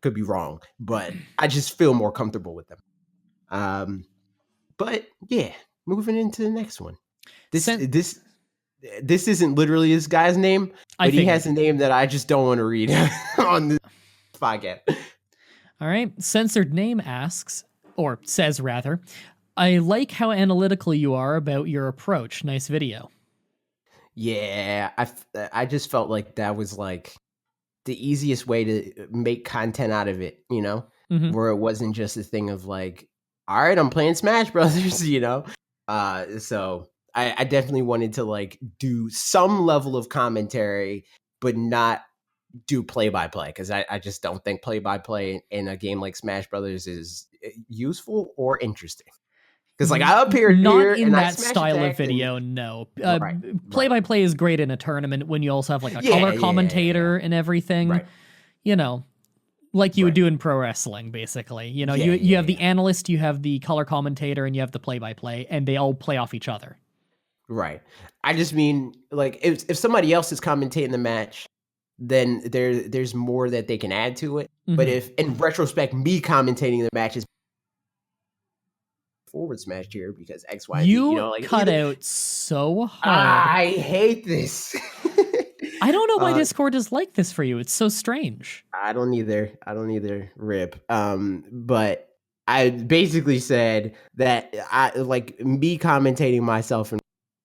A: Could be wrong, but I just feel more comfortable with them. But yeah, moving into the next one. This isn't literally this guy's name, but he has a name that I just don't want to read on this podcast.
B: All right. Censored Name asks, or says rather, I like how analytical you are about your approach. Nice video.
A: Yeah, I just felt like that was like the easiest way to make content out of it, you know, where it wasn't just a thing of like, all right, I'm playing Smash Brothers, you know. So I definitely wanted to like do some level of commentary, but not do play-by-play, because I just don't think play-by-play in a game like Smash Brothers is useful or interesting. Because like I appeared
B: Not
A: here
B: in
A: and I
B: that
A: smash
B: style of
A: attacked
B: video,
A: and
B: no.
A: right,
B: Play
A: right,
B: by play is great in a tournament when you also have like a
A: yeah,
B: color
A: yeah, yeah, yeah,
B: commentator and everything.
A: right,
B: You know, like you would
A: right,
B: do in pro wrestling, basically. You know,
A: yeah,
B: you
A: yeah,
B: have the
A: yeah.
B: analyst, you have the color commentator, and you have the play by play, and they all play off each other.
A: Right. I just mean like if somebody else is commentating the match, then there's more that they can add to it. But
B: Hmm.
A: if in retrospect me commentating the match is forward smashed here because X, Y, and Z,
B: You
A: like
B: cut
A: either
B: out so hard.
A: I hate this.
B: I don't know why
A: uh
B: Discord is like this for you. It's so strange.
A: I don't either. I don't either rip. But I basically said that I like me commentating myself in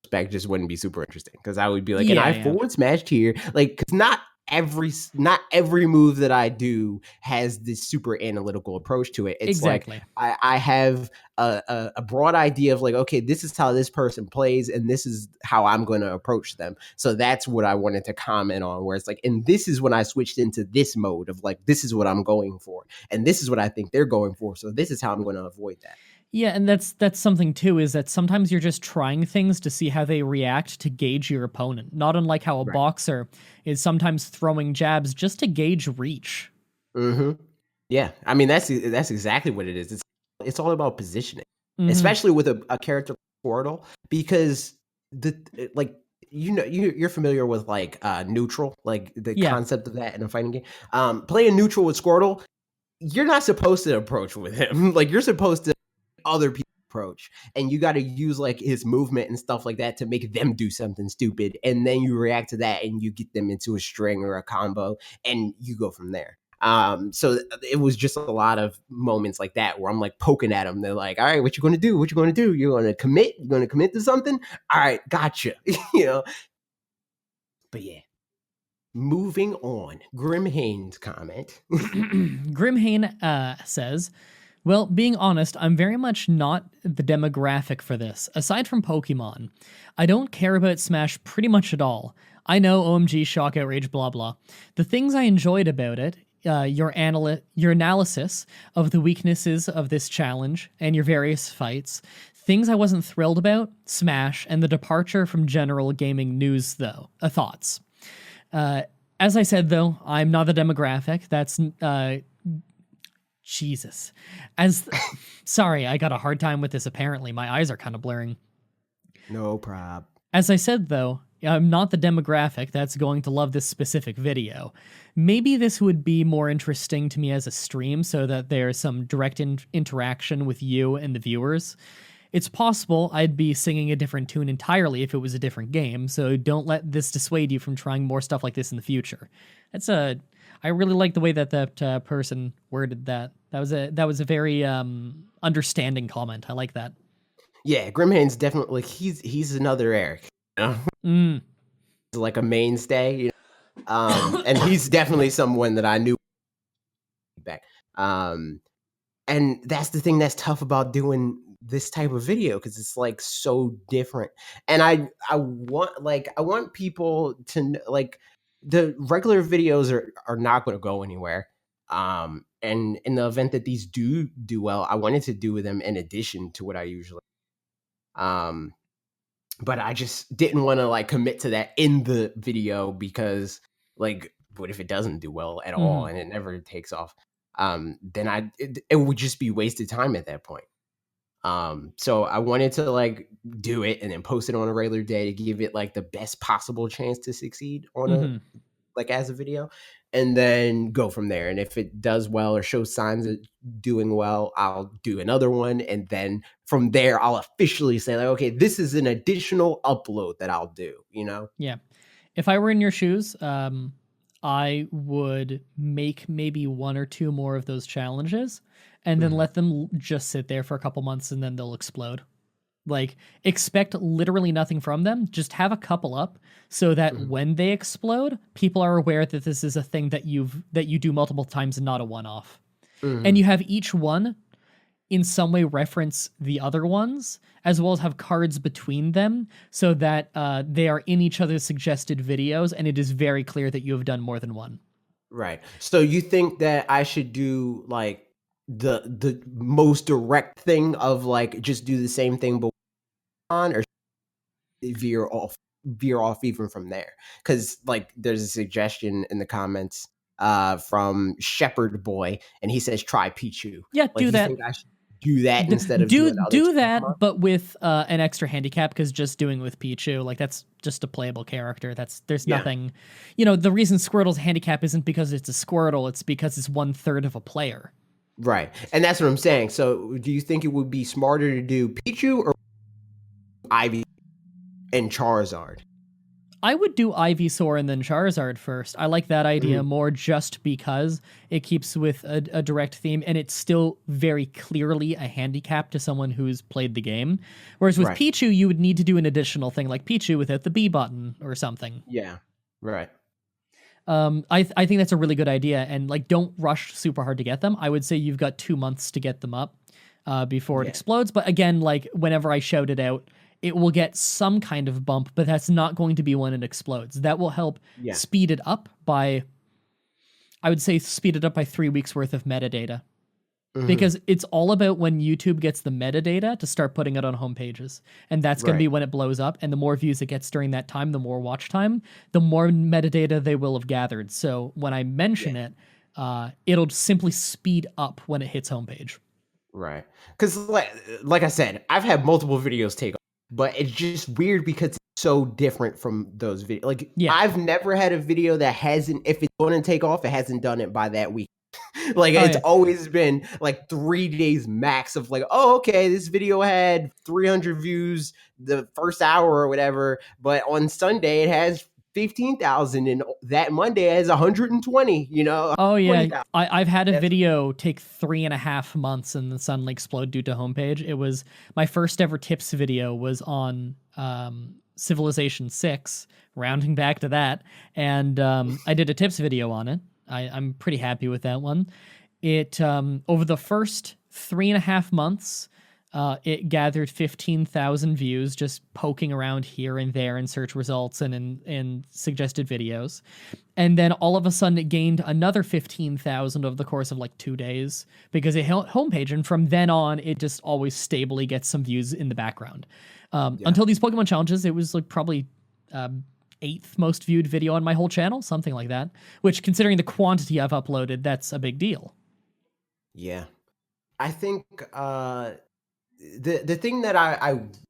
A: respect just wouldn't be super interesting because I would be like, and
B: Yeah,
A: I
B: yeah.
A: forward smashed here, like because not every move that I do has this super analytical approach to it. It's like
B: Exactly.
A: I have a broad idea of like, okay, this is how this person plays, and this is how I'm going to approach them. So that's what I wanted to comment on. Where it's like, and this is when I switched into this mode of like, this is what I'm going for, and this is what I think they're going for. So this is how I'm going to avoid that.
B: Yeah, and that's something too, is that sometimes you're just trying things to see how they react to gauge your opponent. Not unlike how a
A: Right.
B: boxer is sometimes throwing jabs just to gauge reach.
A: Hmm. Yeah, I mean that's exactly what it is. It's all about positioning,
B: Hmm.
A: especially with a character like Squirtle, because the like you're familiar with like neutral, like the
B: Yeah.
A: concept of that in a fighting game. Playing neutral with Squirtle, you're not supposed to approach with him. Like you're supposed to other people approach, and you got to use like his movement and stuff like that to make them do something stupid, and then you react to that and you get them into a string or a combo, and you go from there. So it was just a lot of moments like that where I'm like poking at them. They're like, "All right, what you going to do? What you going to do? You're going to commit? You're going to commit to something? All right, gotcha." you know. But yeah, moving on. Grim Haynes comment.
B: Grimhane says, well, being honest, I'm very much not the demographic for this. Aside from Pokemon, I don't care about Smash pretty much at all. I know OMG, shock, outrage, blah blah. The things I enjoyed about it, your analysis of the weaknesses of this challenge and your various fights. Things I wasn't thrilled about, Smash, and the departure from general gaming news, though. Thoughts. Uh, as I said, though, I'm not the demographic. That's Jesus. As sorry, I got a hard time with this. Apparently, my eyes are kind of blurring.
A: No prob.
B: As I said, though, I'm not the demographic that's going to love this specific video. Maybe this would be more interesting to me as a stream so that there's some direct interaction with you and the viewers. It's possible I'd be singing a different tune entirely if it was a different game, so don't let this dissuade you from trying more stuff like this in the future. I really like the way that person worded that. That was a very understanding comment. I like that.
A: Yeah, Grimhane's definitely like he's another Eric. You know?
B: Mm.
A: He's like a mainstay, and he's definitely someone that I knew back. And that's the thing that's tough about doing this type of video because it's like so different. And I want people to like the regular videos are not going to go anywhere. And in the event that these do well, I wanted to do them in addition to what I usually um but I just didn't want to like commit to that in the video because like what if it doesn't do well at all
B: Hmm.
A: and it never takes off? Then it would just be wasted time at that point. So I wanted to like do it and then post it on a regular day to give it like the best possible chance to succeed on a
B: Hmm.
A: like as a video, and then go from there. And if it does well or shows signs of doing well, I'll do another one, and then from there I'll officially say like, okay, this is an additional upload that I'll do.
B: Yeah. If I were in your shoes, I would make maybe one or two more of those challenges and then
A: Mhm.
B: let them just sit there for a couple months and then they'll explode. Like, expect literally nothing from them. Just have a couple up so that
A: Mhm.
B: when they explode, people are aware that this is a thing that you do multiple times and not a one-off. And
A: Mhm.
B: you have each one in some way reference the other ones, as well as have cards between them so that they are in each other's suggested videos, and it is very clear that you have done more than one.
A: Right. So you think that I should do like the most direct thing of like just do the same thing but on, or veer off even from there? Because like there's a suggestion in the comments from Shepherd Boy, and he says try Pichu.
B: Yeah,
A: Like,
B: do
A: you
B: that.
A: think I should do that instead of
B: Do
A: doing other two Pokemon?
B: that, but with an extra handicap, because just doing with Pichu, like that's just a playable character. There's
A: Yeah.
B: nothing, the reason Squirtle's handicap isn't because it's a Squirtle, it's because it's 1/3 of a player.
A: Right. And that's what I'm saying. So do you think it would be smarter to do Pichu or Ivy and Charizard?
B: I would do Ivysaur and then Charizard first. I like that idea more just because it keeps with a direct theme, and it's still very clearly a handicap to someone who's played the game. Whereas with Pichu, you would need to do an additional thing like Pichu without the B button or something.
A: Yeah. Right.
B: I think that's a really good idea, and like don't rush super hard to get them. I would say you've got 2 months to get them up before it explodes. But again, like whenever I shout it out, it will get some kind of bump, but that's not going to be when it explodes. That will help speed it up by, I would say, speed it up by 3 weeks worth of metadata. Because it's all about when YouTube gets the metadata to start putting it on homepages. And that's going to be when it blows up. And the more views it gets during that time, the more watch time, the more metadata they will have gathered. So when I mention it, it'll simply speed up when it hits homepage.
A: Right. Because like I said, I've had multiple videos take off, but it's just weird because it's so different from those videos. Like, I've never had a video that hasn't, if it's going to take off, it hasn't done it by that week. Like, it's always been like 3 days max of like, oh, okay, this video had 300 views the first hour or whatever, but on Sunday it has 15,000, and that Monday it has 120,
B: Oh yeah, I've had a video take 3.5 months and then suddenly explode due to homepage. It was my first ever tips video was on Civilization 6, rounding back to that, and I did a tips video on it. I'm pretty happy with that one. It over the first 3.5 months, it gathered 15,000 views just poking around here and there in search results and in suggested videos. And then all of a sudden it gained another 15,000 over the course of like 2 days because it hit homepage. And from then on, it just always stably gets some views in the background. Until these Pokemon challenges, it was like probably 8th most viewed video on my whole channel, something like that, which considering the quantity I've uploaded, that's a big deal.
A: Yeah. I think the thing that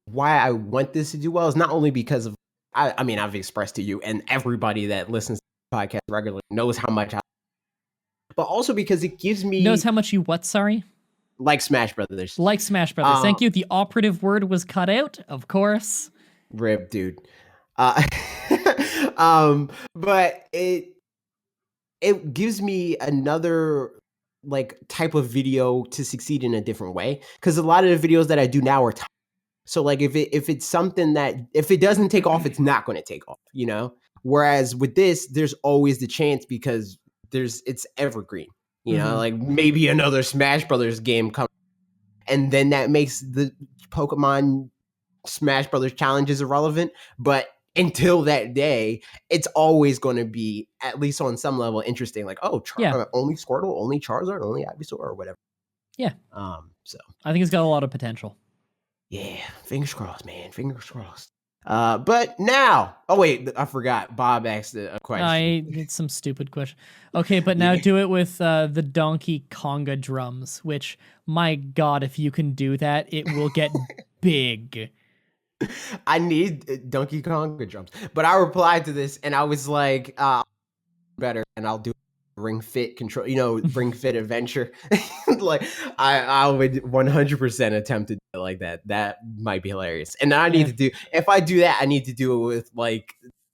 A: why I want this to do well is not only because of, I mean, I've expressed to you and everybody that listens to the podcast regularly knows how much but also because it gives me...
B: Knows how much you what, sorry?
A: Like Smash Brothers.
B: Like Smash Brothers. Thank you. The operative word was cut out, of course.
A: Rip, dude. But it gives me another like type of video to succeed in a different way, because a lot of the videos that I do now are so like if it's something that if it doesn't take off, it's not going to take off, whereas with this there's always the chance because it's evergreen, like maybe another Smash Brothers game comes, and then that makes the Pokemon Smash Brothers challenges irrelevant. But until that day, it's always going to be, at least on some level, interesting. Like, oh, only Squirtle, only Charizard, only Ivysaur, or whatever.
B: Yeah.
A: So
B: I think it's got a lot of potential.
A: Yeah, fingers crossed, man. Fingers crossed. But now, oh wait, I forgot. Bob asked a question.
B: It's some stupid question. Okay, but now do it with the Donkey Konga drums. Which, my God, if you can do that, it will get big.
A: I need Donkey Konga drums. But I replied to this and I was like, better, and I'll do Ring Fit control, Ring Fit Adventure. Like I would 100% attempt to do it like that. That might be hilarious. And I need to do, if I do that, I need to do it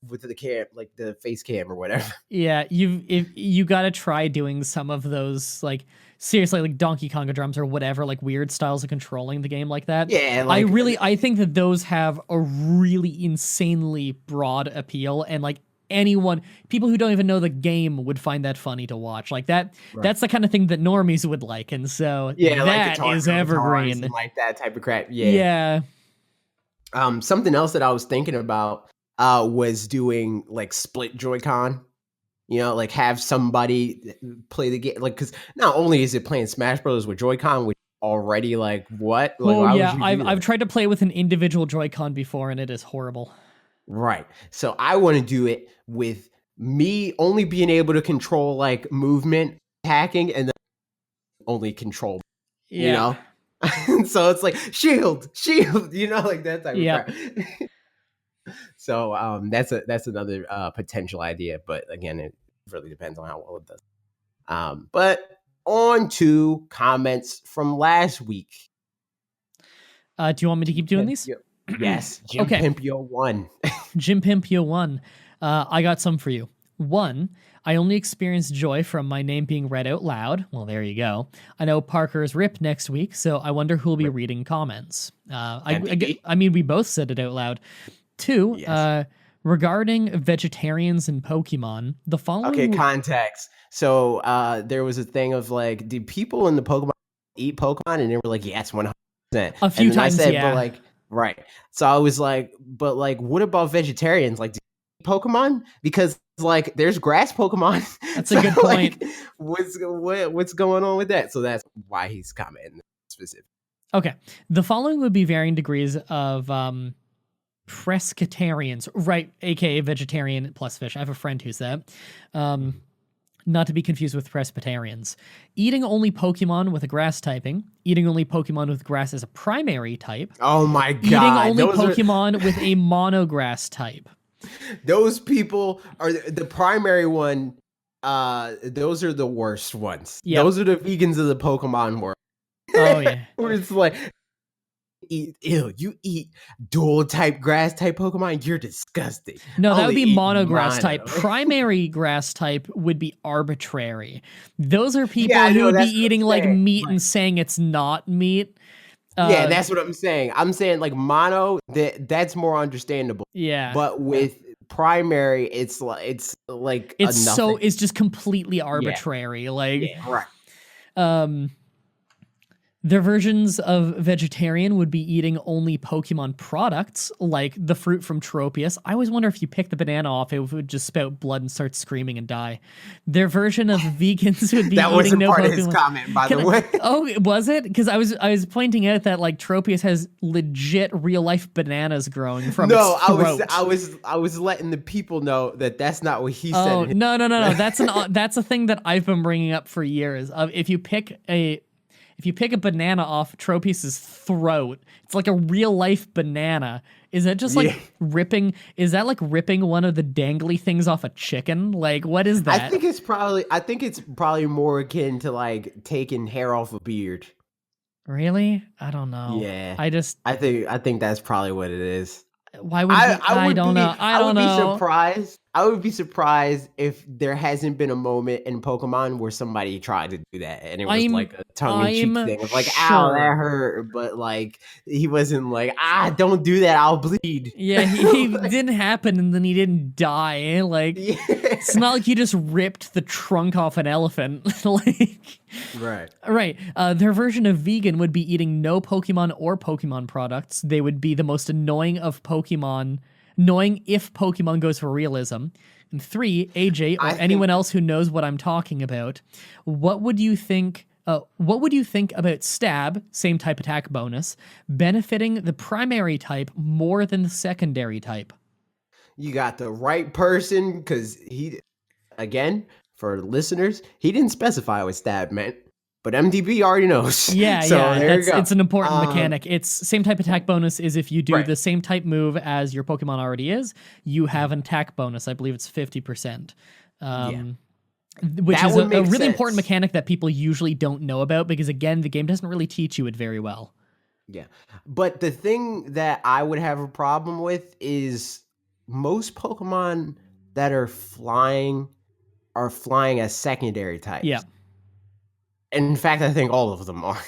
A: with the cam, like the face cam or whatever.
B: Yeah, you got to try doing some of those, like seriously, like Donkey Konga drums or whatever, like weird styles of controlling the game like that.
A: Yeah,
B: I think that those have a really insanely broad appeal, and like people who don't even know the game would find that funny to watch. Like that, that's the kind of thing that normies would like, and so that like is evergreen,
A: like that type of crap. Yeah. Something else that I was thinking about was doing like split Joy-Con. You know, like have somebody play the game, like because not only is it playing Smash Bros with Joy-Con, which already like what, like
B: Oh
A: why would
B: yeah,
A: you
B: I've
A: do
B: I've
A: that?
B: tried to play with an individual Joy-Con before, and it is horrible.
A: Right. So I want to do it with me only being able to control like movement, hacking, and then only control. You
B: Yeah,
A: know. So it's like shield, shield. You know, like that type of
B: yep.
A: crap. So that's another potential idea, but again, it really depends on how well it does. But on to comments from last week.
B: Do you want me to keep
A: Jim
B: doing these?
A: Pimpio, yes, Jim
B: Okay,
A: Pimpio won.
B: Jim Pimpio 1. I got some for you. 1. I only experienced joy from my name being read out loud. Well, there you go. I know Parker's RIP next week, so I wonder who'll be reading comments.
A: MDB,
B: I mean, we both said it out loud. 2.
A: yes.
B: Regarding vegetarians and Pokemon, the
A: Okay,
B: following.
A: context. So there was a thing of like, did people in the Pokemon eat Pokemon? And they were like, yes, 100%.
B: A
A: And
B: few
A: then I
B: times,
A: said, but
B: yeah.
A: like, right. So I was like, but like, what about vegetarians? Like, do you eat Pokemon? Because like, there's grass Pokemon.
B: That's a
A: So
B: good point.
A: like, what's going on with that? So that's why he's commenting specific.
B: Okay. The following would be varying degrees of pescatarians, right? AKA vegetarian plus fish. I have a friend who's that. Not to be confused with Presbyterians. Eating only Pokemon with a grass typing, eating only Pokemon with grass as a primary type,
A: Oh my
B: eating
A: god,
B: only Pokemon with a monograss type.
A: those people are the primary one. Those are the worst ones.
B: Yep.
A: Those are the vegans of the Pokemon world.
B: Oh, yeah.
A: Where it's like, you eat dual type grass type Pokemon, you're disgusting.
B: No, that would
A: Only
B: be
A: eat
B: monograss type.
A: mono.
B: Primary grass type would be arbitrary. Those are people
A: Yeah, I
B: who
A: know,
B: would be
A: that's what I'm
B: eating like
A: saying.
B: meat
A: Right.
B: and saying it's not meat.
A: Yeah, that's what I'm saying. I'm saying like mono, that's more understandable.
B: Yeah.
A: But with primary, it's like a nothing.
B: It's just completely
A: Yeah,
B: arbitrary. Like,
A: yeah, right.
B: um, their versions of vegetarian would be eating only Pokemon products, like the fruit from Tropius. I always wonder if you pick the banana off, it would just spout blood and start screaming and die. Their version of vegans would be
A: That
B: eating
A: wasn't
B: no
A: part
B: Pokemon.
A: of his comment, by the way.
B: Oh, was it? Because I was pointing out that like Tropius has legit real life bananas growing from its throat.
A: I was letting the people know that that's not what he
B: Oh
A: said.
B: no. That's a thing that I've been bringing up for years. If you pick a banana off Tropius's throat, it's like a real life banana. Is that just like ripping? Is that like ripping one of the dangly things off a chicken? Like, what is that?
A: I think it's probably more akin to like taking hair off a beard.
B: Really? I don't know.
A: Yeah.
B: I
A: I think that's probably what it is.
B: why would he? I don't know. I don't know.
A: I would be surprised if there hasn't been a moment in Pokemon where somebody tried to do that and it was like a tongue-in-cheek thing of like, ow, that hurt, but like he wasn't like, don't do that, I'll bleed.
B: Yeah, he didn't happen and then he didn't die. Like, it's not like you just ripped the trunk off an elephant. Like, right. Their version of vegan would be eating no Pokemon or Pokemon products. They would be the most annoying of Pokemon, knowing if Pokemon goes for realism. And 3, AJ or anyone else who knows what I'm talking about, what would you think? What would you think about stab, same type attack bonus, benefiting the primary type more than the secondary type?
A: You got the right person, because again, for listeners, he didn't specify what stab meant, but MDB already knows.
B: Yeah,
A: so there you go.
B: It's an important mechanic. It's same type attack bonus is if you do the same type move as your Pokemon already is, you have an attack bonus. I believe it's 50%. Which is a really important mechanic that people usually don't know about because, again, the game doesn't really teach you it very well.
A: Yeah. But the thing that I would have a problem with is most Pokemon that are flying as secondary types.
B: Yeah.
A: In fact, I think all of them are.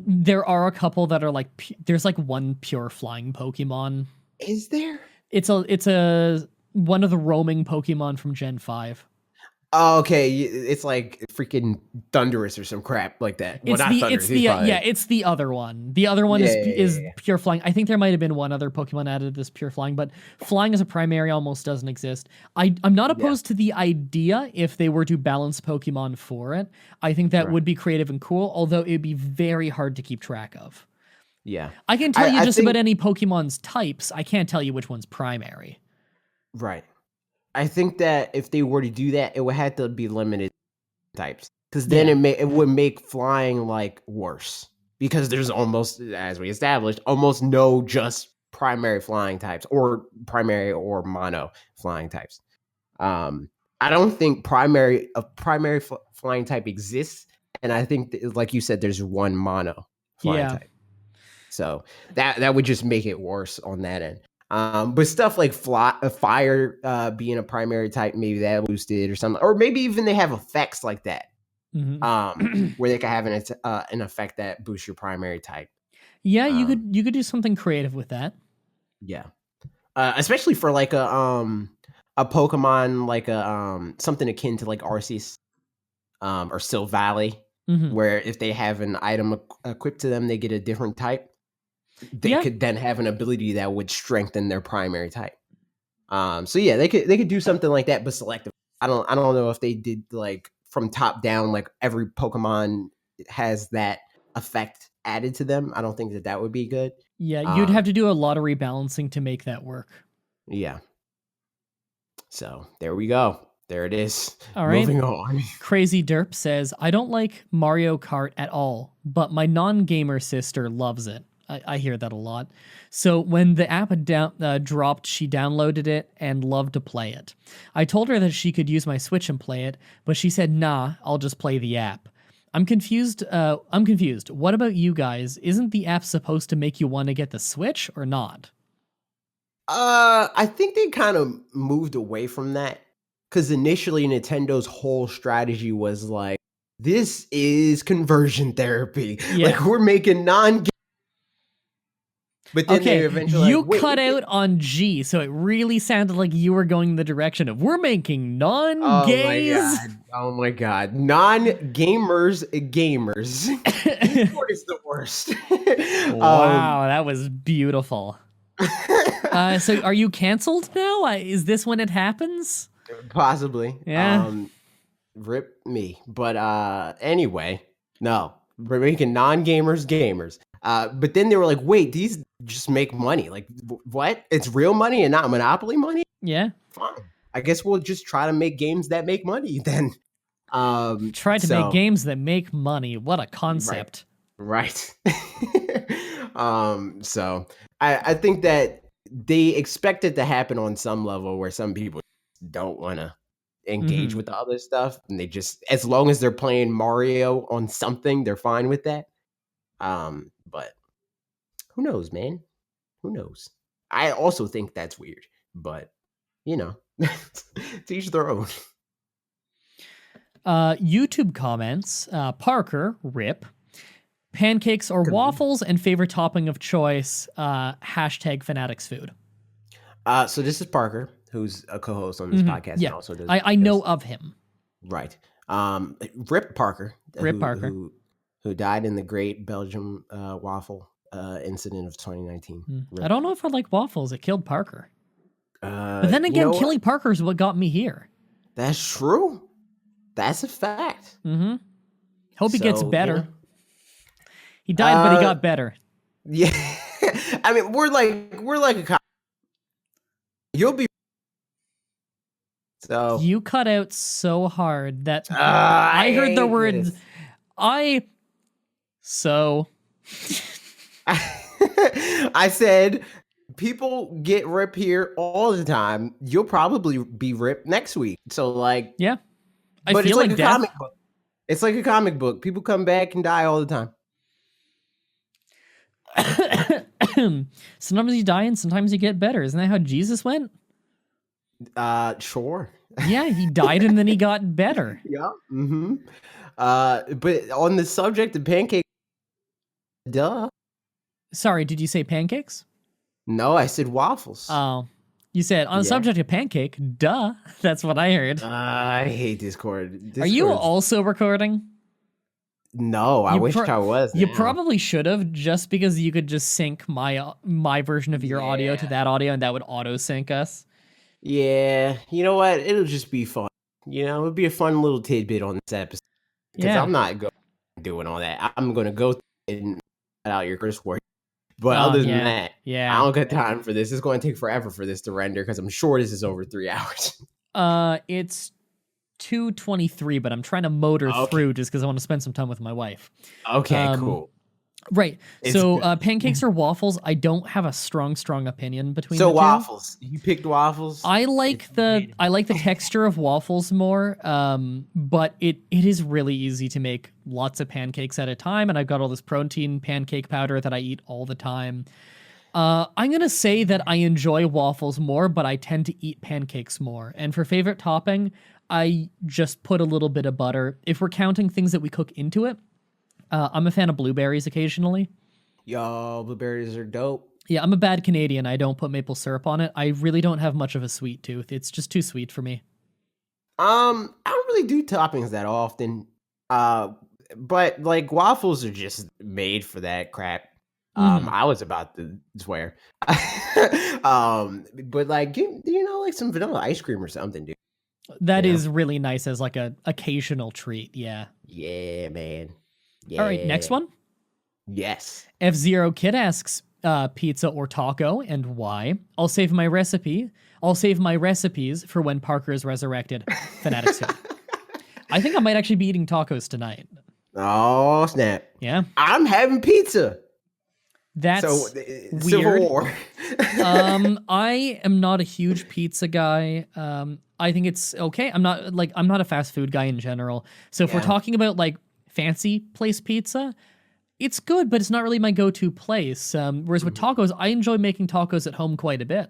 B: There are a couple that are like, there's like one pure flying Pokemon.
A: Is there?
B: It's a one of the roaming Pokemon from Gen 5.
A: Oh, okay, it's like freaking Thunderous or some crap like that. Well, not Thunderous. He's probably
B: it's the other one. The other one is
A: yeah.
B: pure flying. I think there might have been one other Pokemon added this pure flying, but flying as a primary almost doesn't exist. I'm not
A: Yeah,
B: opposed to the idea if they were to balance Pokemon for it. I think that
A: right.
B: would be creative and cool, although it'd be very hard to keep track of.
A: Yeah,
B: I can tell you
A: I
B: just
A: think
B: about any Pokemon's types. I can't tell you which one's primary.
A: right. I think that if they were to do that, it would have to be limited types, because then
B: Yeah.
A: it would make flying like worse, because there's almost, as we established, almost no just primary flying types or primary or mono flying types. Um, I don't think primary flying type exists, and I think like you said, there's one mono flying
B: Yeah.
A: type. So that would just make it worse on that end. But stuff like fire being a primary type, maybe that boosted or something, or maybe even they have effects like that,
B: Mm-hmm.
A: where they could have an effect that boosts your primary type.
B: Yeah,
A: Um,
B: you could do something creative with that.
A: yeah, especially for like a Pokemon like a something akin to like Arceus or Silvally,
B: Mm-hmm.
A: where if they have an item equipped to them, they get a different type. They
B: Yeah.
A: could then have an ability that would strengthen their primary type. So yeah, they could do something like that, but selective. I don't know if they did like from top down, like every Pokemon has that effect added to them. I don't think that would be good.
B: Yeah, you'd have
A: Um,
B: to do a lot of rebalancing to make that work.
A: yeah. So there we go. There it is.
B: All right.
A: Moving on.
B: Crazy Derp says, I don't like Mario Kart at all, but my non gamer sister loves it. I hear that a lot. So when the app dropped, she downloaded it and loved to play it. I told her that she could use my Switch and play it, but she said, nah, I'll just play the app. I'm confused. What about you guys? Isn't the app supposed to make you want to get the Switch or not?
A: I think they kind of moved away from that, because initially Nintendo's whole strategy was like, this is conversion therapy.
B: Yeah.
A: Like, we're making non. But then they
B: Okay,
A: eventually
B: you
A: like, wait,
B: cut out on G, so it really sounded like you were going the direction of we're making
A: oh my
B: non-gays.
A: god, oh my god, non-gamers, gamers. What is the worst?
B: Wow, that was beautiful. So are you canceled now? Is this when it happens?
A: Possibly.
B: Yeah.
A: Rip me. But anyway, no, we're making non-gamers gamers. But then they were like, wait, these just make money. Like, what? It's real money and not Monopoly money?
B: Yeah.
A: Fine. I guess we'll just try to make games that make money then.
B: Try to make games that make money. What a concept.
A: Right. So I think that they expect it to happen on some level where some people don't want to engage with the other stuff, and they just, as long as they're playing Mario on something, they're fine with that. But who knows, man? Who knows? I also think that's weird, but you know, to each their own.
B: YouTube comments, Parker, rip, pancakes or waffles, and favorite topping of choice, hashtag fanatics food.
A: So this is Parker, who's a co-host on this podcast.
B: Yeah,
A: and also does,
B: I know of him.
A: Right. Rip Parker.
B: Rip Parker.
A: Who died in the Great Belgium Waffle incident of 2019.
B: I don't know if I like waffles. It killed Parker. But then
A: you
B: again,
A: know
B: killing Parker is what got me here.
A: That's true. That's a fact.
B: Hope he gets better.
A: You know,
B: he died, but he got better.
A: Yeah. I mean, we're like a you'll be so
B: you cut out so hard that I heard the words
A: this. I said people get rip here all the time. You'll probably be ripped next week. So like,
B: yeah,
A: but it's like a comic book. It's like a comic book. People come back and die all the time.
B: Sometimes you die and sometimes you get better. Isn't that how Jesus went?
A: Sure.
B: Yeah, he died and then he got better.
A: Yeah. But on the subject of pancakes, duh.
B: Sorry, did you say pancakes?
A: No, I said waffles.
B: Oh, You said, on the
A: Yeah.
B: subject of pancake, duh. That's what I heard.
A: I hate Discord.
B: Are you
A: Discord's-
B: also recording?
A: No, I wish I was.
B: You
A: now.
B: probably should have, just because you could just sync my version of your audio to
A: Yeah.
B: that audio, and that would auto sync us.
A: Yeah, you know what? It'll just be fun. You know, it'll be a fun little tidbit on this episode. Because
B: Yeah.
A: I'm not doing all that. I'm going to go and cut out your curse word. But other than that, I don't got time for this. It's going to take forever for this to render because I'm sure this is over 3 hours.
B: It's 2:23, but I'm trying to motor through just because I want to spend some time with my wife.
A: Okay, cool.
B: Right. So pancakes or waffles, I don't have a strong opinion between the two.
A: So waffles. You picked waffles?
B: I like the texture of waffles more, but it is really easy to make lots of pancakes at a time, and I've got all this protein pancake powder that I eat all the time. I'm going to say that I enjoy waffles more, but I tend to eat pancakes more. And for favorite topping, I just put a little bit of butter. If we're counting things that we cook into it, I'm a fan of blueberries occasionally.
A: Yo, blueberries are dope.
B: Yeah, I'm a bad Canadian. I don't put maple syrup on it. I really don't have much of a sweet tooth. It's just too sweet for me.
A: I don't really do toppings that often. But like waffles are just made for that crap. I was about to swear. But like, like some vanilla ice cream or something, dude.
B: That is really nice as like a occasional treat. Yeah.
A: Yeah, man. Yeah.
B: All right, next one.
A: Yes.
B: F-Zero Kid asks, pizza or taco, and why? I'll save my recipes for when Parker is resurrected. Fanatics. I think I might actually be eating tacos tonight.
A: Oh, snap.
B: Yeah.
A: I'm having pizza.
B: That's weird.
A: Civil War.
B: I am not a huge pizza guy. I think it's okay. I'm not a fast food guy in general. So if we're talking about like fancy place pizza, it's good, but it's not really my go-to place. Whereas with tacos, I enjoy making tacos at home quite a bit.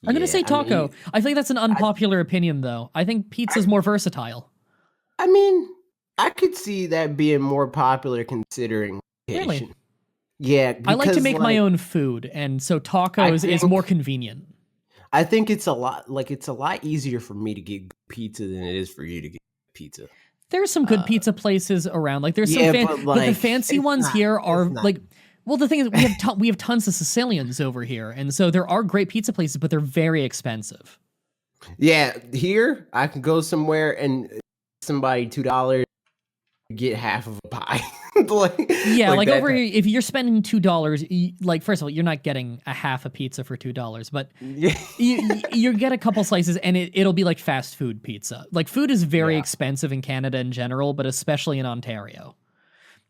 B: I'm gonna say taco. I think that's an unpopular opinion, though. I think pizza's more versatile.
A: I mean, I could see that being more popular considering
B: Really?
A: Yeah,
B: I like to make my own food, and so tacos is more convenient.
A: I think it's a lot easier for me to get pizza than it is for you to get pizza.
B: There's some good pizza places around. Like there's some but the fancy ones here are like. Well, the thing is, we have tons of Sicilians over here, and so there are great pizza places, but they're very expensive.
A: Yeah, here I can go somewhere and somebody $2 get half of a pie.
B: like over here, if you're spending $2, like first of all, you're not getting a half a pizza for $2, but you get a couple slices, and it'll be like fast food pizza. Like food is very expensive in Canada in general, but especially in Ontario.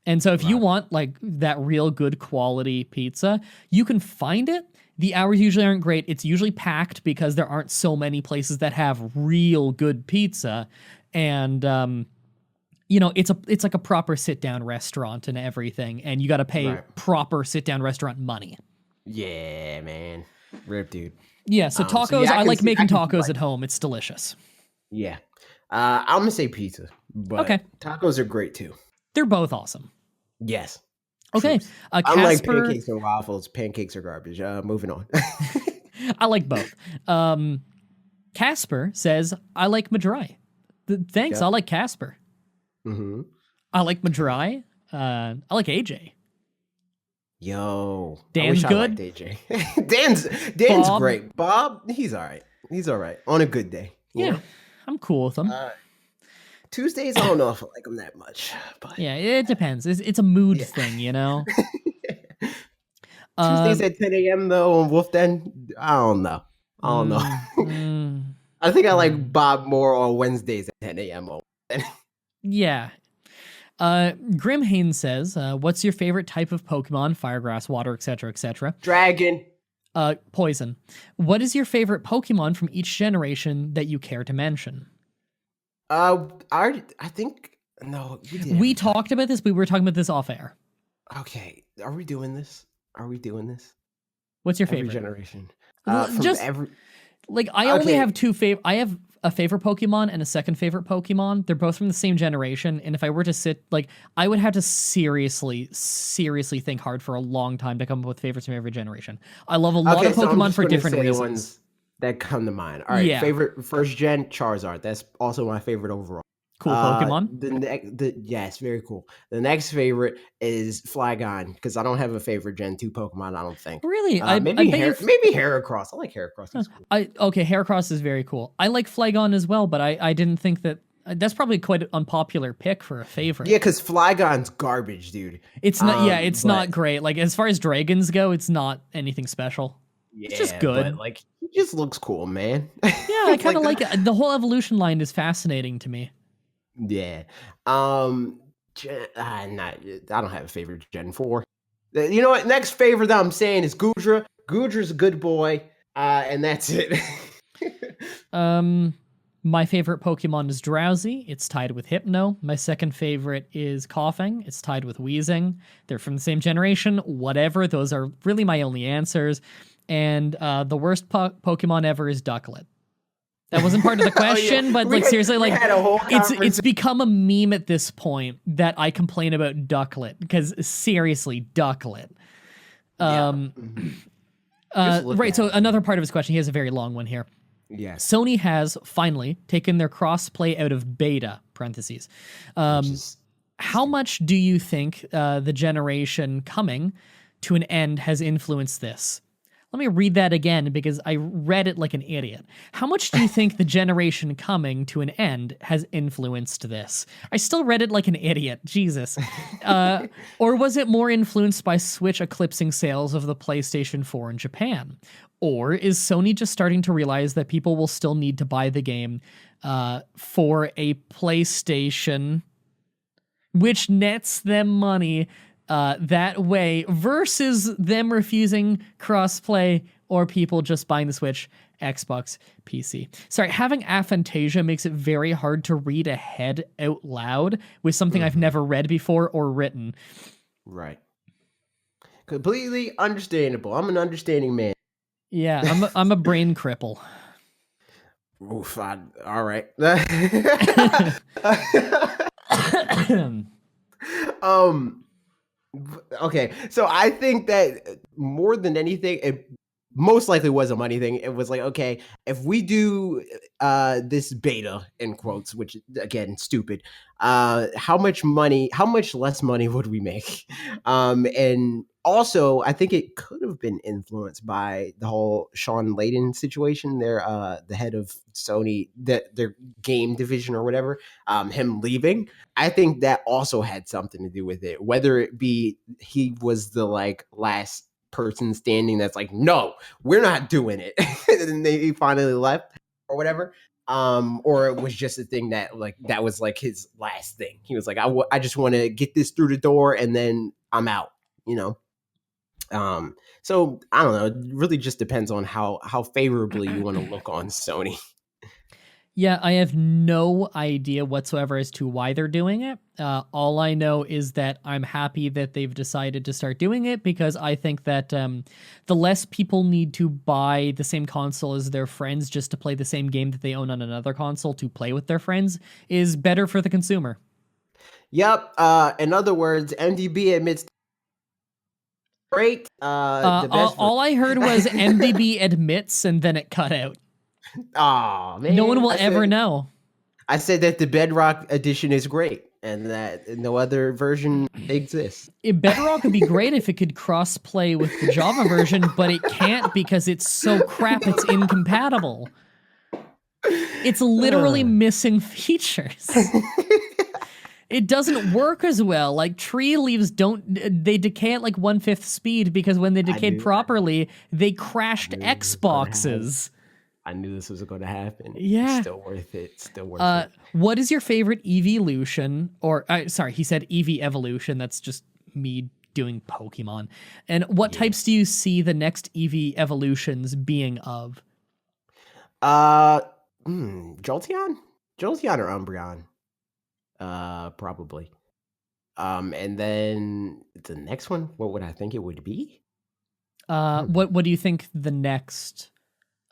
B: And so if you want like that real good quality pizza, you can find it. The hours usually aren't great. It's usually packed because there aren't so many places that have real good pizza. And it's like a proper sit-down restaurant and everything, and you got to pay proper sit-down restaurant money.
A: Yeah, man. Rip, dude.
B: Yeah, so tacos, I like making tacos at home. It's delicious.
A: Yeah. I'm going to say pizza, but tacos are great too.
B: They're both awesome.
A: Yes.
B: Okay.
A: Unlike pancakes and waffles, pancakes are garbage. Moving on.
B: I like both. Casper says, I like Mah Dry. Thanks, I like Casper.
A: Mm-hmm.
B: I like Mah Dry. I like AJ.
A: Yo.
B: Dan's good.
A: I liked AJ. Dan's great. Bob, he's all right. He's all right. On a good day. You know?
B: I'm cool with him.
A: Tuesdays, I don't know if I like them that much. But
B: yeah, it depends. It's a mood thing, you know?
A: Tuesdays at 10 a.m. though on Wolf Den, I don't know. I think I like Bob more on Wednesdays at 10 a.m.
B: Yeah. Grim Haynes says, what's your favorite type of Pokemon? Fire, grass, water, etc., etc.
A: Dragon.
B: Poison. What is your favorite Pokemon from each generation that you care to mention?
A: I think no.
B: We talked about this. We were talking about this off air.
A: Okay, are we doing this? What's
B: your favorite
A: generation?
B: I only have two favorite. I a favorite Pokemon and a second favorite Pokemon. They're both from the same generation, and if I were to sit, like, I would have to seriously think hard for a long time to come up with favorites from every generation. I love a lot of
A: so I'm
B: Pokemon
A: just
B: for
A: gonna
B: different
A: say the
B: reasons.
A: ones that come to mind. All right,
B: Yeah.
A: favorite first gen Charizard. That's also my favorite overall.
B: Cool Pokemon.
A: Yes, very cool. The next favorite is Flygon because I don't have a favorite Gen 2 Pokemon. I don't think.
B: Really, I
A: Maybe
B: bet you.
A: maybe Heracross. I like Heracross. He's cool.
B: Okay, Heracross is very cool. I like Flygon as well, but I didn't think that. That's probably quite an unpopular pick for a favorite.
A: Yeah, because Flygon's garbage, dude.
B: It's not. Yeah, it's not great. Like, as far as dragons go, it's not anything special.
A: Yeah,
B: it's just good.
A: But, like, he just looks cool, man.
B: Yeah, I kind of like it. The whole evolution line is fascinating to me.
A: Yeah. I don't have a favorite Gen 4. You know what? Next favorite that I'm saying is Goodra. Goodra's a good boy, and that's it.
B: My favorite Pokemon is Drowsy. It's tied with Hypno. My second favorite is Coughing. It's tied with Wheezing. They're from the same generation. Whatever. Those are really my only answers. And the worst Pokemon ever is Ducklet. That wasn't part of the question, but like seriously, like it's become a meme at this point that I complain about Ducklet because seriously, Ducklet. Right. So another part of his question, he has a very long one here.
A: Yeah.
B: Sony has finally taken their crossplay out of beta (parentheses). How much do you think the generation coming to an end has influenced this? Let me read that again because I read it like an idiot. How much do you think the generation coming to an end has influenced this? I still read it like an idiot. Jesus. Or was it more influenced by Switch eclipsing sales of the PlayStation 4 in Japan? Or is Sony just starting to realize that people will still need to buy the game for a PlayStation, which nets them money that way versus them refusing crossplay or people just buying the Switch, Xbox, PC. Sorry, having aphantasia makes it very hard to read ahead out loud with something I've never read before or written.
A: Right. Completely understandable. I'm an understanding man.
B: Yeah, I'm a brain cripple.
A: Oof, all right. Okay, so I think that more than anything, it most likely was a money thing. It was like, okay, if we do this beta in quotes, which again, stupid, how much less money would we make? And also, I think it could have been influenced by the whole Sean Layden situation. They're the head of Sony, their game division or whatever, him leaving. I think that also had something to do with it. Whether it be he was the like last person standing that's like, no, we're not doing it, and he finally left or whatever. Or it was just a thing that like that was like his last thing. He was like, I just want to get this through the door and then I'm out, you know. So I don't know. It really just depends on how favorably you want to look on Sony.
B: Yeah, I have no idea whatsoever as to why they're doing it. All I know is that I'm happy that they've decided to start doing it because I think that the less people need to buy the same console as their friends just to play the same game that they own on another console to play with their friends is better for the consumer.
A: Yep. In other words, MDB admits great.
B: All I heard was MDB admits and then it cut out.
A: Oh man,
B: no one will ever know.
A: I said that the Bedrock edition is great and that no other version exists.
B: Bedrock would be great if it could cross-play with the Java version, but it can't because it's so crap it's incompatible. It's literally missing features. It doesn't work as well. Like tree leaves they decay at like 1/5 speed because when they decayed properly, they crashed Xboxes.
A: I knew this was going to happen.
B: Yeah.
A: It's still worth it. Still worth it.
B: What is your favorite evolution? Or, sorry, he said EV evolution. That's just me doing Pokemon. And what types do you see the next EV evolutions being of?
A: Jolteon? Jolteon or Umbreon? Probably. And then the next one, what would I think it would be?
B: What do you think the next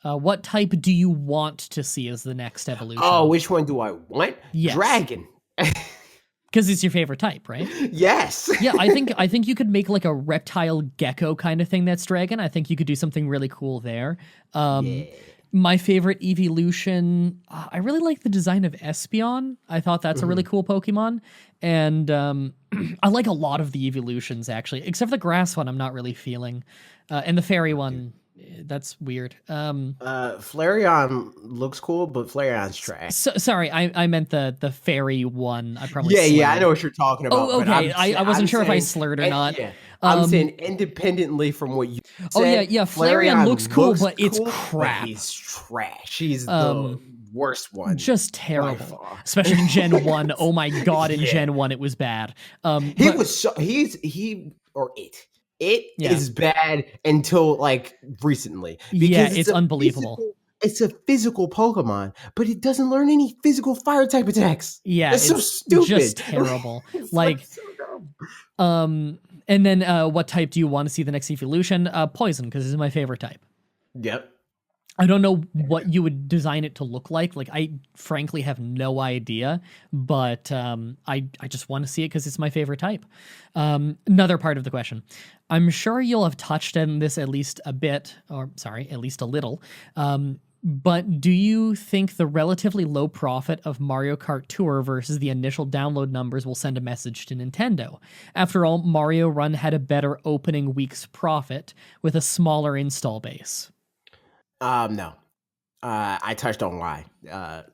B: What type do you want to see as the next evolution?
A: Oh, which one do I want?
B: Yes.
A: Dragon.
B: Because it's your favorite type, right?
A: Yes.
B: Yeah, I think you could make like a reptile gecko kind of thing that's dragon. I think you could do something really cool there.
A: Yeah.
B: My favorite evolution, I really like the design of Espeon. I thought that's a really cool Pokemon. And I like a lot of the evolutions, actually, except for the grass one I'm not really feeling. And the fairy one, that's weird.
A: Flareon looks cool, but Flareon's trash.
B: Sorry, I meant the fairy one. I probably
A: Yeah, I
B: slurred.
A: know what you're talking about.
B: Oh, okay.
A: But
B: I wasn't
A: I'm
B: sure if I
A: saying-
B: slurred or not.
A: Yeah, I'm saying independently from what you said.
B: Oh yeah. Flareon looks cool, but it's crap.
A: But he's trash. He's the worst one.
B: Just terrible, especially in Gen 1. Oh my god, in Gen 1 it was bad.
A: It is bad until like recently.
B: Because it's unbelievable.
A: It's a physical Pokemon, but it doesn't learn any physical fire type attacks.
B: Yeah,
A: it's so stupid.
B: Just terrible.
A: like so dumb.
B: And then what type do you want to see the next evolution? Poison, because this is my favorite type.
A: Yep.
B: I don't know what you would design it to look like. Like, I frankly have no idea, but I just want to see it because it's my favorite type. Another part of the question. I'm sure you'll have touched on this at least a little. But do you think the relatively low profit of Mario Kart Tour versus the initial download numbers will send a message to Nintendo? After all, Mario Run had a better opening week's profit with a smaller install base.
A: No. I touched on why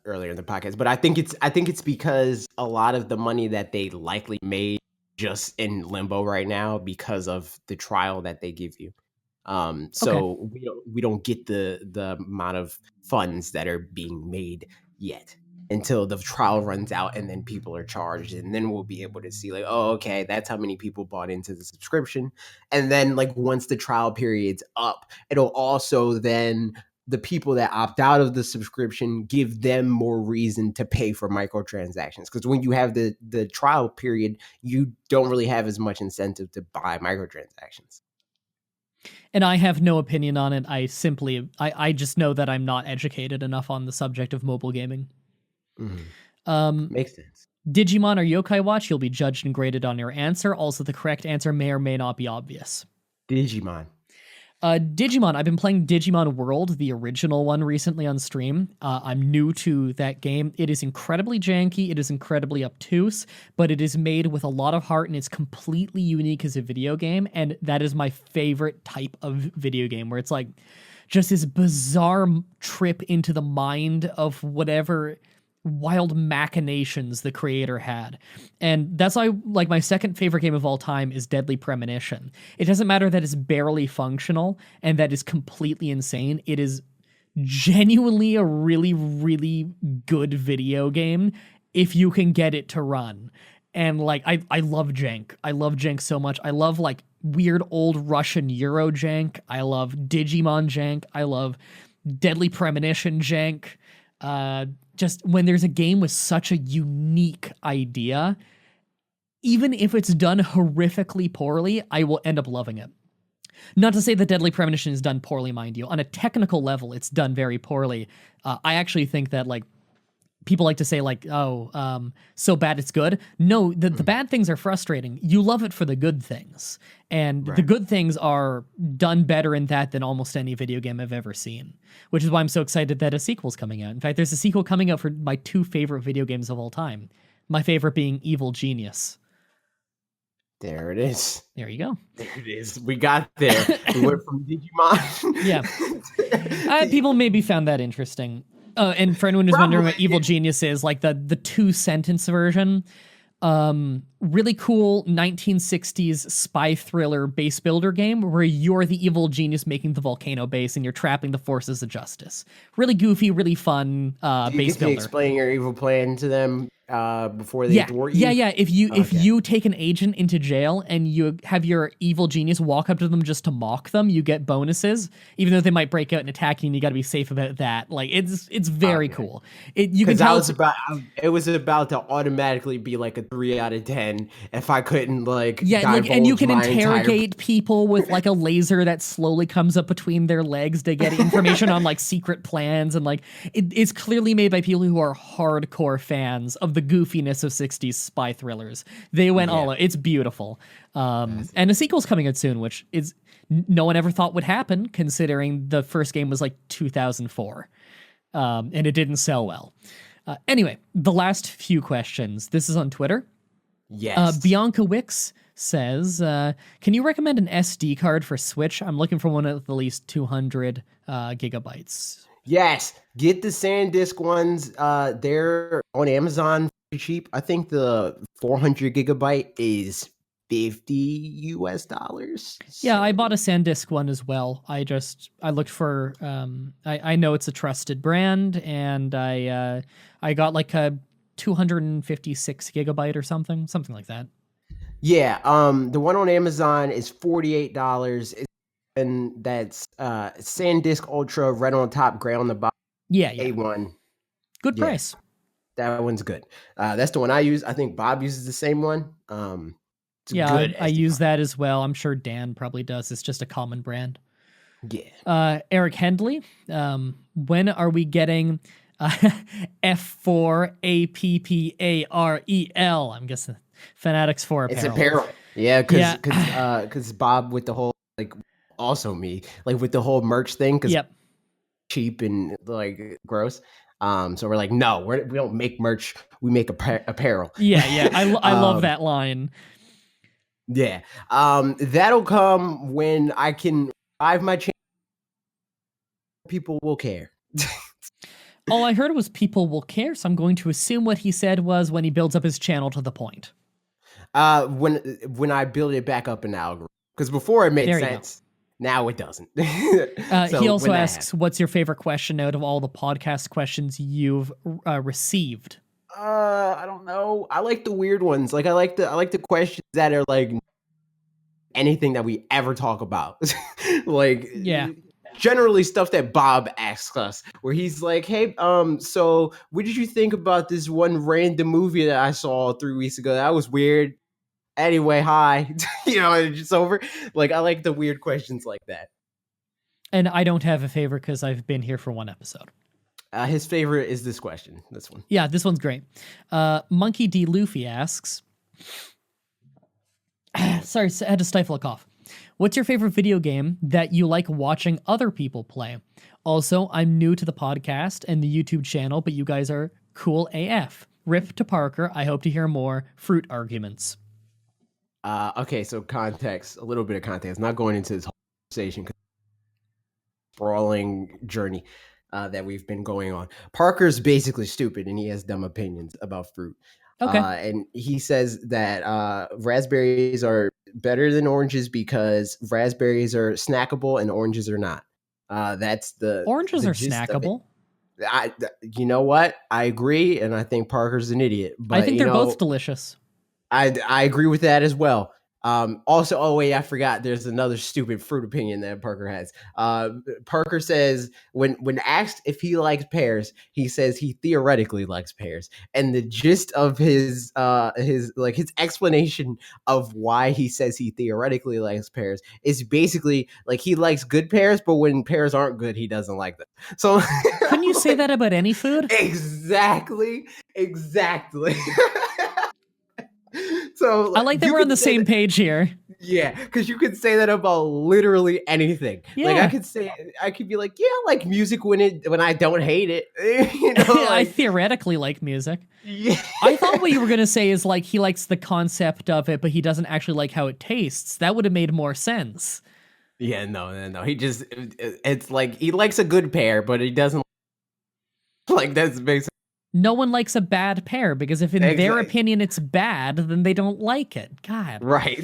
A: earlier in the podcast, but I think it's because a lot of the money that they likely made just in limbo right now because of the trial that they give you. So we don't get the amount of funds that are being made yet until the trial runs out and then people are charged, and then we'll be able to see like, oh, okay, that's how many people bought into the subscription. And then like once the trial period's up, it'll also then the people that opt out of the subscription give them more reason to pay for microtransactions. Because when you have the trial period, you don't really have as much incentive to buy microtransactions.
B: And I have no opinion on it. I just know that I'm not educated enough on the subject of mobile gaming.
A: Makes sense.
B: Digimon or Yokai Watch, you'll be judged and graded on your answer. Also, the correct answer may or may not be obvious.
A: Digimon.
B: Digimon. I've been playing Digimon World, the original one, recently on stream. I'm new to that game. It is incredibly janky. It is incredibly obtuse, but it is made with a lot of heart and it's completely unique as a video game. And that is my favorite type of video game, where it's like just this bizarre trip into the mind of whatever wild machinations the creator had. And that's why, like, my second favorite game of all time is Deadly Premonition. It doesn't matter that it's barely functional and that is completely insane. It is genuinely a really, really good video game if you can get it to run. And like, I love jank. I love jank so much. I love like weird old Russian Euro jank. I love Digimon jank. I love Deadly Premonition jank. Just when there's a game with such a unique idea, even if it's done horrifically poorly, I will end up loving it. Not to say that Deadly Premonition is done poorly, mind you. On a technical level, it's done very poorly. I actually think that, like, people like to say, like, so bad it's good. No, the bad things are frustrating. You love it for the good things. And the good things are done better in that than almost any video game I've ever seen. Which is why I'm so excited that a sequel's coming out. In fact, there's a sequel coming out for my two favorite video games of all time. My favorite being Evil Genius.
A: There it is.
B: There you go.
A: There it is. We got there. We went from Digimon.
B: Yeah. People maybe found that interesting. And for anyone who's wondering what Evil Genius is, like the 2-sentence version, really cool 1960s spy thriller base builder game where you're the evil genius making the volcano base and you're trapping the forces of justice. Really goofy, really fun base builder.
A: Explain your evil plan to them before they thwart you?
B: Yeah. If you take an agent into jail and you have your evil genius walk up to them just to mock them, you get bonuses, even though they might break out and attack you, and you got to be safe about that. Like it's very cool. You can tell
A: it was about to automatically be like a 3 out of 10. again if I couldn't like
B: Yeah, like, and you
A: divulge
B: can
A: my entire.
B: interrogate people with like a laser that slowly comes up between their legs to get information on like secret plans, and like it's clearly made by people who are hardcore fans of the goofiness of 60s spy thrillers. They went all out. It's beautiful. And a sequel's coming out soon, which is no one ever thought would happen considering the first game was like 2004. And it didn't sell well. Anyway, the last few questions. This is on Twitter.
A: Yes.
B: Bianca Wicks says, can you recommend an SD card for Switch? I'm looking for one with at least 200 gigabytes.
A: Yes. Get the SanDisk ones. They're on Amazon pretty cheap. I think the 400 gigabyte is $50.
B: Yeah, I bought a SanDisk one as well. I looked for, I know it's a trusted brand, and I got like a 256 gigabyte or something like that.
A: Yeah, the one on Amazon is $48, and that's SanDisk Ultra, red on top, gray on the bottom.
B: Yeah.
A: A1.
B: Good price.
A: That one's good. That's the one I use. I think Bob uses the same one.
B: I use that as well. I'm sure Dan probably does. It's just a common brand.
A: Yeah.
B: Eric Hendley, when are we getting F4 APPAREL? I'm guessing Fanatics 4 apparel.
A: It's apparel. Yeah, because Bob with the whole like, also me like with the whole merch thing, because cheap and like gross. So we're like, no, we don't make merch. We make apparel.
B: Yeah. I love that line.
A: Yeah. That'll come when I can revive my channel. People will care.
B: All I heard was people will care, so I'm going to assume what he said was when he builds up his channel to the point.
A: When I build it back up in the algorithm, because before it made sense, now it doesn't.
B: So he also asks, "What's your favorite question out of all the podcast questions you've received?"
A: I don't know. I like the weird ones. Like I like the questions that are like anything that we ever talk about. Like generally stuff that Bob asks us, where he's like, "Hey, so what did you think about this one random movie that I saw 3 weeks ago? That was weird. Anyway, hi." It's just over. Like I like the weird questions like that.
B: And I don't have a favorite because I've been here for one episode.
A: His favorite is this question. This one.
B: Yeah, this one's great. Monkey D. Luffy asks, sorry, I had to stifle a cough. What's your favorite video game that you like watching other people play? Also, I'm new to the podcast and the YouTube channel, but you guys are cool AF. Rip to Parker. I hope to hear more fruit arguments.
A: Okay, so context, a little bit of context. Not going into this whole conversation, sprawling journey that we've been going on. Parker's basically stupid, and he has dumb opinions about fruit.
B: Okay.
A: And he says that raspberries are better than oranges because raspberries are snackable and oranges are not. That's the
B: oranges are snackable.
A: You know what? I agree, and I think Parker's an idiot. But
B: I think they're both delicious.
A: I agree with that as well. Also, oh wait, I forgot. There's another stupid fruit opinion that Parker has. Parker says when asked if he likes pears, he says he theoretically likes pears, and the gist of his explanation of why he says he theoretically likes pears is basically like he likes good pears, but when pears aren't good, he doesn't like them. So
B: couldn't you say that about any food?
A: Exactly. So
B: I like that we're on the same page here.
A: Yeah, because you could say that about literally anything.
B: Yeah.
A: Like I could be like, yeah, I like music when I don't hate it.
B: I theoretically like music.
A: Yeah.
B: I thought what you were gonna say is like he likes the concept of it, but he doesn't actually like how it tastes. That would have made more sense.
A: Yeah, no. It's like he likes a good pear, but he doesn't like that's basically.
B: No one likes a bad pear because if in their opinion it's bad, then they don't like it. God.
A: Right.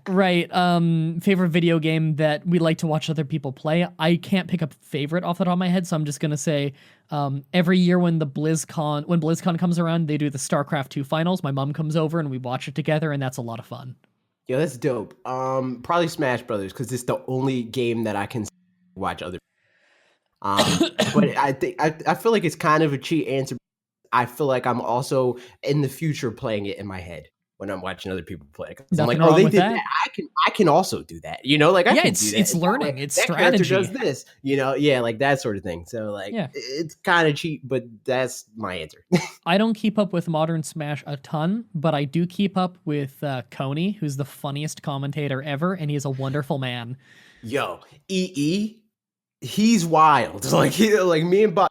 B: Right. Favorite video game that we like to watch other people play. I can't pick a favorite off the top of my head, so I'm just gonna say every year when BlizzCon comes around, they do the StarCraft 2 finals. My mom comes over and we watch it together, and that's a lot of fun.
A: Yeah, that's dope. Probably Smash Brothers because it's the only game that I can watch other. But I think I feel like it's kind of a cheat answer. I feel like I'm also in the future playing it in my head. when I'm watching other people play. 'Cause I'm like,
B: Nothing
A: oh,
B: wrong
A: they
B: with
A: did
B: that.
A: that. I can also do that. You know, like I
B: Yeah,
A: can do that.
B: it's
A: And that way,
B: learning, it's
A: that character
B: strategy.
A: does this. You know, yeah, like that sort of thing. So like,
B: Yeah.
A: it's kind of cheap, but that's my answer.
B: I don't keep up with Modern Smash a ton, but I do keep up with Coney, who's the funniest commentator ever, and he is a wonderful man.
A: Yo, EE, he's wild. Like me and Bob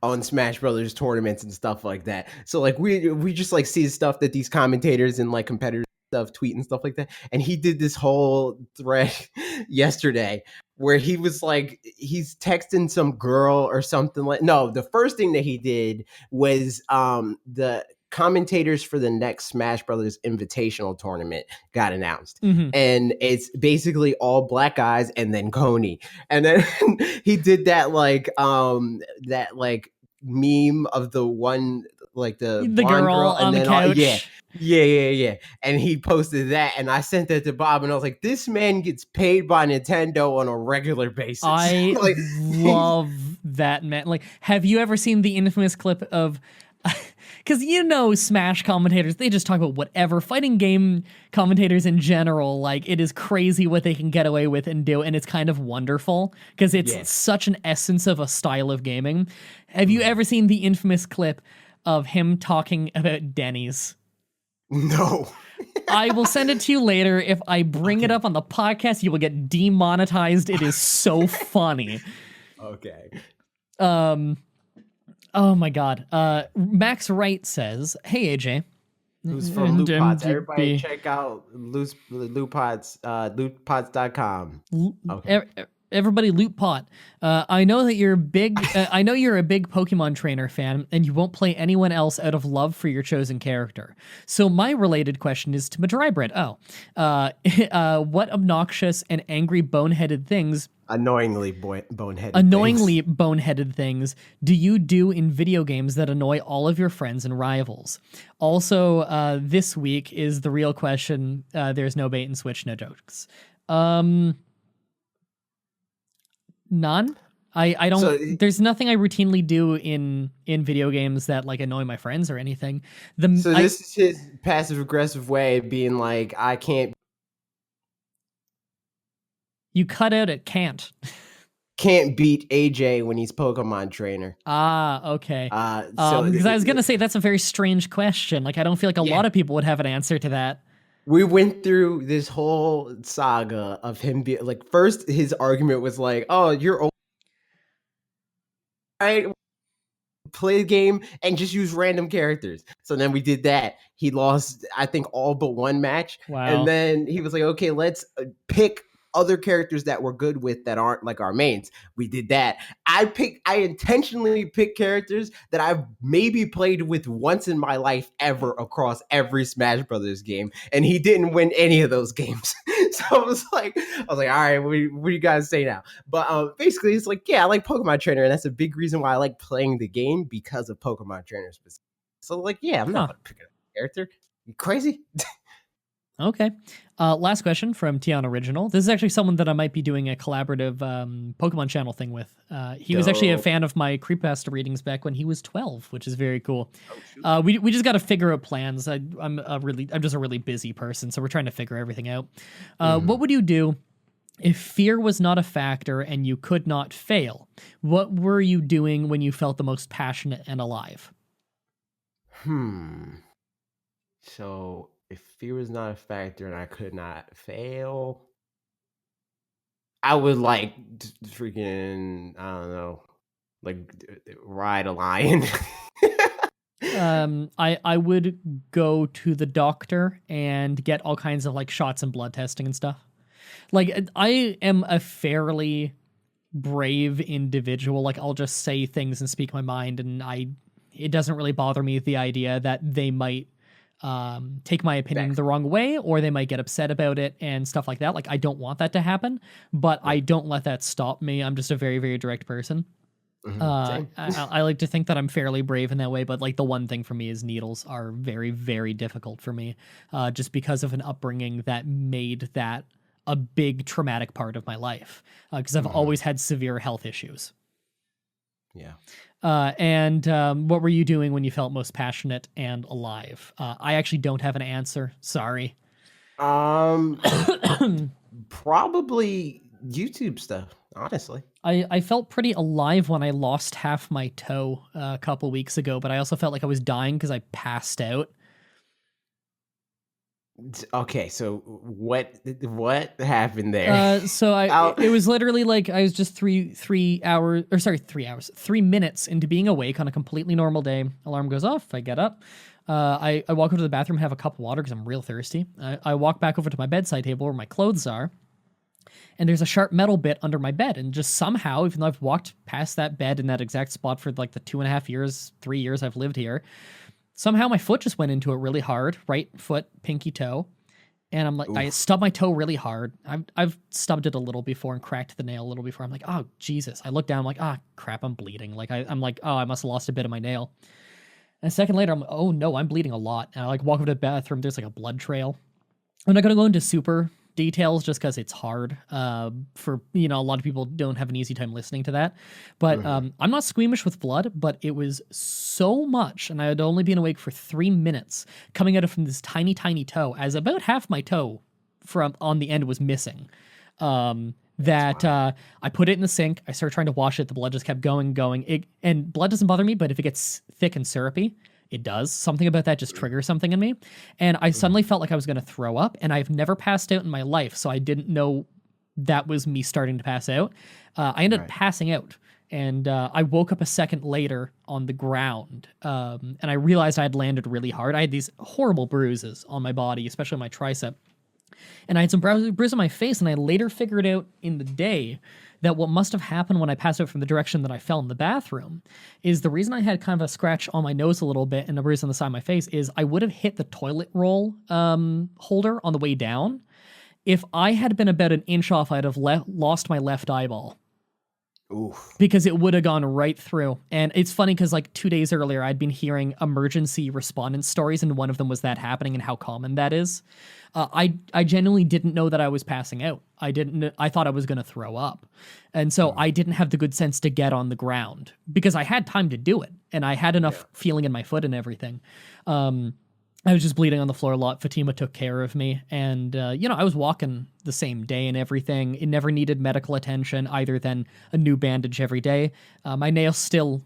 A: on Smash Brothers tournaments and stuff like that. So like we just like see stuff that these commentators and like competitors stuff tweet and stuff like that. And he did this whole thread yesterday where he was like he's texting some girl or something like no, the first thing that he did was the commentators for the next Smash Brothers Invitational tournament got announced.
B: Mm-hmm.
A: And it's basically all black guys and then Coney. And then he did that like meme of the one like the blonde
B: girl
A: girl and
B: on the
A: then
B: couch.
A: yeah. And he posted that and I sent that to Bob and I was like, this man gets paid by Nintendo on a regular basis.
B: I
A: like,
B: love that man. Like, have you ever seen the infamous clip of because you know Smash commentators, they just talk about whatever. Fighting game commentators in general, like it is crazy what they can get away with and do, and it's kind of wonderful because it's such an essence of a style of gaming. Have you ever seen the infamous clip of him talking about Denny's?
A: No.
B: I will send it to you later. If I bring it up on the podcast, you will get demonetized. It is so funny.
A: Okay.
B: Oh my god. Max Wright says, "Hey AJ."
A: Who's from Loot Pods? Everybody check out Loot Pods, lootpods.com. Okay.
B: Everybody loot pot. I know that you're big. I know you're a big Pokemon trainer fan, and you won't play anyone else out of love for your chosen character. So my related question is to Mah Dry Bread. What obnoxious and angry boneheaded things?
A: Annoyingly
B: boneheaded things do you do in video games that annoy all of your friends and rivals? Also, this week is the real question. There's no bait and switch, no jokes. None. I don't. So, there's nothing I routinely do in video games that like annoy my friends or anything.
A: This is his passive aggressive way of being like, I can't.
B: You cut out at can't
A: beat AJ when he's Pokemon trainer.
B: Okay. Because I was gonna say that's a very strange question. Like I don't feel like a lot of people would have an answer to that.
A: We went through this whole saga of him being like, first his argument was like, oh, you're right, play the game and just use random characters. So then we did that. He lost, I think, all but one match.
B: Wow.
A: And then he was like, okay, let's pick other characters that we're good with that aren't like our mains. We did that. I intentionally picked characters that I've maybe played with once in my life ever across every Smash Brothers game, and he didn't win any of those games. So I was like, all right, what do you guys say now? But basically, it's like, yeah, I like Pokemon Trainer, and that's a big reason why I like playing the game because of Pokemon Trainer specifically. So like, yeah, I'm not gonna pick a character. You crazy?
B: Okay. Last question from Tiana Original. This is actually someone that I might be doing a collaborative Pokemon channel thing with. He was actually a fan of my Creepypasta readings back when he was 12, which is very cool. We just got to figure out plans. I'm just a really busy person, so we're trying to figure everything out. What would you do if fear was not a factor and you could not fail? What were you doing when you felt the most passionate and alive?
A: So if fear was not a factor and I could not fail, I would like freaking, I don't know, like ride a lion.
B: I would go to the doctor and get all kinds of like shots and blood testing and stuff. Like I am a fairly brave individual. Like I'll just say things and speak my mind, and it doesn't really bother me the idea that they might take my opinion the wrong way, or they might get upset about it and stuff like that. Like I don't want that to happen, but I don't let that stop me. I'm just a very, very direct person. I like to think that I'm fairly brave in that way, but like the one thing for me is needles are very, very difficult for me, just because of an upbringing that made that a big traumatic part of my life, because I've always had severe health issues.
A: Yeah.
B: And what were you doing when you felt most passionate and alive? I actually don't have an answer. Sorry.
A: Um, Probably YouTube stuff, honestly.
B: I felt pretty alive when I lost half my toe a couple weeks ago, but I also felt like I was dying because I passed out.
A: Okay, so what happened there?
B: So
A: I'll-
B: it was literally like I was just 3 minutes into being awake on a completely normal day. Alarm goes off. I get up. I walk over to the bathroom and have a cup of water because I'm real thirsty. I walk back over to my bedside table where my clothes are, and there's a sharp metal bit under my bed. And just somehow, even though I've walked past that bed in that exact spot for like the 2.5 years, 3 years I've lived here, somehow my foot just went into it really hard. Right foot, pinky toe. And I'm like, I stubbed my toe really hard. I've stubbed it a little before and cracked the nail a little before. I'm like, oh, Jesus. I look down, I'm like, ah, crap, I'm bleeding. Like, I'm like, oh, I must have lost a bit of my nail. And a second later, I'm like, oh, no, I'm bleeding a lot. And I like walk over to the bathroom. There's like a blood trail. I'm not going to go into super details just because it's hard for, a lot of people don't have an easy time listening to that. But I'm not squeamish with blood, but it was so much, and I had only been awake for 3 minutes, coming out from this tiny, tiny toe, as about half my toe from on the end was missing. I put it in the sink. I started trying to wash it. The blood just kept going. And blood doesn't bother me, but if it gets thick and syrupy, it does. Something about that just triggers something in me. And I suddenly felt like I was going to throw up, and I've never passed out in my life, so I didn't know that was me starting to pass out. I ended up passing out, and I woke up a second later on the ground, and I realized I had landed really hard. I had these horrible bruises on my body, especially my tricep. And I had some bruises on my face, and I later figured out in the day that what must have happened when I passed out from the direction that I fell in the bathroom is the reason I had kind of a scratch on my nose a little bit and a bruise on the side of my face is I would have hit the toilet roll holder on the way down. If I had been about an inch off, I'd have lost my left eyeball.
A: Oof.
B: Because it would have gone right through. And it's funny because like 2 days earlier, I'd been hearing emergency respondent stories, and one of them was that happening and how common that is. I genuinely didn't know that I was passing out. I thought I was going to throw up. And so I didn't have the good sense to get on the ground because I had time to do it. And I had enough feeling in my foot and everything. I was just bleeding on the floor a lot. Fatima took care of me. And, I was walking the same day and everything. It never needed medical attention other than a new bandage every day. My nail still,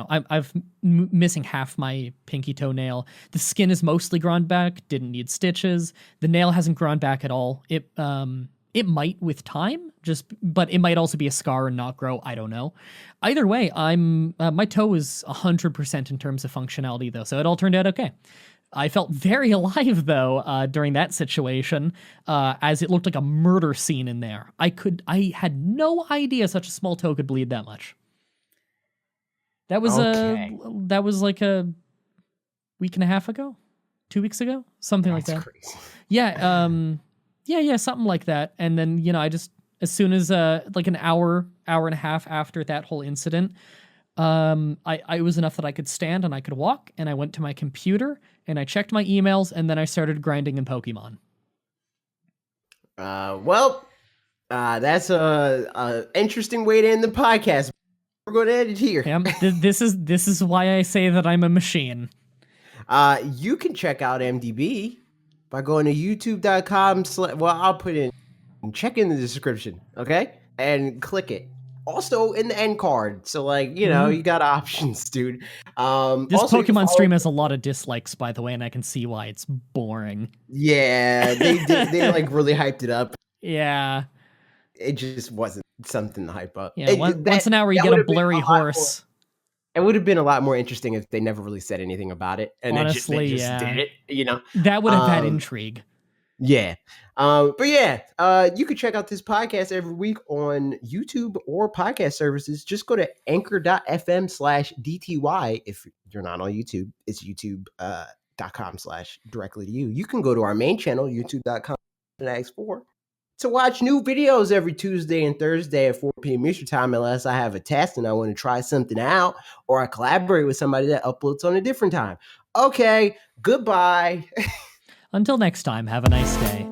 B: I've missing half my pinky toenail. The skin is mostly grown back, didn't need stitches. The nail hasn't grown back at all. It might with time, but it might also be a scar and not grow. I don't know. Either way, my toe is 100% in terms of functionality though. So it all turned out okay. I felt very alive, though, during that situation, as it looked like a murder scene in there. I had no idea such a small toe could bleed that much. That was like a week and a half ago, 2 weeks ago, something like that.
A: Crazy.
B: Yeah, something like that. And then, I just, as soon as like an hour and a half after that whole incident, I was enough that I could stand and I could walk, and I went to my computer and I checked my emails, and then I started grinding in Pokemon.
A: That's a interesting way to end the podcast. We're going to end it here.
B: Yeah, this is why I say that I'm a machine.
A: You can check out MDB by going to youtube.com. I'll put in, check in the description, okay? And click it. Also in the end card. So you got options, dude.
B: This Pokemon stream has a lot of dislikes, by the way, and I can see why. It's boring.
A: Yeah, they like really hyped it up.
B: Yeah.
A: It just wasn't something to hype up.
B: Yeah, once an hour you get a blurry horse.
A: It would have been a lot more interesting if they never really said anything about it. And
B: honestly,
A: they just did it,
B: That would have had intrigue.
A: Yeah. You can check out this podcast every week on YouTube or podcast services. Just go to anchor.fm/DTY. If you're not on YouTube, it's youtube.com/directly to you. You can go to our main channel, youtube.com/X4, to watch new videos every Tuesday and Thursday at 4 p.m. Eastern time, unless I have a test and I want to try something out, or I collaborate with somebody that uploads on a different time. Okay, goodbye.
B: Until next time, have a nice day.